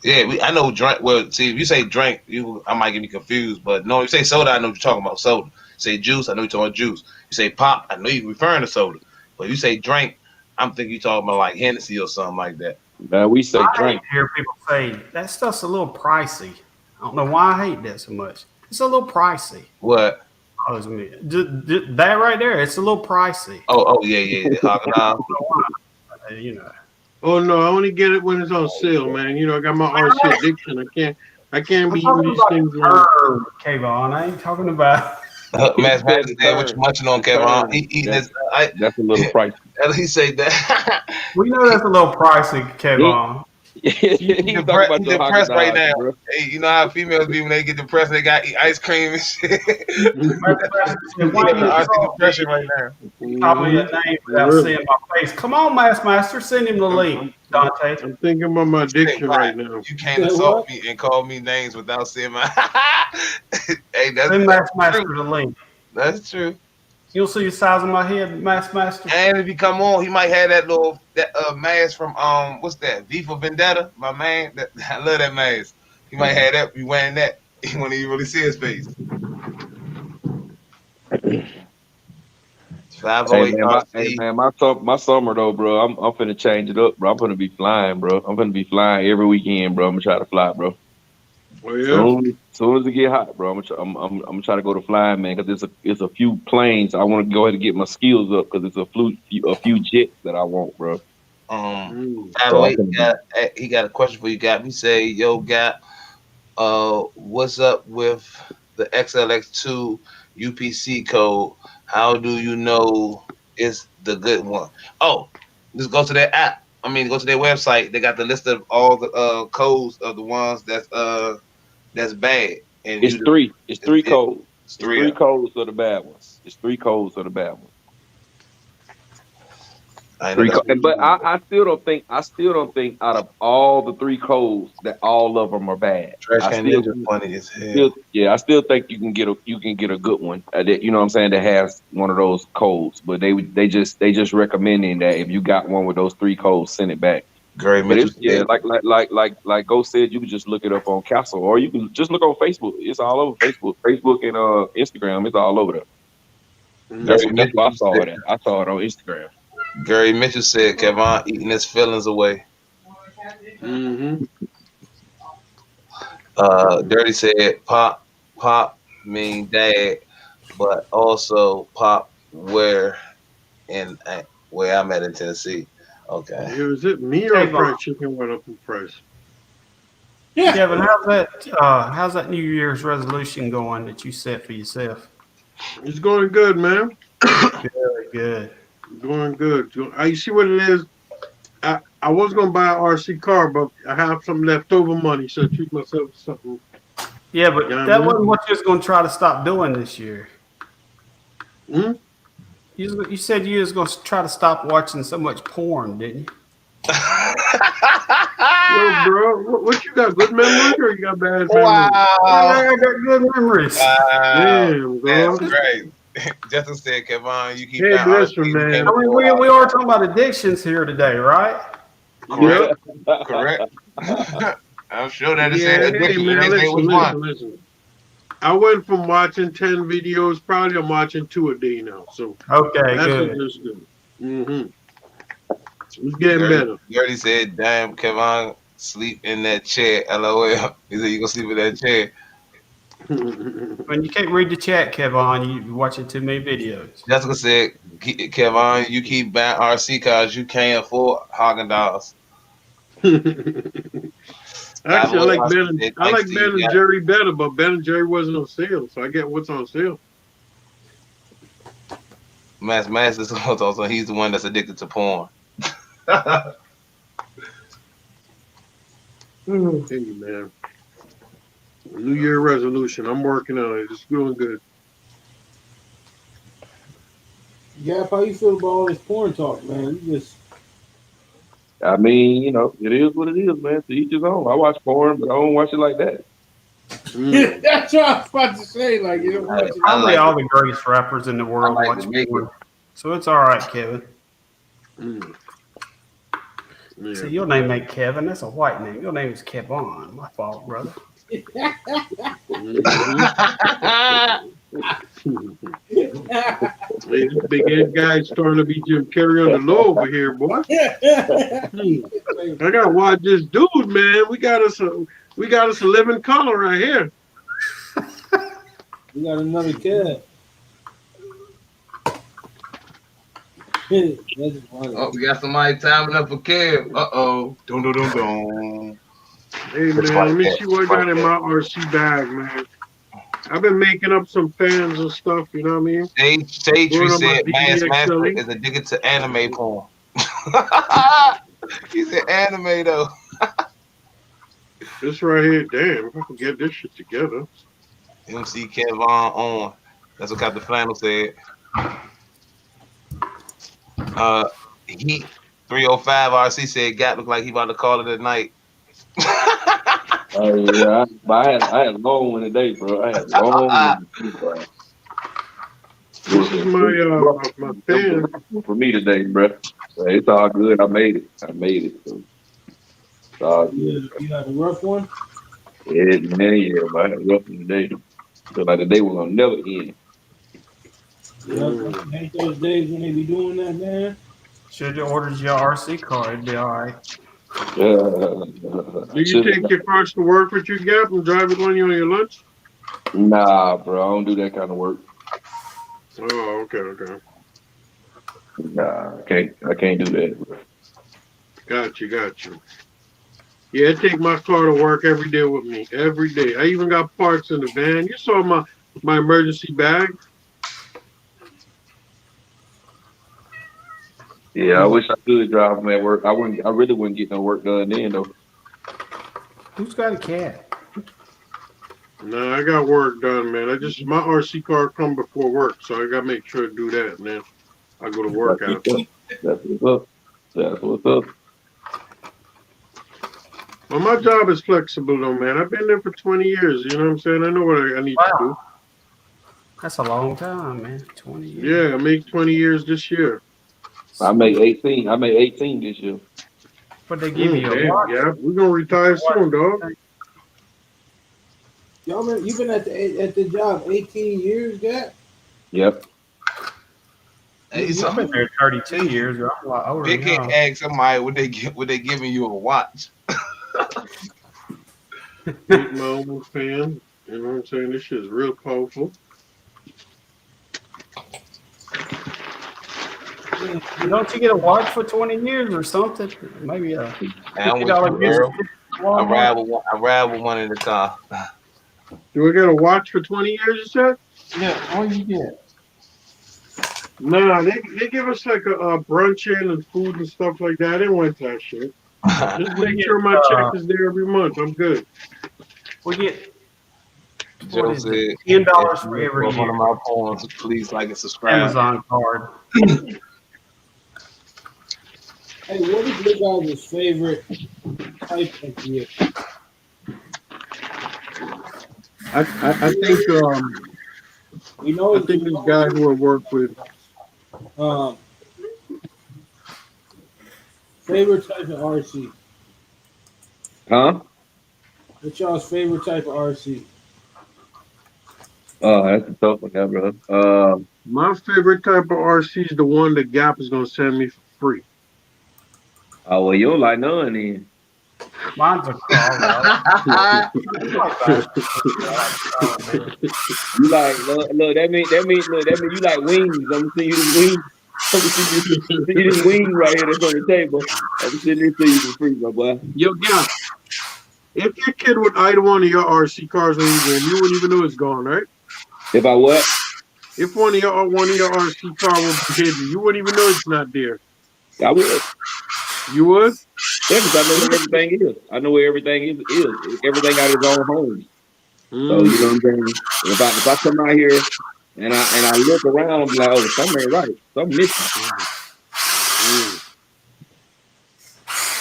Yeah, I know drink. Well, see, if you say drink, I might get me confused. But no, if you say soda, I know what you're talking about. Soda. You say juice, I know you're talking about juice. You say pop, I know you're referring to soda. But if you say drink, I'm thinking you talking about like Hennessy or something like that. Man, we say I hate drink. to hear people say that stuff's a little pricey. I don't know why I hate that so much. It's a little pricey. What? Bothers me. That right there, it's a little pricey. Oh yeah. Haagen-Dazs. You know. Oh no, I only get it when it's on sale, man. You know, I got my RC addiction. I can't I'm be eating talking these about things. herb, Kayvon. I ain't talking about. Mass said what you munching on, Kevin. He eating his. That's a little pricey. He say that. We know that's a little pricey, Kayvon. He's He depressed right now. Hey, you know how females be when they get depressed, they got to eat ice cream and shit. Depression right now. Probably a name without seeing my face. Come on, Master, send him the link, Dante. I'm thinking about my addiction right now. You can't assault me and call me names without seeing my. Hey, Send Master the link. That's true. You'll see the size of my head, Master. And if he come on, he might have that mask from what's that? V for Vendetta, my man. I love that mask. He might have that. Be wearing that. He won't even really see his face. 508. Hey man, my summer though, bro. I'm finna change it up, bro. I'm finna be flying, bro. I'm finna be flying every weekend, bro. I'm gonna try to fly, bro. Oh yeah. Soon as it get hot, bro, I'm gonna try to go to flying, man, because it's a few planes. I want to go ahead and get my skills up because it's a few jets that I want, bro. 508, he got a question for you. Got me say, yo, what's up with the XLX2 UPC code? How do you know it's the good one? Oh, just go to their app. I mean, go to their website. They got the list of all the codes of the ones that's bad. And it's three. It's three codes. It's three codes of the bad ones. It's 3 codes of the bad ones. But I still don't think out of all the 3 codes that all of them are bad. Trash Can Ninja funny as hell. I still think you can get a good one. That, you know what I'm saying, that has one of those codes. But they just recommending that if you got one with those 3 codes, send it back. Gary Mitchell. Like Ghost said, you can just look it up on Castle, or you can just look on Facebook. It's all over Facebook and Instagram. It's all over there. That's why I saw it. I saw it on Instagram. Gary Mitchell said, Kevin eating his feelings away. Mm-hmm. Dirty said, pop mean dad, but also pop where I'm at in Tennessee. Okay. Is it me or fried chicken went up in price? Yeah. Kevin, how's that New Year's resolution going that you set for yourself? It's going good, man. Very good. Going good. You see what it is? I was gonna buy an RC car, but I have some leftover money, so I treat myself to something. Yeah, but that wasn't what you was gonna try to stop doing this year. Hmm? You said you was gonna try to stop watching so much porn, didn't you? Yo, bro, what you got? Good memory or you got bad memory? Wow. I got good memories. Damn, bro. That's great. Justin said, Kevin, you keep Hey, listen, man. I mean, we are talking about addictions here today, right? Correct. I'm sure that it listen. I went from watching 10 videos, probably I'm watching 2 a day now. So okay, that's good. Mm-hmm. It's getting better. You already said, damn, Kevin, sleep in that chair. LOL. He said, you gonna sleep in that chair. When you can't read the chat, Kevin, you're watching too many videos. Jessica said, Kevin, you keep buying RC cars, you can't afford Haagen-Dazs. Actually, I like Ben and Jerry better, but Ben and Jerry wasn't on sale, so I get what's on sale. Master also, he's the one that's addicted to porn. Hey, man. New Year resolution. I'm working on it. It's doing good. Yeah, how you feel about all this porn talk, man? You just. I mean, you know, it is what it is, man. To each his own. I watch porn, but I don't watch it like that. That's what I was about to say. Like, you don't watch it. Probably all the greatest rappers in the world watch porn. So it's all right, Kevin. Yeah. See, your name ain't Kevin. That's a white name. Your name is Kevon. My fault, brother. Hey, this big head guy's starting to be Jim Carrey on the low over here, boy. I gotta watch this dude, man. We got us a living color right here. We got another cat. That's funny. Oh, we got somebody timing up for Kev. Uh-oh. Dun, dun, dun, dun. Hey, man, let me see what I got in my RC bag, man. I've been making up some fans and stuff, you know what I mean? Tatry Word on my said Mass Master DDXLE. is addicted to anime porn. He said anime, though. This right here, damn, if I can get this shit together. MC Kevon on. That's what Captain Flannel said. Heat 305 RC said Gap looked like he about to call it at night. Oh yeah, I had a long one today, bro. I had a long one today, bro. This is my fan. For me today, bro. So it's all good. I made it. So it's all good. You got a rough one? Yeah, man, yeah, but I had a rough one today. Feel like the day was gonna never end. Yeah, ain't those days when they be doing that, man? Should have ordered your RC car. It'd be all right. Do you take your cars to work with your Gap and drive it on your lunch? Nah, bro, I don't do that kind of work. Oh, okay. Nah, I can't do that, bro. Got you. Yeah, I take my car to work every day with me. Every day. I even got parts in the van. You saw my emergency bag. Yeah, I wish I could drive them at work. I really wouldn't get no work done then though. Who's got a cat? No, I got work done, man. My RC car come before work, so I gotta make sure to do that, and then I go to work after. That's what's up. Well, my job is flexible, though, man. I've been there for 20 years. You know what I'm saying? I know what I need to do. That's a long time, man. 20 years. Yeah, I make 20 years this year. I made 18. I made 18 this year. But they give you a Damn, watch. yeah, we're gonna retire soon, dog. Y'all, man, you've been at the job 18 years, Gap? Yep. Hey, I've been there 32 years. I'm a lot older They now. can't ask somebody would they giving you a watch? Make my own fan. You know what I'm saying? This shit is real powerful. Don't you get a watch for 20 years or something? Maybe a I'm with $50 you, girl. I ride gift. with one in the car. Do we get a watch for 20 years, you said? Yeah, what do you get? No, they give us like a brunch in and food and stuff like that. I didn't want that shit. Just make sure my check is there every month. I'm good. We get Joe said, $10 for every one year. of my poems, please like and subscribe. Amazon card. Hey, what is your guys' favorite type of gift? I think We know I think this guy who I work with. Favorite type of RC. Huh? What's y'all's favorite type of RC? Oh, that's a tough one, yeah, bro. My favorite type of RC is the one that Gap is gonna send me for free. Oh well, you don't like none then. Mine's a car. You like look that mean you like wings. I'm seeing you the wings. I'm seeing you this wing right here that's on the table. I'm sitting here to you for free, my boy. Yo, Gap, if your kid would idle one of your RC cars when you win, you wouldn't even know it's gone, right? If I what? If one of your RC car would hit you, you wouldn't even know it's not there. I would. You would? Yeah, because I know where everything is. I know where everything is. Everything got its own home. So you know what I'm saying? If I come out here and I look around, I'm like, oh, something ain't right. Something missing.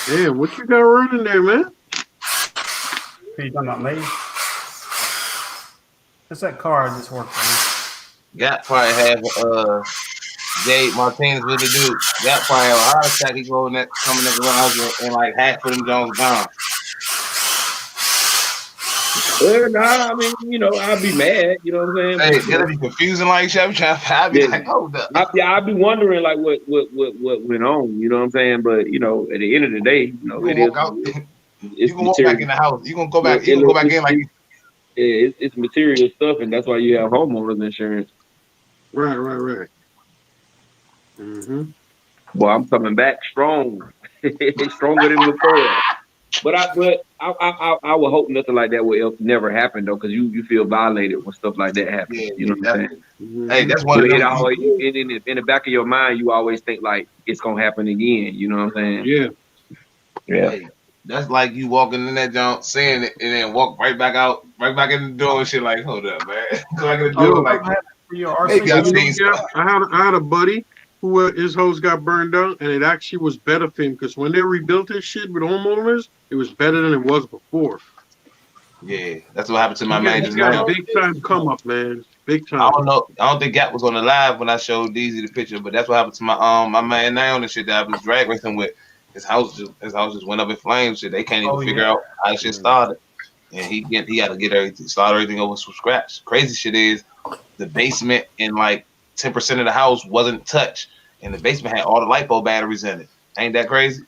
Damn, what you got running there, man? Are you talking about me? That's that car I just worked on. Gap probably have Gabe Martinez with the dude. Gap probably have a heart attack. He go in that coming in the garage and like half of them Jones gone. Nah, I mean, you know, I'd be mad. You know what I'm saying? Hey, But, you it'll know, be confusing like shit. I'd be Yeah. like, hold up. I'd be wondering like what went on. You know what I'm saying? But you know, at the end of the day, you know, You it gonna is. walk out. It's You gonna walk back in material. the house. You gonna go Yeah, back. You gonna go back in like. it's material stuff, and that's why you have homeowners insurance. Right. Mm-hmm. Boy, I'm coming back strong, stronger than before. But I would hope nothing like that will never happen though, because you feel violated when stuff like that happens. You know what I'm saying? Hey, that's one But of it them. always in the back of your mind, you always think like it's gonna happen again. You know what I'm saying? Yeah. Yeah. Hey, that's like you walking in that junk, saying it, and then walk right back out, right back in the door and shit. Like, hold up, man. Go back in the door, like, For your maybe I've RC. seen Yeah, stuff. I had a buddy who his house got burned down, and it actually was better for him because when they rebuilt his shit with homeowners, it was better than it was before. Yeah, that's what happened to my He man got, just he got a now. big time come up, man. Big I time. don't know. I don't think Gap was on the live when I showed DZ the picture, but that's what happened to my man now and shit that I was drag racing with. His house just went up in flames. Shit, they can't even figure out how shit started, and he got to get everything, start everything over from scratch. Crazy shit is the basement and like 10% of the house wasn't touched, and the basement had all the lipo batteries in it. Ain't that crazy?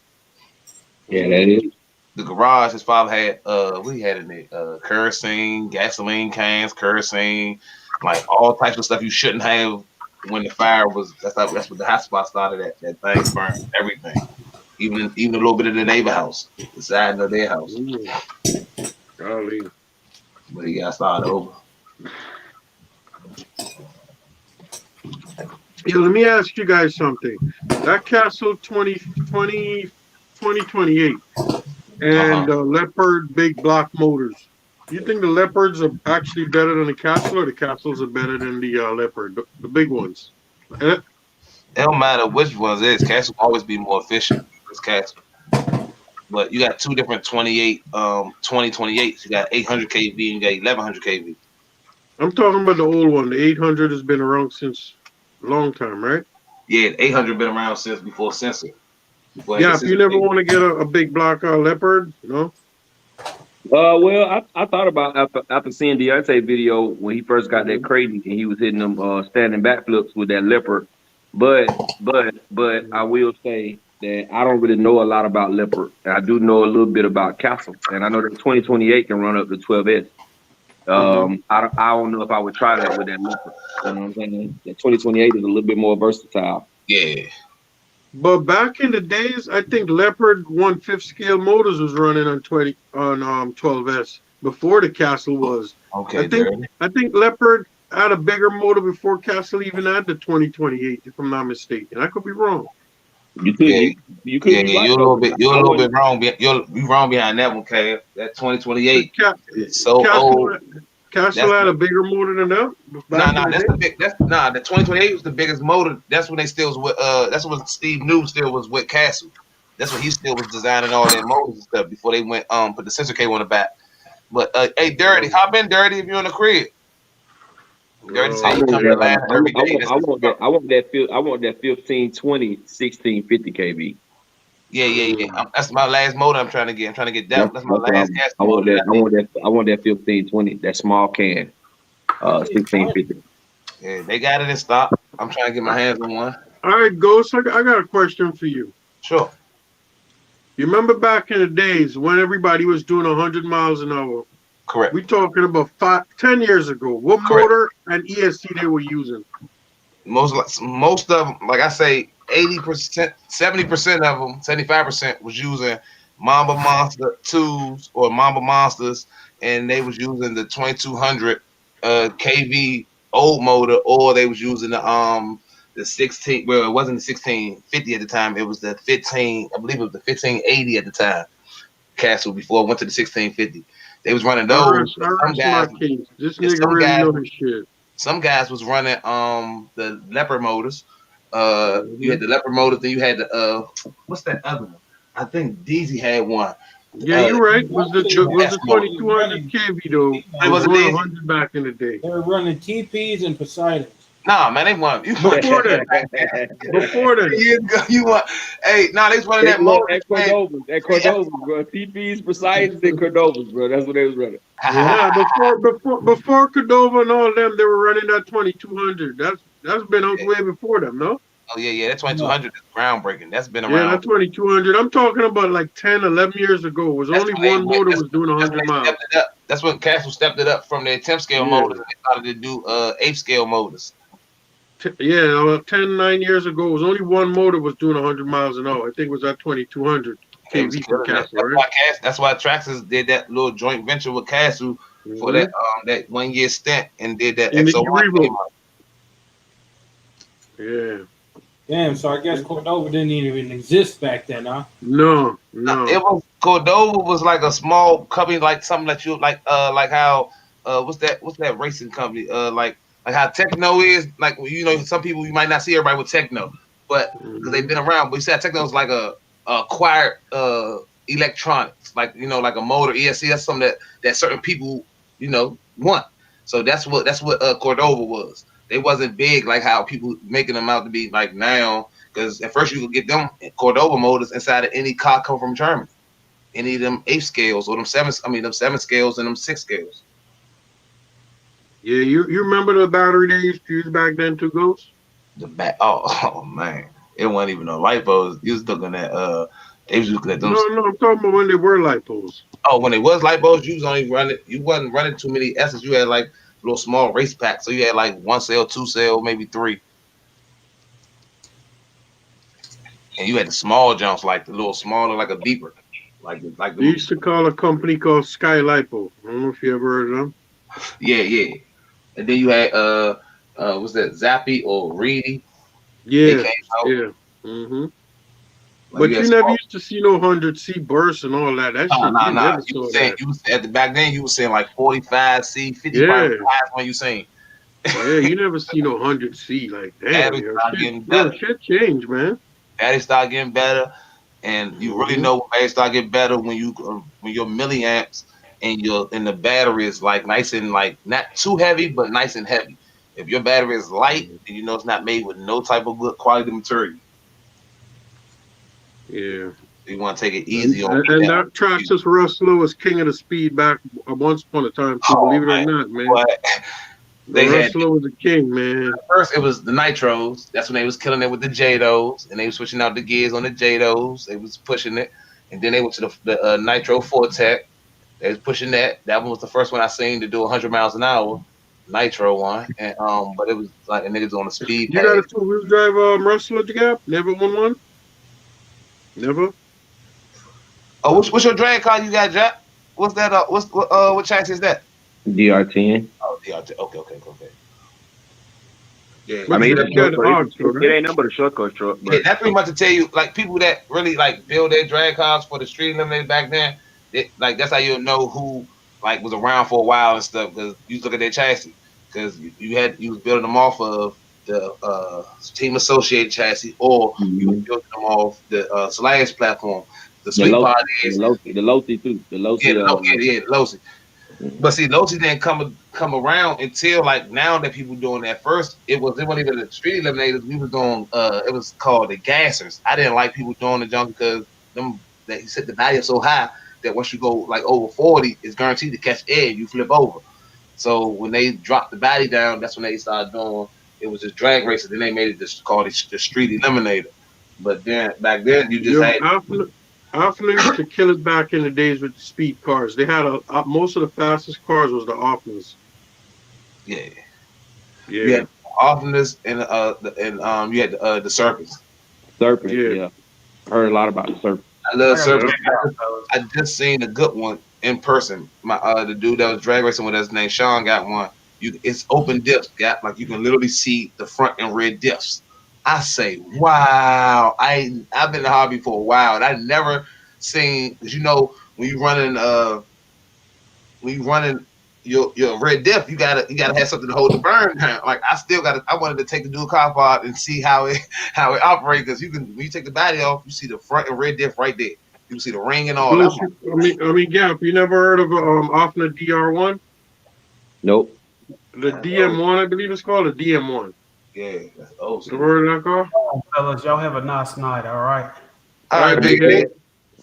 Yeah, that is. The garage, his father had what he had in it, kerosene, gasoline cans, kerosene, like all types of stuff you shouldn't have when the fire was. That's what the hot spot started at. That thing burned everything, even a little bit of the neighbor house, the side of their house. Golly. But he got started over. Yo, let me ask you guys something. That Castle 2028 and Leopard big block motors. Do you think the Leopards are actually better than the Castle, or the Castles are better than the Leopard, the big ones? It don't matter which ones it is. Castle will always be more efficient. It's Castle. But you got two different 2028s. You got 800 kV and you got 1100 kV. I'm talking about the old one. The 800 has been around since a long time, right? Yeah, 800 been around since before sensor. Yeah, if you never want to get a big block Leopard, no? Well, I thought about after seeing Deontay video when he first got that crazy and he was hitting them standing backflips with that Leopard. But I will say that I don't really know a lot about Leopard. I do know a little bit about Castle, and I know that 2028 can run up to 12S. I don't know if I would try that with that Leopard. You know what I'm saying? That 2028 is a little bit more versatile. Yeah. But back in the days, I think Leopard 1/5 scale motors was running on 12S before the Castle was. Okay. I think Leopard had a bigger motor before Castle even had the 2028, if I'm not mistaken. I could be wrong. You could be right. You're a little bit wrong. You're wrong behind that one, Kev. That 2028 is so old. Castle had a bigger motor than that. The 2028 was the biggest motor. That's when they still was with that's when Steve New still was with Castle. That's when he still was designing all their motors and stuff before they went put the sensor cable on the back. But hey, Dirty, hop in, Dirty, if you're in the crib. Dirty say you come to Atlanta every day. I want that 1520 1650 kV. Yeah. That's my last motor I'm trying to get. I'm trying to get that. That's my last gas. I want that 1520, that small can. 1650. Yeah, they got it in stock. I'm trying to get my hands on one. All right, Ghost, I got a question for you. Sure. You remember back in the days when everybody was doing 100 miles an hour? Correct. We're talking about 10 years ago. What motor and ESC they were using? Most of them, like I say, 80%, 70% of them, 75% was using Mamba Monster 2s or Mamba Monsters, and they was using the 2200 kV old motor, or they was using the 16. Well, it wasn't the 1650 at the time. It was the 15. I believe it was the 1580 at the time. Castle before it went to the 1650. They was running those. Some guys was running the Leopard motors. You had the Leopard motor, then you had the what's that other one? I think DZ had one. Yeah, you're right. Was the 2200 kV though? It was 100 back in the day. They were running TPs and Poseidons. Nah, man, they want you want Before that. Before that. years ago. You want they was running that motor. That Cordova, bro. TP's Precise and Cordovas, bro. That's what they was running. Yeah, before Cordova and all them, they were running that 2200. That's been out way before them, no? Oh yeah, that 2200 is groundbreaking. That's been Yeah, around. that 2200. I'm talking about like 10, 11 years ago. It was That's only when they one went- motor that's- was doing 100 miles. Stepped it up. That's when Castle stepped it up from their 10th scale Yeah. motors and they started to do 8th scale motors. Yeah, about 10, 9 years ago, it was only one motor was doing 100 miles an hour. I think it was that 2200 They was kV from killing it. Castle, right? That's why Traxxas did that little joint venture with Castle for that 1 year stint and did that And the XO1. Evo. Yeah. Damn, so I guess Cordova didn't even exist back then, huh? No. It was Cordova was like a small company, like something that you like how what's that racing company like how Techno is, like you know, some people you might not see everybody with Techno, but because they've been around. But you said Techno is like a acquired electronics, like you know, like a motor ESC. That's something that certain people you know want. So that's what Cordova was. They wasn't big like how people making them out to be like now. Because at first you could get them Cordova motors inside of any car come from Germany, any of them 8 scales or them 7 scales and them 6 scales. Yeah, you remember the battery they used to use back then too, Ghost? The back, oh man, it wasn't even no lipos. You was looking at they was looking at those. No, I'm talking about when they were lipos. Oh, when it was lipos, you was only running. You wasn't running too many S's. You had like little small race packs, so you had like 1 cell, 2 cell, maybe 3. And you had the small jumps, like the little smaller, like a beeper, like the. They used to call a company called Sky Lipo. I don't know if you ever heard of them. Yeah. And then you had what's that, Zappy or Reedy? Yeah, They came out. yeah. Mm-hmm. Like But you had never small- used to see no 100C bursts and all that. That shit, you Nah. never You saw was saying, that. you was at the back then. You was saying like 45C, 55. Yeah. That's when you saying. Yeah, you never see no 100C. Like, damn, Battery yo, start getting shit, better. shit changed, man. Battery start getting better, and you really know when battery start getting better when your milliamps and the battery is like nice and like not too heavy, but nice and heavy. If your battery is light, then you know it's not made with no type of good quality material. Yeah. You want to take it easy on And that Traxxas Rustler was king of the speed back once upon a time, too, Oh, believe it man. or not, man. But The they had Rustler was the king, man. first it was the Nitros. That's when they was killing it with the JDOs, and they was switching out the gears on the JDOs. They was pushing it, and then they went to the Nitro Fortec. They was pushing that. That one was the first one I seen to do 100 miles an hour, Nitro one. And but it was like the niggas on the speed. You got a 2-wheel drive Rustler, Gap? Never won one? Never? Oh, what's your drag car you got, Jack? What's that? What chassis is that? DR10. Oh, DRT. Okay. Yeah, I mean, you got the Ox, it right? ain't nothing but a shortcut truck. yeah, But that's pretty much to tell you, like people that really like build their drag cars for the street eliminated back then. Like that's how you'll know who like was around for a while and stuff because you look at their chassis because you was building them off of the Team Associated chassis or you was building them off the Solaris platform. The sweet part is The Losi too. The Losi. Losi. But see, Losi didn't come around until like now that people doing that. First, it wasn't even the street eliminators. We was doing it was called the gassers. I didn't like people doing the junk because that you set the value so high that once you go like over 40, it's guaranteed to catch air. You flip over. So when they dropped the body down, that's when they started doing. It was just drag races. Then they made it called the street eliminator. But then back then you just had. Offner used to kill it back in the days with the speed cars. They had most of the fastest cars was the Offners. Yeah. Yeah. You had Offners and you had the Serpents. Serpent. Yeah. Yeah. Heard a lot about the Serpent. I love Serpents. I just seen a good one in person. The dude that was drag racing with us named Sean got one. It's open diffs, like you can literally see the front and rear diffs. I say, wow! I've been in the hobby for a while, and I never seen because you know when you running your red diff, you gotta have something to hold the burn down. Like I wanted to take the dual car apart and see how it operates because when you take the body off, you see the front and rear diff right there. You can see the ring and all that. I mean, Gap, you never heard of Offner DR1? Nope. The DM1, I believe it's called a DM1. Yeah, that's old The school. word of that car? Fellas, y'all have a nice night. All right. All right, Big Big Ed.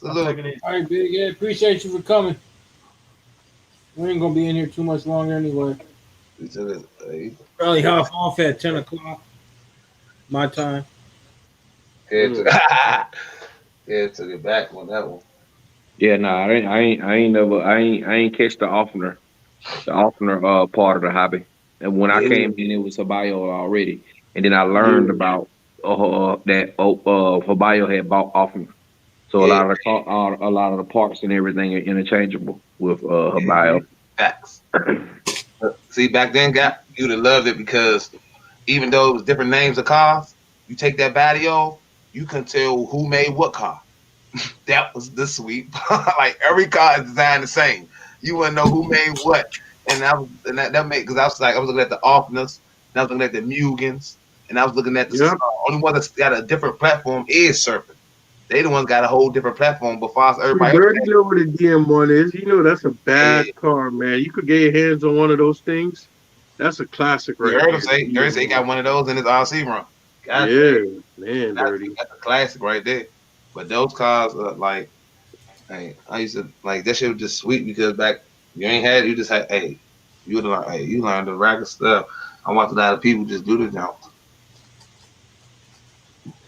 I'll Salute. take it easy. All right, Big Ed. Appreciate you for coming. We ain't gonna be in here too much longer anyway. He took it. Probably off at 10 o'clock my time. Ed took Ed took it back on that one. Yeah, nah, I ain't catch the oftener part of the hobby. And when I Yeah. came in, it was Habayo already, and then I learned about that Habayo had bought oftener. So Yeah. a lot of the parts and everything are interchangeable with Habayo. Facts. See, back then, you'd have loved it because even though it was different names of cars, you take that body off, you can tell who made what car. That was the sweet part. Like every car is designed the same. You wouldn't know who made what. And that made because I was looking at the Offners, and I was looking at the Mugans, and I was looking at the Yep. only one that's got a different platform is Serpent. They the ones got a whole different platform before Pretty everybody else. dirty know what a DM1 is. You know that's a bad car, man. You could get your hands on one of those things. That's a classic You right heard there. him say, Dirty say he got one of those in his RC run. God, Yeah, man, dirty. that's a classic right there. But those cars are like, hey, I used to like that shit was just sweet because back you ain't had you just had you would learn you learned the racket stuff. I watched a lot of people just do the jump.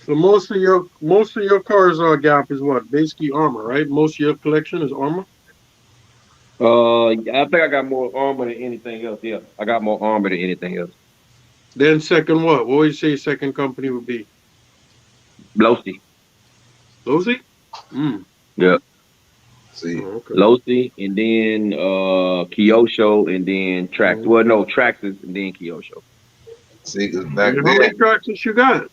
So most of your cars are Gap is what? Basically armor, right? Most of your collection is armor. I think I got more armor than anything else. Yeah, I got more armor than anything else. Then second what? What would you say second company would be? Losi. Losi? Yeah. See, Okay. Losi, and then Kyosho, and then Trax. Well, no, Traxxas, and then Kyosho. see, because back How then, many tracks you got?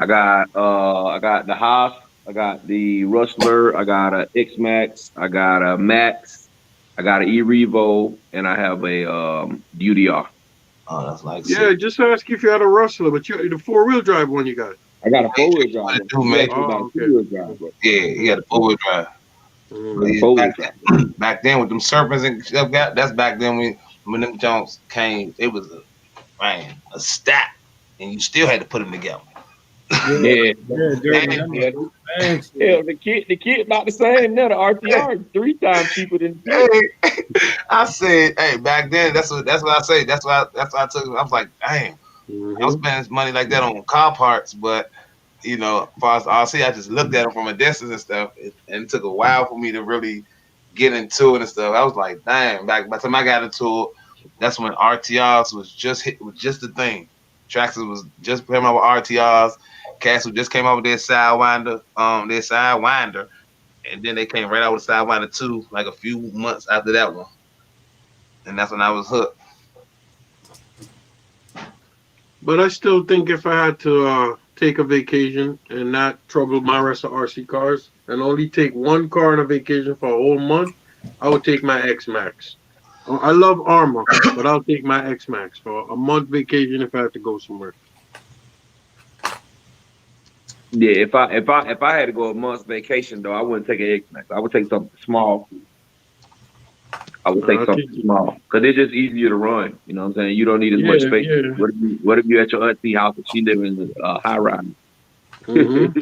I got the Haas, I got the Rustler, I got a X-Max, I got a Max, I got an E-Revo, and I have a UDR. oh, that's like Yeah, just ask if you had a Rustler, but the 4-wheel drive one you got. I got a 4-wheel drive. What it do, man? Oh, okay. 2-wheel drive. Bro. Yeah, you got a 4-wheel drive. Back then with them serpents and stuff, that's back then when them Jones came, it was a stack, and you still had to put them together. Yeah. Thanks. Yeah, the kit not the same now. The RTR 3 times cheaper than the kit. I said, hey, back then that's what I say. That's why I took it. I was like, dang, I'm spending money like that on car parts, but you know, as far as RC, I just looked at them from a distance and stuff, and it took a while for me to really get into it and stuff. I was like, damn, by the time I got into it, that's when RTRs was just the thing. Traxxas was just coming out with RTRs. Castle just came out with their Sidewinder, and then they came right out with Sidewinder 2 like a few months after that one. And that's when I was hooked. But I still think if I had to take a vacation and not trouble my rest of RC cars and only take one car on a vacation for a whole month, I would take my X-Max. I love armor, but I'll take my X-Max for a month vacation if I have to go somewhere. Yeah, if I had to go a month's vacation though, I wouldn't take an X-Max. I would take something small. I would take something small because it's just easier to run. You know what I'm saying? You don't need as much space. Yeah. What if you at your auntie house and she live in a high rise? Mm-hmm.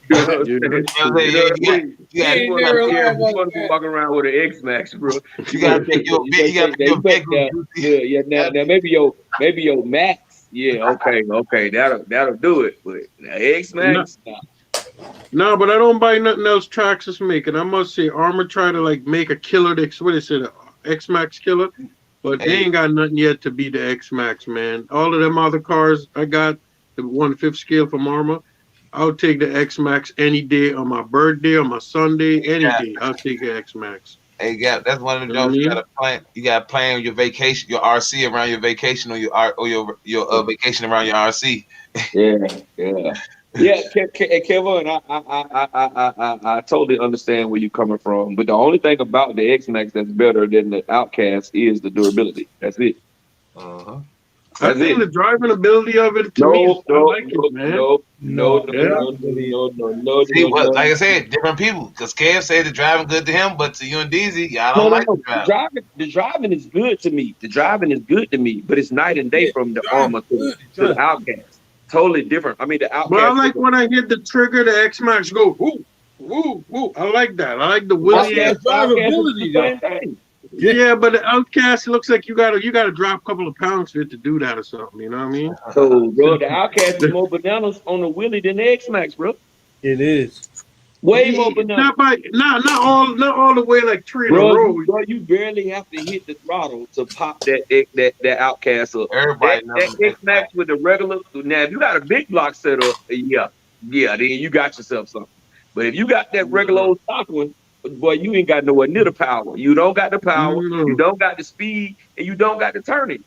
You want to be walking around with an X-Max, bro. You gotta take your big Yeah. Now maybe your Max. Yeah, okay, that'll do it. But X-Max, No, but I don't buy nothing else Traxxas make, and I must say, Armor try to like make a killer. What is it, X-Max killer? But they ain't got nothing yet to beat the X-Max, man. All of them other cars I got, the 1/5 scale from Armor, I'll take the X-Max any day on my birthday, on my Sunday, any day. I'll take the X-Max. Hey, Gap, that's one of the jobs you gotta plan. You gotta plan your vacation, your RC around your vacation, or your vacation around your RC. Yeah, Kevin, I totally understand where you're coming from. But the only thing about the X-Max that's better than the Outcast is the durability. That's it. I That's think it. the driving ability of it to me, I like it, man. No. See, what, like I said, different people. Because Kev said the driving good to him, but to you and DZ, y'all don't like the driving. The driving is good to me. The driving is good to me, but it's night and day Yeah, from the drive Armor good, to the drive. Outcast. Totally different. I mean, the Outcast. But I like when I hit the trigger, the X Max go woo, woo, woo. I like that. I like the That's Willie. not drivability, though. Yeah, but the Outcast looks like you gotta drop a couple of pounds for it to do that or something. You know what I mean? So, bro, the Outcast is more bananas on the Willie than the X Max, bro. It is. Way more bananas. Not all the way like three in a row. Bro, you barely have to hit the throttle to pop that Outcast up. Everybody that X Max with the regular. Now, if you got a big block set up, yeah, then you got yourself something. But if you got that regular old stock one, boy, you ain't got nowhere near the power. You don't got the power, you don't got the speed, and you don't got the turning.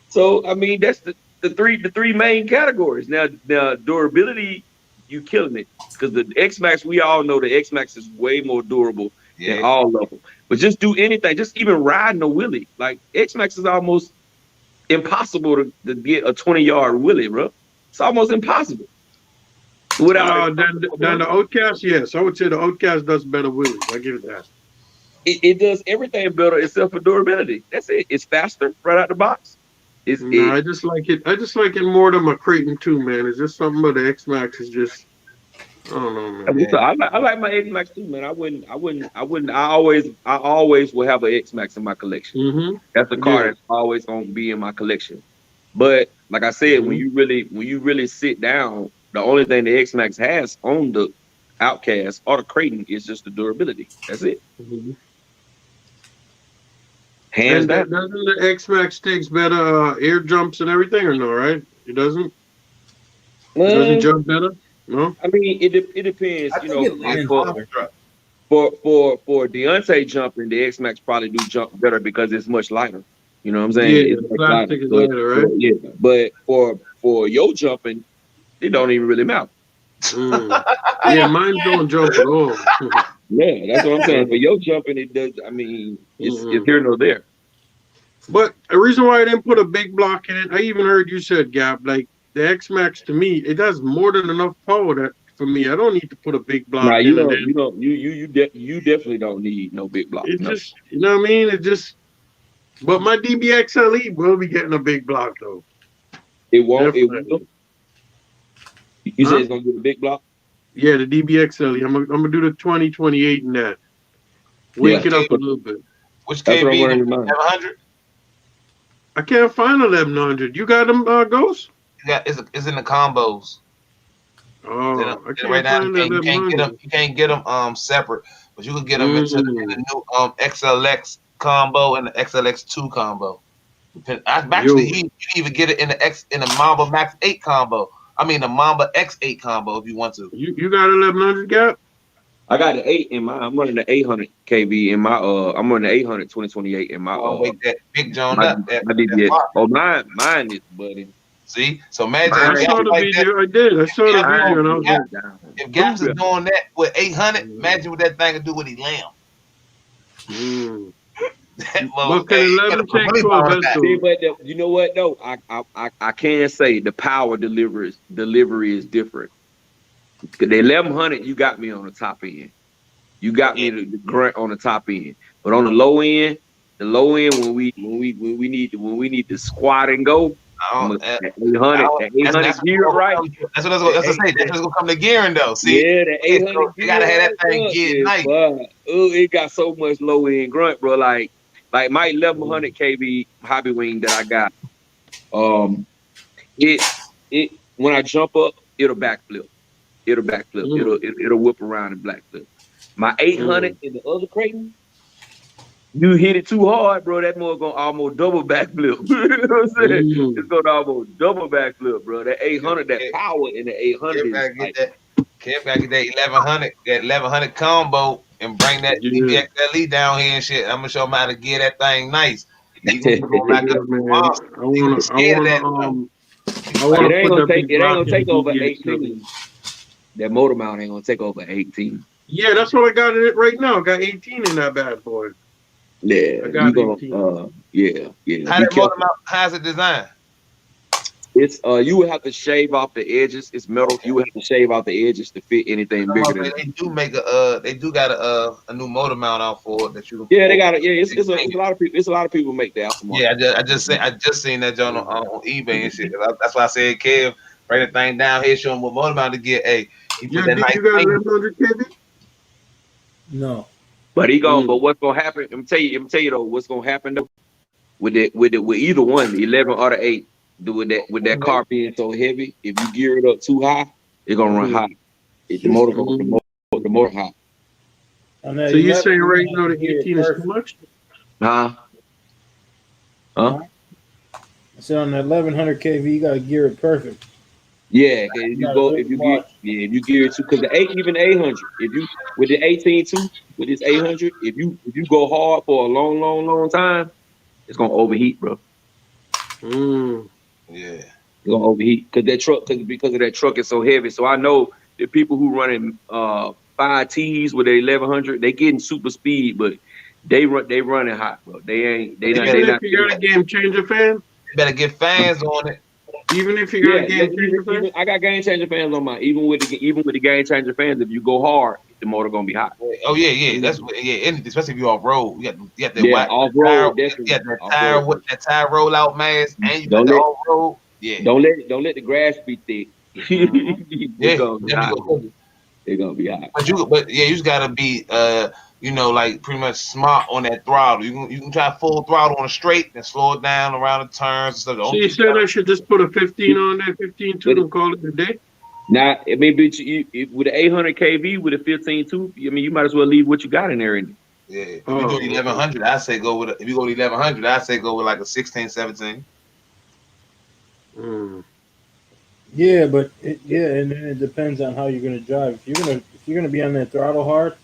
So, I mean, that's the three main categories. Now, durability, you killing it. Because the X Max, we all know the X Max is way more durable than all of them. But just do anything, just even riding a wheelie. Like, X Max is almost impossible to get a 20-yard wheelie, bro. It's almost impossible. Without than the Outcast, yes. I would say the Outcast does better wheelies. I give it that. It does everything better except for durability. That's it. It's faster right out the box. I just like it. I just like it more than my Creighton 2, man. It's just something about the X Max is just. I don't know, man. I like my X Max too, man. I always will have an X Max in my collection. Mm-hmm. That's a car that's always gonna be in my collection. But like I said, when you really sit down, the only thing the X Max has on the Outcast or the Creighton is just the durability. That's it. Mm-hmm. Hands down. Doesn't the X Max takes better air jumps and everything, or no? Right? It doesn't. It doesn't jump better. No. I mean, it depends. You know, for Deontay jumping, the X Max probably do jump better because it's much lighter. You know what I'm saying? Yeah, the plastic is lighter, right? Yeah, but for your jumping, it don't even really matter. Yeah, mine don't jump at all. Yeah, that's what I'm saying. For your jumping, it does. I mean, it's here nor there. But the reason why I didn't put a big block in it, I even heard you said, Gap, like the X Max to me, it has more than enough power that for me, I don't need to put a big block in it. You definitely don't need no big block. It just, you know what I mean? It just. But my DBXLE will be getting a big block though. It won't. Definitely. It will. You said it's gonna get a big block? Yeah, the DBXLE. I'm gonna do the 2028 in that. Wake it up a little bit. Which KB? 1100? I can't find 1100. You got them, Ghost? Yeah, it's in the combos. Oh, I can't right now find you can't get them separate, but you can get them into the new XLX combo and the XLX2 combo. Actually, you can even get it in the Mamba Max 8 combo. I mean the Mamba X8 combo if you want to. You got 1100, Gap? I got the 8 in my. I'm running the 800 kV in my. I'm running the 800 2028 in my. Wait, that Big John. Mine is, buddy. See, so imagine. I saw the video. I did. I saw the video, and I was like, if Gaps is doing that with 800, imagine what that thing can do with his lamb. But can 11 take 12 but you know what though? I can say the power delivery is different. The 1100, you got me on the top end. You got me the grunt on the top end. But on the low end, when we need to squat and go, 800 gear, right? That's what I was gonna say. That's what's gonna come to gearing though. See, yeah, the 800 you gotta have that thing geared nice. It got so much low end grunt, bro. Like my 1100 kV hobby wing that I got. It when I jump up, it'll backflip. It'll whip around and backflip. My 800 in the other Creighton, you hit it too hard, bro. That more gonna almost double backflip. You know what I'm saying? It's gonna almost double backflip, bro. That 800, that power in the 800 is like. Kev gotta get that 1100 combo and bring that DBXLE down here and shit. I'm gonna show him how to get that thing nice. It ain't gonna take over 18. That motor mount ain't gonna take over 18. Yeah, that's what I got in it right now. I got 18 in that bad boy. Yeah, I got 18. How that motor mount? How's it designed? It's you would have to shave off the edges. It's metal. You would have to shave off the edges to fit anything bigger than. They do make they do got a new motor mount out for it that you can. Yeah, they got it. Yeah, it's a lot of people. It's a lot of people make the aftermarket. Yeah, I just seen that John on eBay and shit. That's why I said, Kev, bring the thing down here, show him what motor mount to get. Hey, he put that nice. You got 1100 kV? No. But he going. But what's gonna happen? Let me tell you though. What's gonna happen though? With either one, the 11 or the 8, with that car being so heavy, if you gear it up too high, it's gonna run hot. If the motor the motor hot. So you're saying right now the 18 is too much? Huh? I said on the 1100 kV, you gotta gear it perfect. Yeah, if you gear it to, because the 8, even 800, if you with the 18.2 with this 800, if you go hard for a long time, it's gonna overheat, bro. Yeah, it's gonna overheat because because of that truck is so heavy. So I know the people who running 5Ts with their 1100, they getting super speed, but they running hot, bro. They not. If you got a game changer fan, you better get fans on it. Even if you got a game changer fan, I got game changer fans on mine. Even with the game changer fans, if you go hard, the motor gonna be hot. Oh yeah. That's especially if you off road. You got that off road. That tire rollout mask, and you got the off road. Yeah. Don't let the grass be thick. They're gonna be hot. But you just gotta be like pretty much smart on that throttle. You can try full throttle on a straight and slow it down around the turns and stuff. So you said I should just put a 15 on there, 15.2 and call it a day? Now, it may be with the 800 kV with a 15.2. I mean, you might as well leave what you got in there. Yeah, if you go 1100, I say go with. If you go 1100, I say go with like a 16, 17. Yeah, but and then it depends on how you're gonna drive. If you're gonna be on that throttle hard,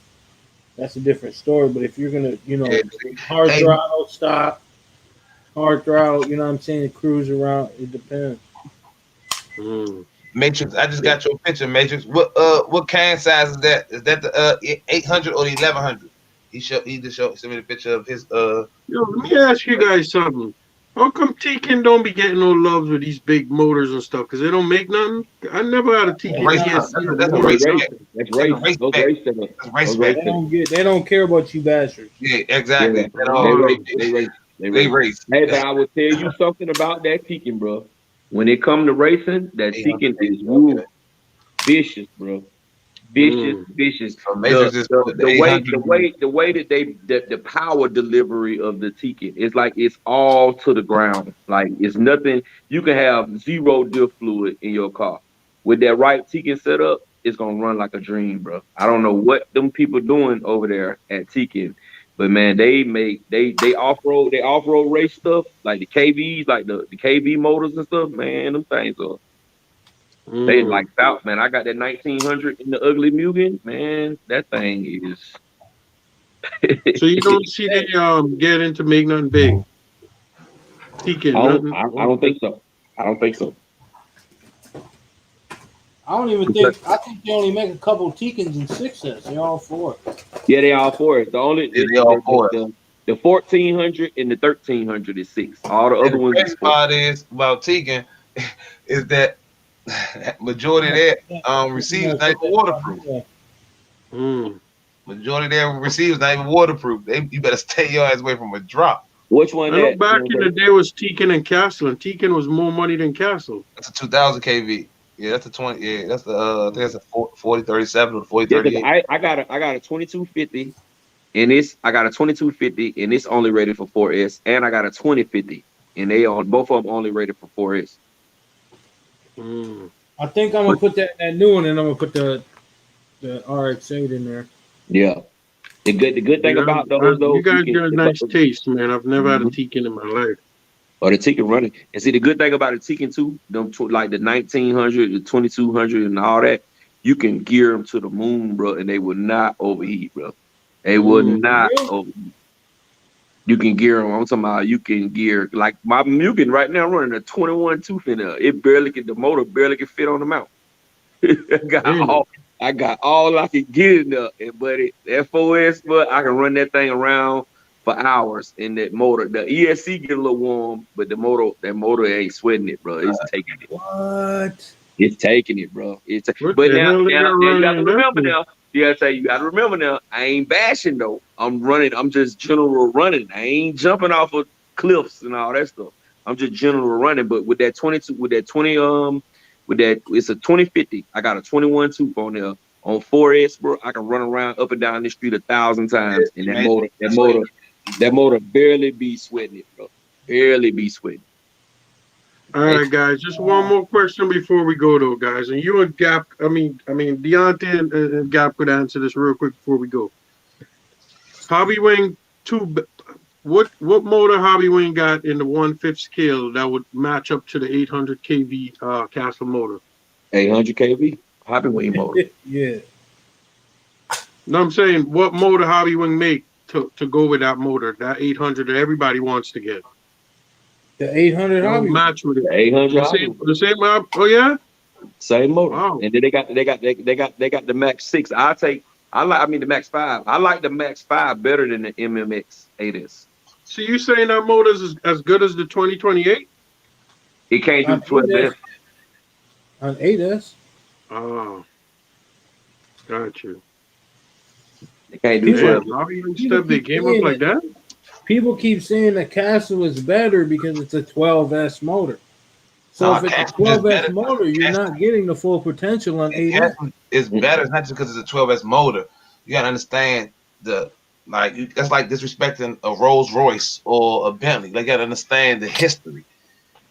that's a different story. But if you're gonna, hard throttle, stop, hard throttle, you know what I'm saying, cruise around, it depends. Matrix, I just got your picture, Matrix. What can size is that? Is that the 800 or the 1100? He sent me the picture of his Yo, let me ask you guys something. How come Tekin don't be getting no loves with these big motors and stuff? Because they don't make nothing? I never had a Tekin. That's race. They don't care about you bastards. Yeah, exactly. They race. Hey, but I will tell you something about that Tekin, bro. When it come to racing, that Tekin is vicious, bro. Vicious. The way that the power delivery of the Tekin is like it's all to the ground. Like it's nothing. You can have 0 diff fluid in your car with that right Tekin setup. It's gonna run like a dream, bro. I don't know what them people doing over there at Tekin, but man, they off road race stuff like the KVs, like the KV motors and stuff. Man, them things are. They like out, man. I got that 1900 in the ugly Mugen, man. That thing is. So you don't see they get into make nothing big. Tekin, I don't think so. I don't even think. I think they only make a couple Tekins and 6s. They're all 4. Yeah, they all 4. The only the 1400 and the 1300 is 6. All the other ones. The best part is about Tekin is that majority of that receives not even waterproof. Majority of that receives not even waterproof. You better stay your ass away from a drop. Which one? I know back in the day was Tekin and Castle, and Tekin was more money than Castle. That's a 2000 kV. Yeah, that's a 20. Yeah, that's the I think that's a 4037 or 4038. Yeah, I got a 2250, and I got a 2250, and it's only rated for 4S, and I got a 2050, and both of them only rated for 4S. I think I'm gonna put that new one, and I'm gonna put the RX-8 in there. Yeah. The good thing about those, you guys got a nice taste, man. I've never had a Tekin in my life. Or the Tekin running. And see, the good thing about the Tekin too, like the 1900, the 2200, and all that, you can gear them to the moon, bro, and they will not overheat, bro. They will not overheat. You can gear them. I'm talking about you can gear like my Mugen right now running a 21 tooth in there. The motor barely can fit on the mount. I got all I can get in there, but that 4S, but I can run that thing around for hours in that motor. The ESC get a little warm, but that motor ain't sweating it, bro. It's taking it. What? It's taking it, bro. What But the now hell they got you got to running remember that now. You gotta remember now. I ain't bashing though. I'm running. I'm just general running. I ain't jumping off of cliffs and all that stuff. I'm just general running. But with that 22, with that it's a 2050. I got a 21 tooth on there on 4S, bro. I can run around up and down the street 1,000 times, and that motor barely be sweating it, bro. Barely be sweating. All right, guys. Just one more question before we go, though, guys. And you and Gap, Deontay and Gap could answer this real quick before we go. Hobby Wing 2. What motor Hobby Wing got in the 1/5 scale that would match up to the 800 kV Castle motor? 800 kV Hobby Wing motor. Yeah. No, I'm saying what motor Hobby Wing make to go with that motor, that 800 that everybody wants to get. The 800 That would Hobby. match with it. 800 The same. Oh yeah. Same motor. Wow. And then they got the Max 6. The Max 5. I like the Max 5 better than the MMX 8S. So you saying that motor is as good as the 2028? It can't do 12S. On 8S. Oh, got you. It can't do Damn, 12S. Hobby Wing step they came up like that? People keep saying the Castle is better because it's a 12S motor. So if it's a 12S motor, you're not getting the full potential on 8S. It's better. It's not just because it's a 12S motor. You gotta understand that's like disrespecting a Rolls Royce or a Bentley. Like, you gotta understand the history.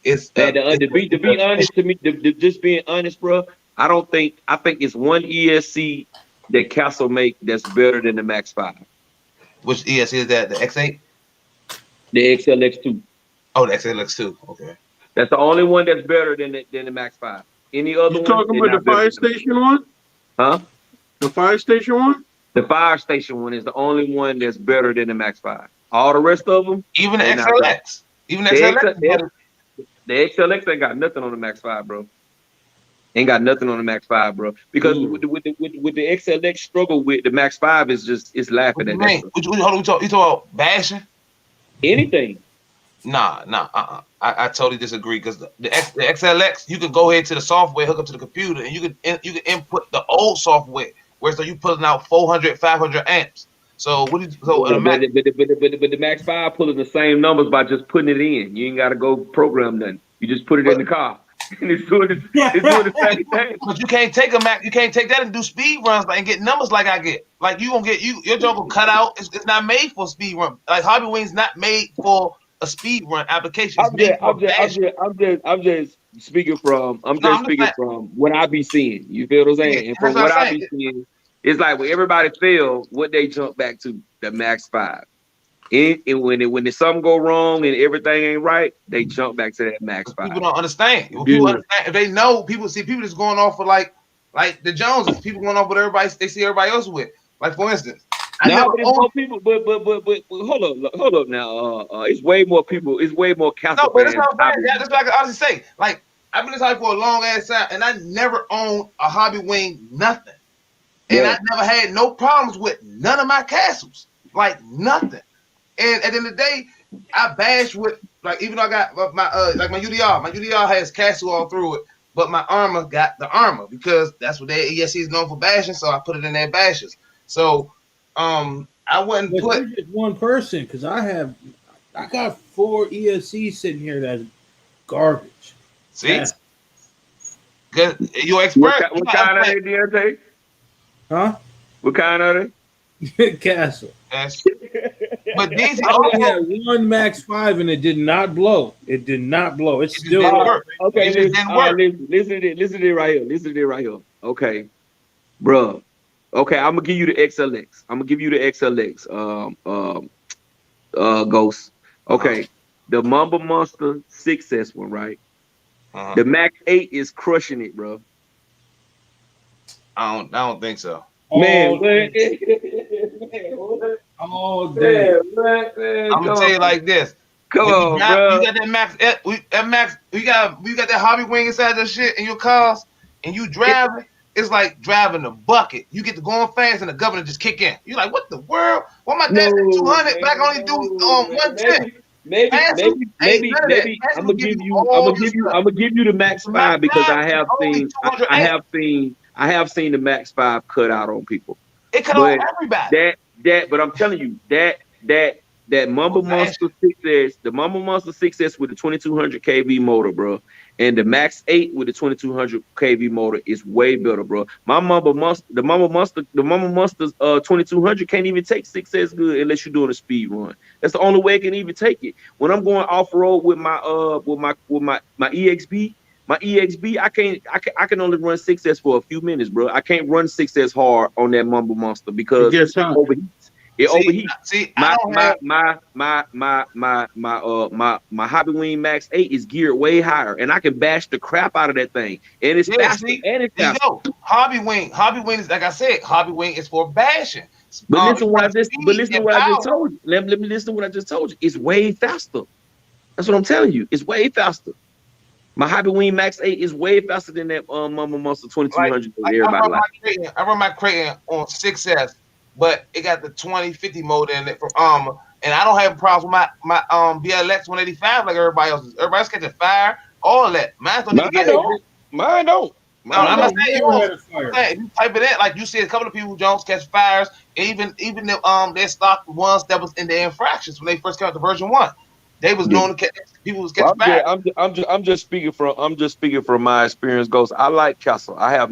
It's To be honest to me, just being honest, bro. I think it's one ESC that Castle make that's better than the Max 5. Which ESC is that? The X8? The XLX2. Oh, the XLX2. Okay. That's the only one that's better than the Max 5. Any other You one? talking about the fire station one? Huh? The fire station one? The fire station one is the only one that's better than the Max 5. All the rest of them, Even the they're not XLX. Even the XLX. the XLX ain't got nothing on the Max 5, bro. Ain't got nothing on the Max 5, bro. Because with the XLX struggle with the Max 5 is just it's laughing What at you that mean? stuff. You talking about bashing? Anything. Nah. I totally disagree because the XLX, you can go ahead to the software, hook up to the computer, and you can input the old software, where so you pulling out 400, 500 amps. So what did But the Max 5 pulling the same numbers by just putting it in. You ain't got to go program nothing. You just put it in the car. And it's doing the same thing. But you can't take a Mac, you can't take that and do speed runs and get numbers like I get. Like you gonna get your joke will cut out. It's not made for speed run. Like Hobby Wing's not made for a speed run application. I'm just speaking from what I be seeing. You feel what I'm saying? Yeah, and from what I be seeing, it's like when everybody fails, what they jump back to the Max 5. And when something go wrong and everything ain't right, they jump back to that Max 5. People don't understand. People understand. If they know, people just going off for like the Joneses. People going off with everybody. They see everybody else with. Like for instance, people. But hold up now. It's way more people. It's way more Castle. No, but that's not bad. Yeah, that's what I can honestly say. Like I've been this hobby for a long ass time, and I never owned a Hobby Wing nothing, and I never had no problems with none of my castles. Like nothing. And at the end of the day, I bash with even though I got my my UDR. My UDR has castle all through it, but my armor got the armor because that's what their ESC is known for bashing. So I put it in their bashes. So I wouldn't But put you're just one person because I got 4 ESCs sitting here that's garbage. see. Good, you're expert. What kind are they, DRT? Huh? What kind are they? Castle. Yes. But these I only had one Max 5 and it did not blow. It did not blow. It still didn't work. Okay, It just didn't work. listen to it right here. Listen to it right here. Okay, bro. Okay, I'm gonna give you the XLX. I'm gonna give you the XLX. Ghost. Okay, the Mamba Monster 6S one, right? The Max 8 is crushing it, bro. I don't think so. Man, all day. I'm gonna tell you like this. Come on, bro. You got that Max. You got that Hobby Wing inside that shit in your cars, and you driving. it's like driving a bucket. You get to going fast and the governor just kick in. You're like, what the world? Why my dad said 200 back only do 110? Maybe I'm gonna give you the Max 5 because I have seen the Max 5 cut out on people. It cut off everybody. But I'm telling you that Mamba Monster 6S, the Mamba Monster 6S with the 2200 kV motor, bro, and the Max 8 with the 2200 kV motor is way better, bro. The Mamba Monster 2200 can't even take 6S good unless you're doing a speed run. That's the only way it can even take it. When I'm going off road with my EXB, I can only run 6S for a few minutes, bro. I can't run 6S hard on that Mamba Monster because it overheats. It overheats. See, my Hobby Wing Max 8 is geared way higher, and I can bash the crap out of that thing. And it's faster. Hobby Wing is, like I said, Hobby Wing is for bashing. But listen to what I just told you. Let me listen to what I just told you. It's way faster. That's what I'm telling you. It's way faster. My Hobby Wing Max 8 is way faster than that Mamba Monster 2200. I run my Creighton on 6S. But it got the 2050 motor in it from Armor, and I don't have problems with my BLX 185 like everybody else. Everybody's catching fire, all that. Mine don't. I'm not saying you won't. If you type it in, like you see a couple of people Jones catch fires, even the their stock ones that was in the infractions when they first came out to version 1. They was known to catch people was catching fire. I'm just speaking from my experience. Ghost. I like Castle. I don't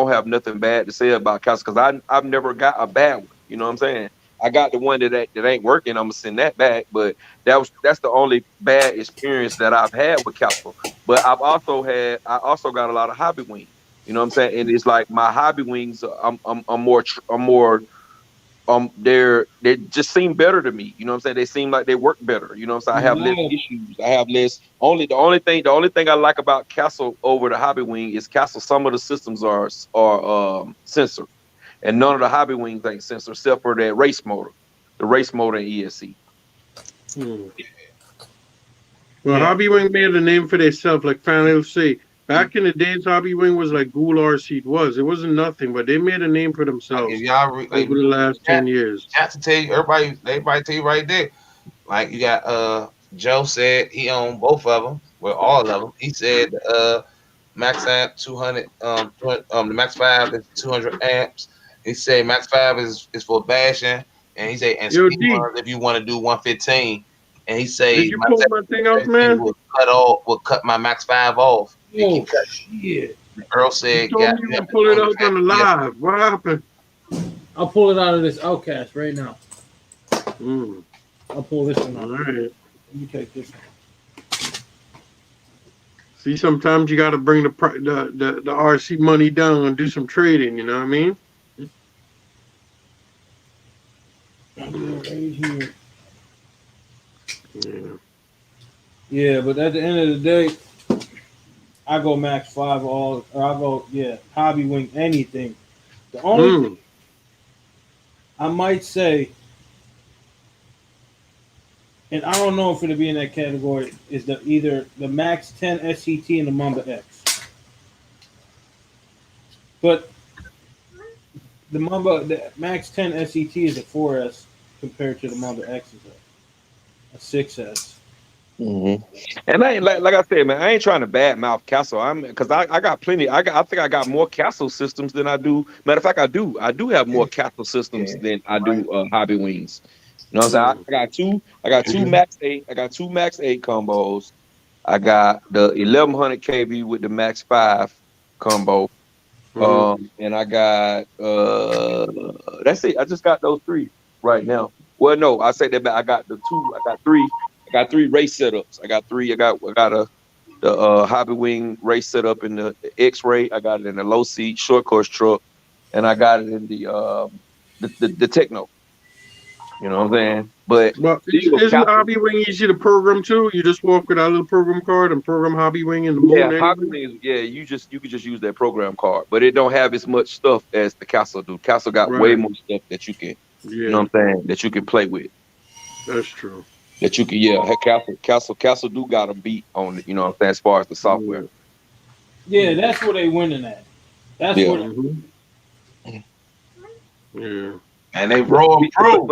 have nothing bad to say about Castle because I've never got a bad one. You know what I'm saying? I got the one that ain't working. I'm gonna send that back. But that's the only bad experience that I've had with Castle. But I also got a lot of Hobby Wings. You know what I'm saying? And it's like my Hobby Wings. I'm more. They just seem better to me. You know what I'm saying? They seem like they work better. You know what I'm saying? I have less issues. I have less. The only thing I like about Castle over the Hobby Wing is Castle. Some of the systems are sensor, and none of the Hobby Wings ain't sensor except for that race motor, the race motor and ESC. Well, Hobby Wing made a name for themselves, like Final FC. Back in the days, Hobby Wing was like Ghoul RC. It wasn't nothing, but they made a name for themselves over the last 10 years. I have to tell you, everybody tell you right there. Like you got Joe said he owned both of them, well, all of them. He said Max amp 200, the Max 5 is 200 amps. He said Max 5 is for bashing, and he said and speed runs if you want to do 115. And he said, "Did you pull my thing off, man? Will cut my Max 5 off." Oh shit! The girl said, "You told me to pull it out on the live. What happened?" I'll pull it out of this Outcast right now. Mm. I'll pull this one out. All right. Let me take this one. See, sometimes you got to bring the RC money down and do some trading. You know what I mean? Right here. Yeah. Yeah, but at the end of the day, I go Max 5 Hobby Wing anything. The only thing I might say, and I don't know if it'll be in that category, is either the Max 10 SCT and the Mamba X. But the Max 10 SCT is a 4S compared to the Mamba X is a 6S. Mm-hmm. And I ain't like I said, man, I ain't trying to badmouth Castle. Because I got plenty. I think I got more Castle systems than I do. Matter of fact, I do have more Castle systems than I do Hobby Wings. You know what I'm saying? I got two Max 8. I got two Max 8 combos. I got the 1100 kV with the Max 5 combo. And I got that's it. I just got those 3 right now. Well, no, I say that back. I got 3. I got 3 race setups. I got the Hobby Wing race setup in the X-Ray. I got it in the low seat short course truck, and I got it in the Techno. You know what I'm saying? But isn't Hobby Wing easy to program too? You just walk with a little program card and program Hobby Wing in the moon. Yeah, Hobby Wing. Yeah, you could just use that program card, but it don't have as much stuff as the Castle do. Castle got way more stuff that you can. You know what I'm saying? That you can play with. That's true. That you can, Castle do got a beat on it, you know what I'm saying, as far as the software. Yeah, that's where they winning at. That's Yeah. what. Yeah. And they roll through.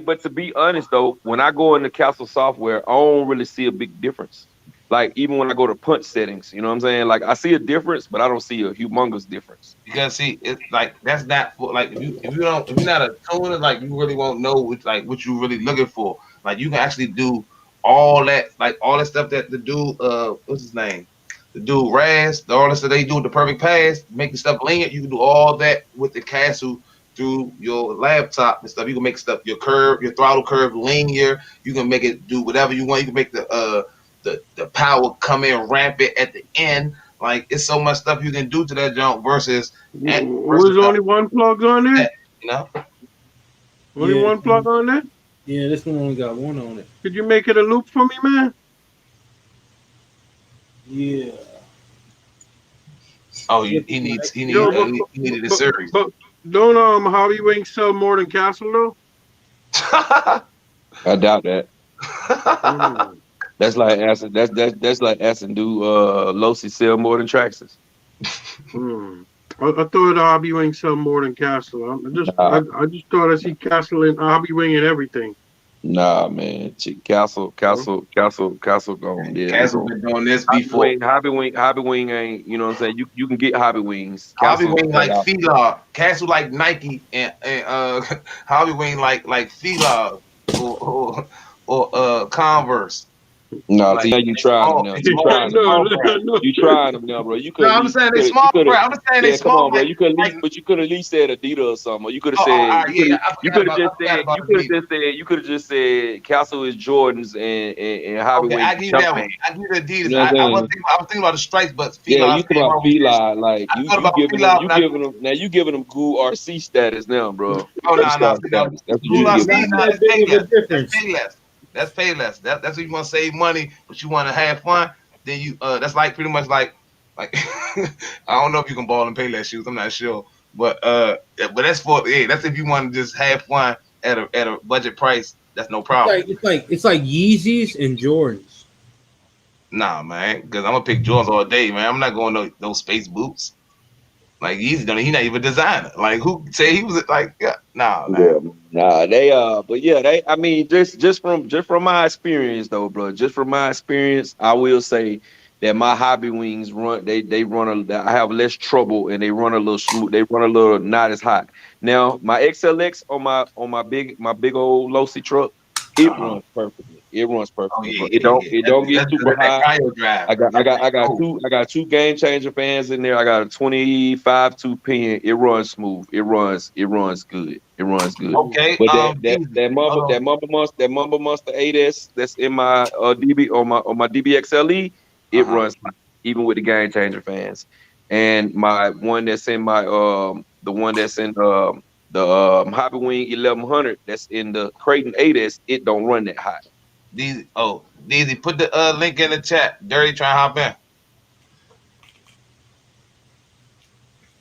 But to be honest though, when I go into Castle software, I don't really see a big difference. Like even when I go to punch settings, you know what I'm saying? Like I see a difference, but I don't see a humongous difference. Because see, it's like that's not for like if you're not a tuner, like you really won't know what you really looking for. Like you can actually do all that, like all that stuff that the dude what's his name? The dude Raz, all that stuff they do with the perfect pass, make the stuff linear. You can do all that with the Castle through your laptop and stuff. You can make stuff your throttle curve linear. You can make it do whatever you want. You can make the power come in rampant at the end. Like it's so much stuff you can do to that jump versus Was only one plug on there? you know. Only Yeah. one plug on there? Yeah, this one only got one on it. Could you make it a loop for me, man? Yeah. Oh, he needed a series. But don't Hobby Wing sell more than Castle though? I doubt that. Mm. That's like asking like asking do Losi sell more than Traxxas. I thought Hobby Wing sell more than Castle. I just thought I see Castle and Hobby Wing and everything. Nah, man. Castle gone. Yeah, Castle been doing this before. Hobby Wing ain't. You know what I'm saying? You can get Hobby Wings. Hobby Wing like Fila, Castle like Nike, and Hobby Wing like Fila or Converse. No, Like, now you trying them now. You trying them now, bro. You could. No, I'm saying they small, bro. I'm saying they small. Come on, bro. You could at least, but you could at least said Adidas or something. Or you could have said. You could have just said Castle is Jordans and Hobby Wing. I give you that one. I give you the Adidas. You know I was thinking about the stripes, but yeah, you talking about Fila, like you giving them cool RC status now, bro. Oh no, That's what you That's Payless. That's if you want to save money, but you want to have fun. Then you that's like pretty much like I don't know if you can ball in Payless shoes. I'm not sure, but that's that's if you want to just have fun at a budget price. That's no problem. It's like Yeezys and Jordans. Nah, man, because I'm gonna pick Jordans all day, man. I'm not going those space boots. Like Yeezy, he not even a designer. Like who say he was like nah. They but yeah, I mean just from my experience though, bro. Just from my experience, I will say that my Hobby Wings I have less trouble and they run a little smooth. They run a little not as hot. Now my XLX on my big old Losi truck, it runs perfectly. It runs perfectly. It don't get super high. I got two game changer fans in there. I got a 25 2 pin. It runs smooth. It runs good. It runs good. Okay. But that Mamba Monster 8S that's in my DB on my DBXLE, it runs hot, even with the game changer fans. And my one that's in my the one that's in the Hobby Wing 1100 that's in the Creighton 8S, it don't run that hot. Deezy, put the link in the chat. Dirty trying to hop in.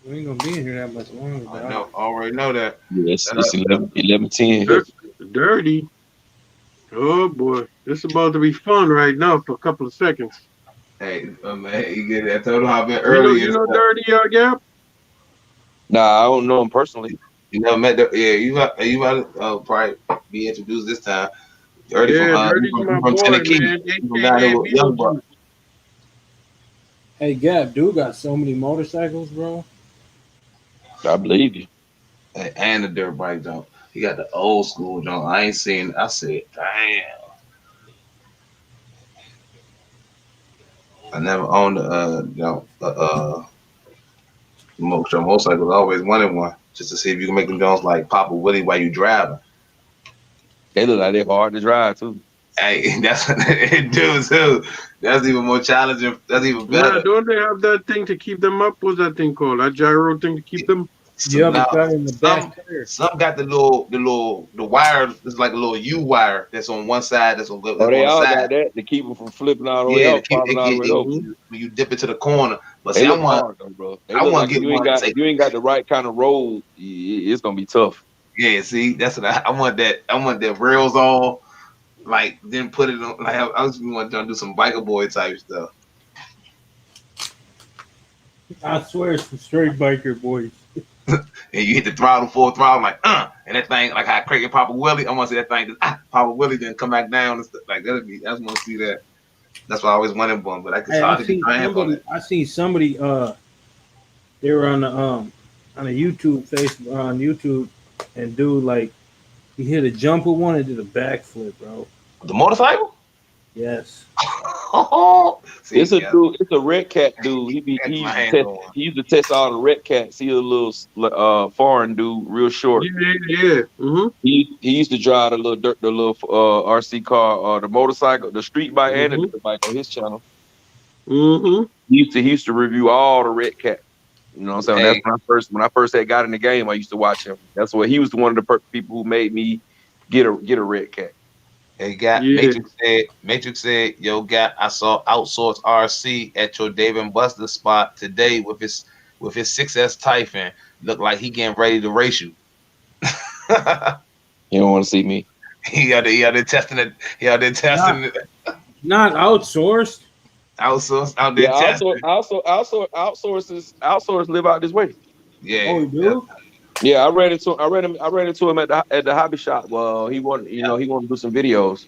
We ain't gonna be in here that much longer. I know, already know that. Yes, it's 11:10. Dirty. Oh boy, this is about to be fun right now for a couple of seconds. Hey, man, you get that. I told him hop in earlier. You know Dirty Gap? Nah, I don't know him personally. You never met you got to probably be introduced this time. Dirty Dirty's my boy, man. Hey, Gap, dude got so many motorcycles, bro. I believe you. Hey, and the dirt bike jump. He got the old school jump. I ain't seen. I said, damn. I never owned motorcycles. I always wanted one just to see if you can make them Jones like Papa Willie while you driving. They look like they're hard to drive too. Hey, that's what they do too. That's even more challenging. That's even better. Yeah, don't they have that thing to keep them up? What's that thing called? That gyro thing to keep them? Yeah, but in the back. Some got the wire. It's like a little U wire that's on one side. That's on the other side. They all got that to keep them from flipping all the way up, popping all the way over. When you dip it to the corner. But they see, look hard, though, bro. If you ain't got the right kind of roll, it's gonna be tough. Yeah, see, that's what I want. I want that rails on, like then put it on. Like I was want to do some biker boy type stuff. I swear it's some straight biker boys. And you hit the throttle, full throttle, like, and that thing, like how Craig and Papa Willie, I want to see that thing, just, Papa Willie didn't come back down and stuff. Like, that'd be, I just want to see that. That's why I always wanted one, but it's hard to get my hands on it. I seen somebody, they were on a YouTube, Facebook, on YouTube, and dude, like, he hit a jump with one and did a backflip, bro. The motorcycle? Yes. See, It's a dude. It's a red cat dude. He used to test all the red cats. He a little foreign dude, real short. Yeah. Mm-hmm. He used to drive the little RC car, the motorcycle, the street bike, and the dirt bike on his channel. Mm-hmm. He used to review all the red cat. You know what I'm saying? Hey. That's when I first had got in the game. I used to watch him. That's what he was one of the people who made me get a red cat. Hey, Matrix said, yo, I saw Outsource RC at your Dave and Buster spot today with his 6S Typhon. Looked like he getting ready to race you. You don't want to see me. He out there testing it. He out there testing it. Not outsourced. Outsource out there Yeah, testing. outsource live out this way. Yeah. Oh, you do? Yeah, I ran into him at the hobby shop. Well, he wanted to do some videos.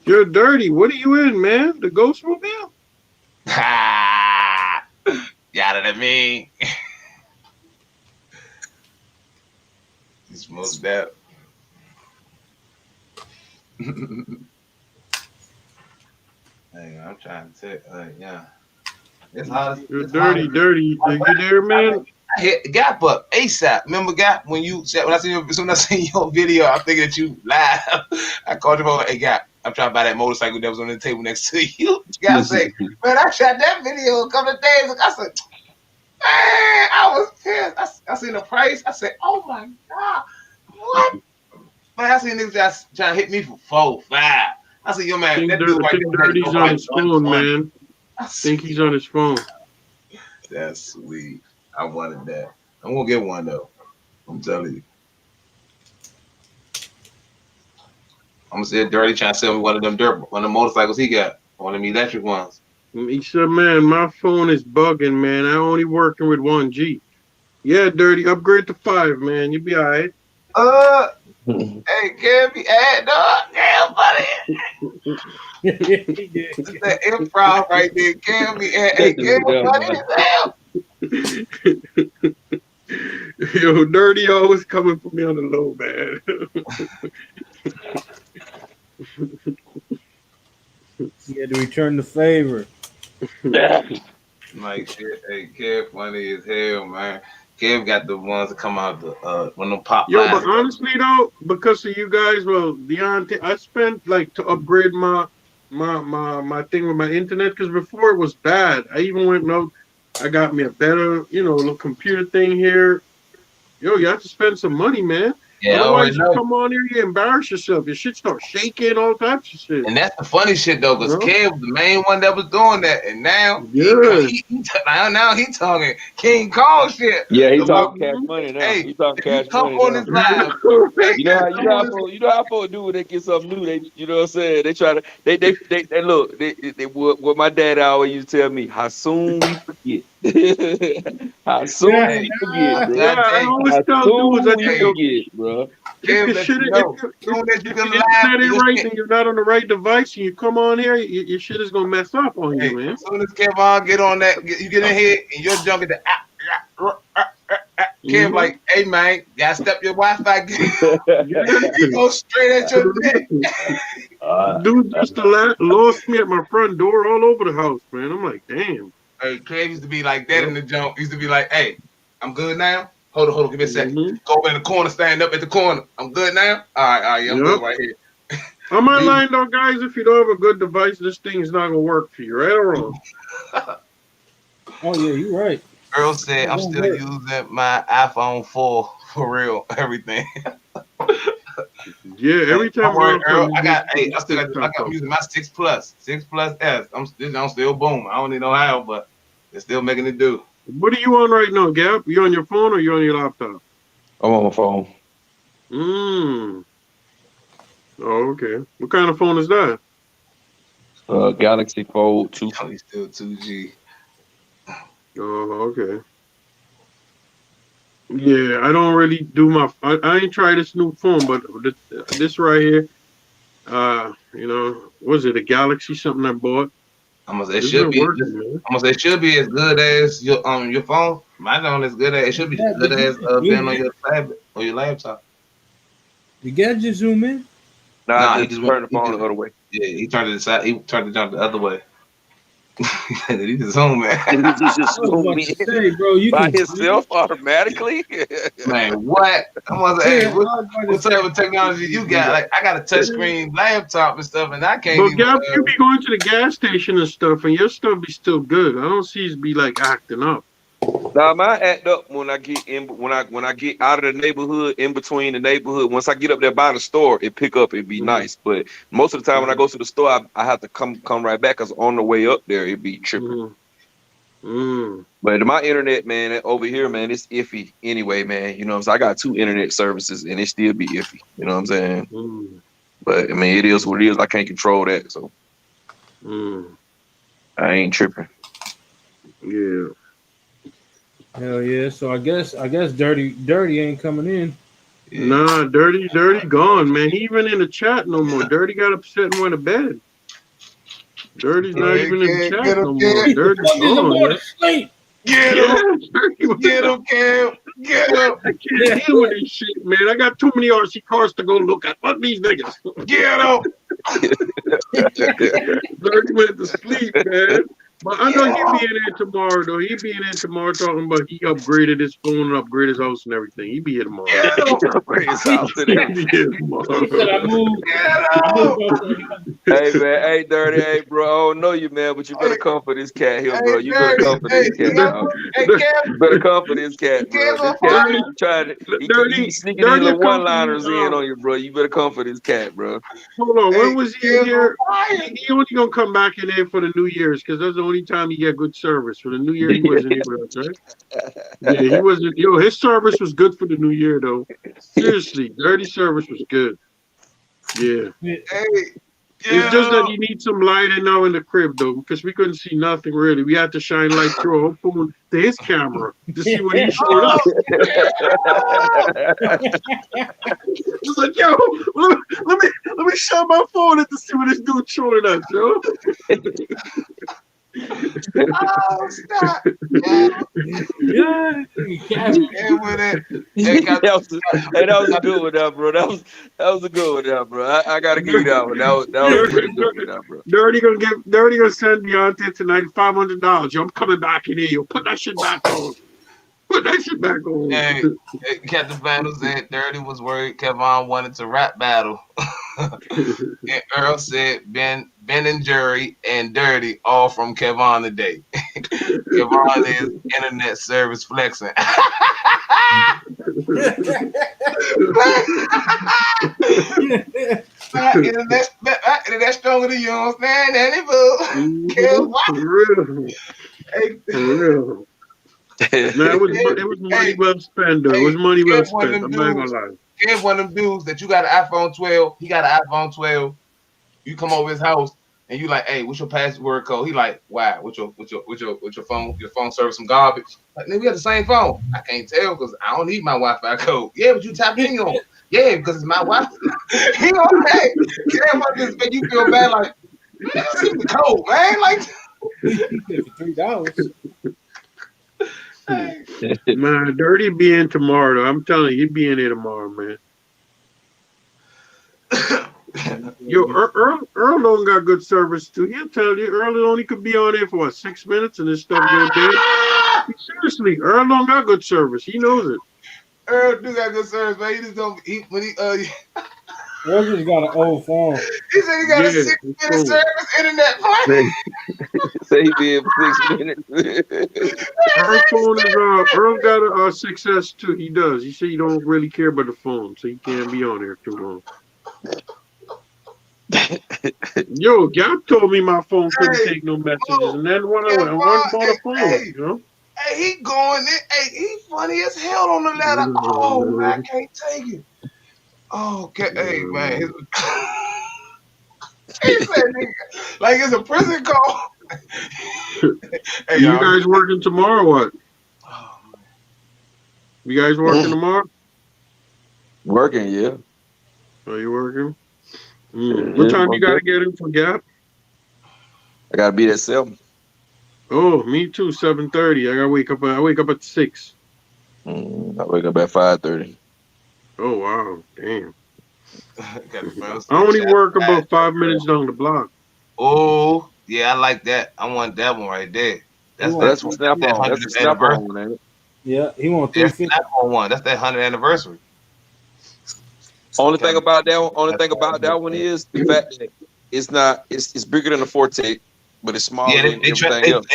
You're dirty. What are you in, man? The Ghost Mobile? Ha! Yeah, that I mean. He smokes that. Hey, I'm trying to tell. Yeah. It's hard. You're dirty. You there, man? I hit Gap up ASAP. Remember Gap when I seen your video, I'm thinking that you live. I called him over. Hey Gap, I'm trying to buy that motorcycle that was on the table next to you. Gap said, man, I shot that video a couple of days ago. I said, man, I was pissed. I seen the price. I said, oh my god, what? Man, I seen niggas trying to hit me for 4, 5. I said, yo man, Think that dude right there. Dirty's on his phone, man. I think he's on his phone. That's sweet. I wanted that. I'm gonna get one though. I'm telling you. I'm gonna say Dirty trying to sell me one of the motorcycles he got, one of them electric ones. He said, man, my phone is bugging, man. I'm only working with 1G. Yeah, Dirty, upgrade to 5, man. You'll be all right. Hey, can't be add dog. Damn, buddy. It's that improv right there. Can't be add. Hey, can't be funny as hell. Yo, Dirty always coming for me on the low, man. He had to return the favor. Like shit. Hey, Kev funny as hell, man. Kev got the ones that come out when them pop. Yo, but honestly though, because of you guys, well, Deontay, I spent like to upgrade my thing with my internet because before it was bad. I even went out. I got me a better, little computer thing here. Yo, you have to spend some money, man. Yeah, otherwise you come on here, you embarrass yourself. Your shit start shaking, all types of shit. And that's the funny shit though, because Kev was the main one that was doing that, and now now he talking King Kong shit. Yeah, he talking cash money now. Hey, he talking cash come money on now. this live. You know how folks do when they get something new. They, you know what I'm saying? They try to they look. They what my dad always used to tell me. How soon we forget. How soon we forget, bro. Yeah, I always tell dudes that you forget, bro. Kev, if you're not on the right device and you come on here, your shit is gonna mess up on you, man. As soon as Kev get on that, you get in here and you're jumping the Kev like, hey man, gotta step your Wi-Fi. You go straight at your dick. Dude used to lost me at my front door all over the house, man. I'm like, damn. Hey, Kev used to be like that in the jump. He used to be like, hey, I'm good now. Hold on, give me a second. Go over in the corner, stand up at the corner. I'm good now? All right, yeah, I'm good right here. I'm not lying though, guys. If you don't have a good device, this thing is not gonna work for you, right or wrong? Oh yeah, you're right. Earl said I'm still using my iPhone 4 for real, everything. Yeah, every time Earl, I'm using my 6 Plus S. I'm still boom. I don't need no how, but it's still making it do. What are you on right now, Gap? You on your phone or you on your laptop? I'm on my phone. Oh, okay. What kind of phone is that? Galaxy Fold 2. He's still 2G. Oh, okay. Yeah, I don't really do I ain't tried this new phone, but this right here, was it a Galaxy something I bought? I'm gonna say it It's should been be. working, man. I'm gonna say it should be as good as your phone. Mine on as good as it should be Yeah, good did as you being zoom on in? your tablet or your laptop. The gadget zoom in? Nah, Nah, I he just just went. turned the phone the other way. Yeah, he turned it aside. He turned it down the other way. He just zoom, man. And he just I was zoomed about in to say, bro, you by can himself automatically. Man, what? I'm gonna say, Yeah, hey, I was about what to type of technology you got? Like, I got a touchscreen laptop and stuff, and I can't But even. Gap, you be going to the gas station and stuff, and your stuff be still good. I don't see it be like acting up. Now mine act up when I get in when I get out of the neighborhood, in between the neighborhood. Once I get up there by the store, it pick up and be nice. But most of the time when I go to the store, I have to come right back because on the way up there it be tripping. But my internet, man, over here, man, it's iffy anyway, man. You know what I'm saying? I got 2 internet services and it still be iffy. You know what I'm saying? But I mean, it is what it is. I can't control that, so I ain't tripping. Yeah. Hell yeah. So I guess Dirty ain't coming in. Nah, Dirty gone, man. He even in the chat no more. Dirty got upset and went to bed. Dirty's not even in the chat no more. Dirty's gone, man. Sleep. Get him! Get him, Cam! Get him! I can't deal with this shit, man. I got too many RC cars to go look at. Fuck these niggas. Get him! Dirty went to sleep, man. But I know he be in there tomorrow, though. He be in there tomorrow talking about he upgraded his phone and upgraded his house and everything. He be here tomorrow. Get him! Upgrade his house and He everything. be here tomorrow. He said I moved. Hey man, hey Dirty, hey bro, I don't know you, man, but you better come for this cat here, bro. You better come for this cat, dog. Hey, Cam! You better come for this cat, bro. This cat he trying to he sneaking these little one-liners in on you, bro. You better come for this cat, bro. Hold on, when was he in here? Hey, He only gonna come back in there for the New Year's because that's the only time he get good service. For the New Year, he wasn't here with us, right? Yeah, he wasn't. Yo, his service was good for the New Year, though. Seriously, Dirty service was good. Yeah. It's just that you need some lighting now in the crib, though, because we couldn't see nothing really. We had to shine light through a whole phone to his camera to see what he showed up. It's like, yo, let me shut my phone in to see what this dude showing us, yo. oh, stop! Yeah. And with it, that was a good one, now, bro. That was a good one, now, bro. I gotta give you that one. That was a pretty good one, now, bro. Dirty gonna send Deontay tonight $500. Yo, I'm coming back in here. Yo, put that shit back on. Put that shit back on. Hey, Captain Battle said Dirty was worried Kevon wanted to rap battle. And Earl said Ben and Jerry and Dirty all from Kevon today. Kevon is internet service flexing. Internet stronger than yours, man. Danny Boo. For real. Man, it was money well spent, though. It was money well spent. I'm not gonna lie. Kev one of them dudes that you got an iPhone 12. He got an iPhone 12. You come over his house and you like, hey, what's your password code? He like, why? What's your phone? Your phone service some garbage? Like, nigga, we got the same phone. I can't tell because I don't need my Wi-Fi code. Yeah, but you tapped in on. Yeah, because it's my Wi-Fi. He okay. Kev want to make you feel bad, like, man, give me the code, man. Like $3. Man, Dirty be in tomorrow, though. I'm telling you, he be in here tomorrow, man. Yo, Earl don't got good service too. He'll tell you Earl only could be on there for 6 minutes and this stuff go dead. Seriously, Earl don't got good service. He knows it. Earl do got good service, man. He just don't. Earl just got an old phone. He said he got a 6-minute service internet plan. Say he did 6 minutes. Earl phone is Earl got a 6S too. He does. He said he don't really care about the phone, so he can't be on there too long. Yo, Gap told me my phone couldn't take no messages, and then one bought a phone. You know. Hey, he going in. Hey, he funny as hell on the ladder. Oh man, I can't take it. Oh, okay. Hey man, he said, nigga, like it's a prison call. Hey, You y'all. guys working tomorrow? Or what? Oh, man. You guys working tomorrow? Working, yeah. Are you working? Yeah, What time you most gotta definitely. get in for Gap? I gotta be at 7. Oh, me too. 7:30. I wake up at 6. I wake up at 5:30. Oh wow, damn. Got the friends I to only chat. work about 5 minutes down the block. Oh, yeah, I like that. I want that one right there. That's Oh, that, that's for that's Snap that on. That's the 100th Snap anniversary. on one, ain't it? Yeah, he want That's 350. that one. That's that 100th anniversary. Only thing Got- about that one, Yeah, is the fact that it's bigger than the Forte, but it's smaller than everything else.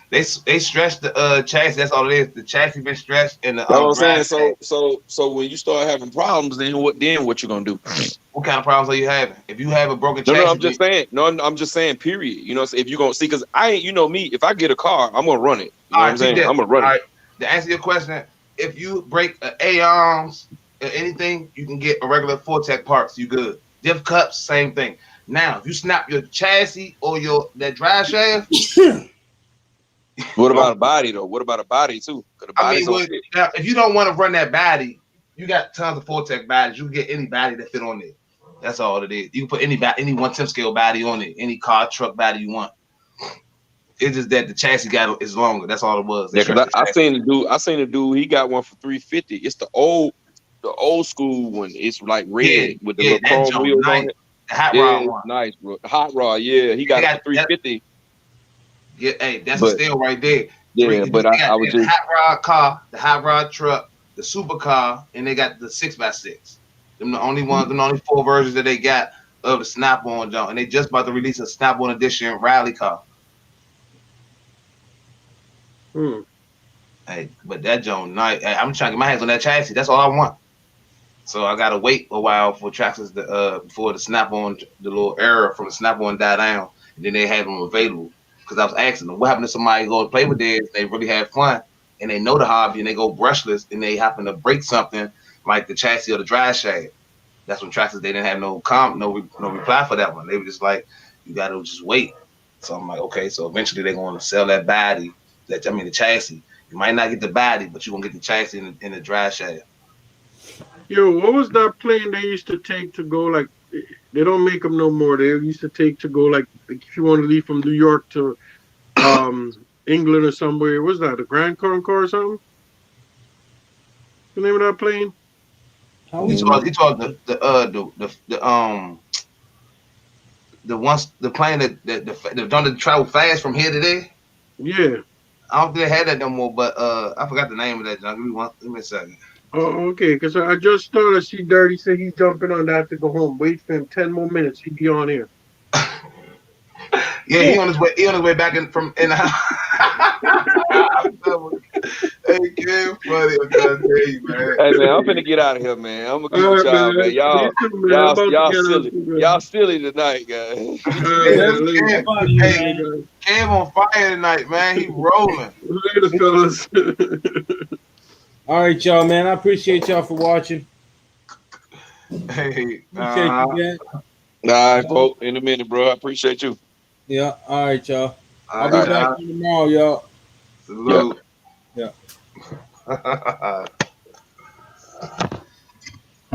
they stretched the chassis. That's all it is. The chassis been stretched and the That's what I'm saying. drive shaft. So when you start having problems, then what you gonna do? What kind of problems are you having? If you have a broken No, chassis, I'm just saying. No, I'm just saying. Period. You know, if you gonna see, because I ain't, you know me. If I get a car, I'm gonna run it. You know all what right, I'm see saying? that. I'm gonna All run it. right, to answer your question, if you break an A-arms or anything, you can get a regular Fortec parts. You good. Diff cups, same thing. Now, if you snap your chassis or that drive shaft, What about a body though? What about a body too? Because the I body's mean, gonna fit. now, if you don't want to run that body, you got tons of Fortec bodies. You can get any body that fit on there. That's all it is. You can put any 1/10 scale body on it, any car, truck body you want. It's just that the chassis is longer. That's all it was. They Yeah, because stretched the I chassis. seen the dude. He got one for 350. It's the old school one. It's like red with the little That chrome joint wheels nice. on it. The hot Yeah, rod it's one. nice, bro. Hot rod. Yeah, he got it for 350. Yeah, hey, that's a But steal right there. yeah, but They got I was the just hot rod car, the hot rod truck, the supercar, and they got the 6x6. Them the only ones, them the only 4 versions that they got of the Snap-on jump, and they just about to release a Snap-on edition rally car. Hey, but that joint nice. Hey, I'm trying to get my hands on that chassis. That's all I want. So I gotta wait a while for Traxxas before the Snap-on, the little era from the Snap-on die down, and then they have them available. Because I was asking them, what happened to somebody go to play with theirs? They really had fun, and they know the hobby, and they go brushless, and they happen to break something like the chassis or the drive shaft. That's when Traxxas they didn't have no reply for that one. They were just like, you gotta just wait. So I'm like, okay. So eventually they're going to sell that body, the chassis. You might not get the body, but you're gonna get the chassis in the drive shaft. Yo, what was that plane they used to take to go like? They don't make them no more. They used to take to go like if you want to leave from New York to England or somewhere. What's that? The Grand Concours or something? The name of that plane? How He we told doing? the plane that don't travel fast from here to there. Yeah. I don't think they had that no more, but I forgot the name of that. Give me a second. Oh, okay. Because I just thought I see Dirty say he's jumping on that to go home. Wait for him 10 more minutes. He'd be on here. Yeah, he on his way. He on his way back in the house. Hey, kid, funny. I'm trying to tell you, man. hey man, I'm finna get out of here, man. I'm gonna keep All with right, y'all, man. man. Me too, man. I'm about to Y'all get out silly. too, man. Y'all silly tonight, guys. All right, man. Later. Hey, Kev on fire tonight, man. He rolling. Later, fellas. All right, y'all, man. I appreciate y'all for watching. Hey, Appreciate you, man. All right, folks. In a minute, bro. I appreciate you. Yeah. All right, y'all. I'll all be right, back on tomorrow, y'all. salute. Yeah. Yeah.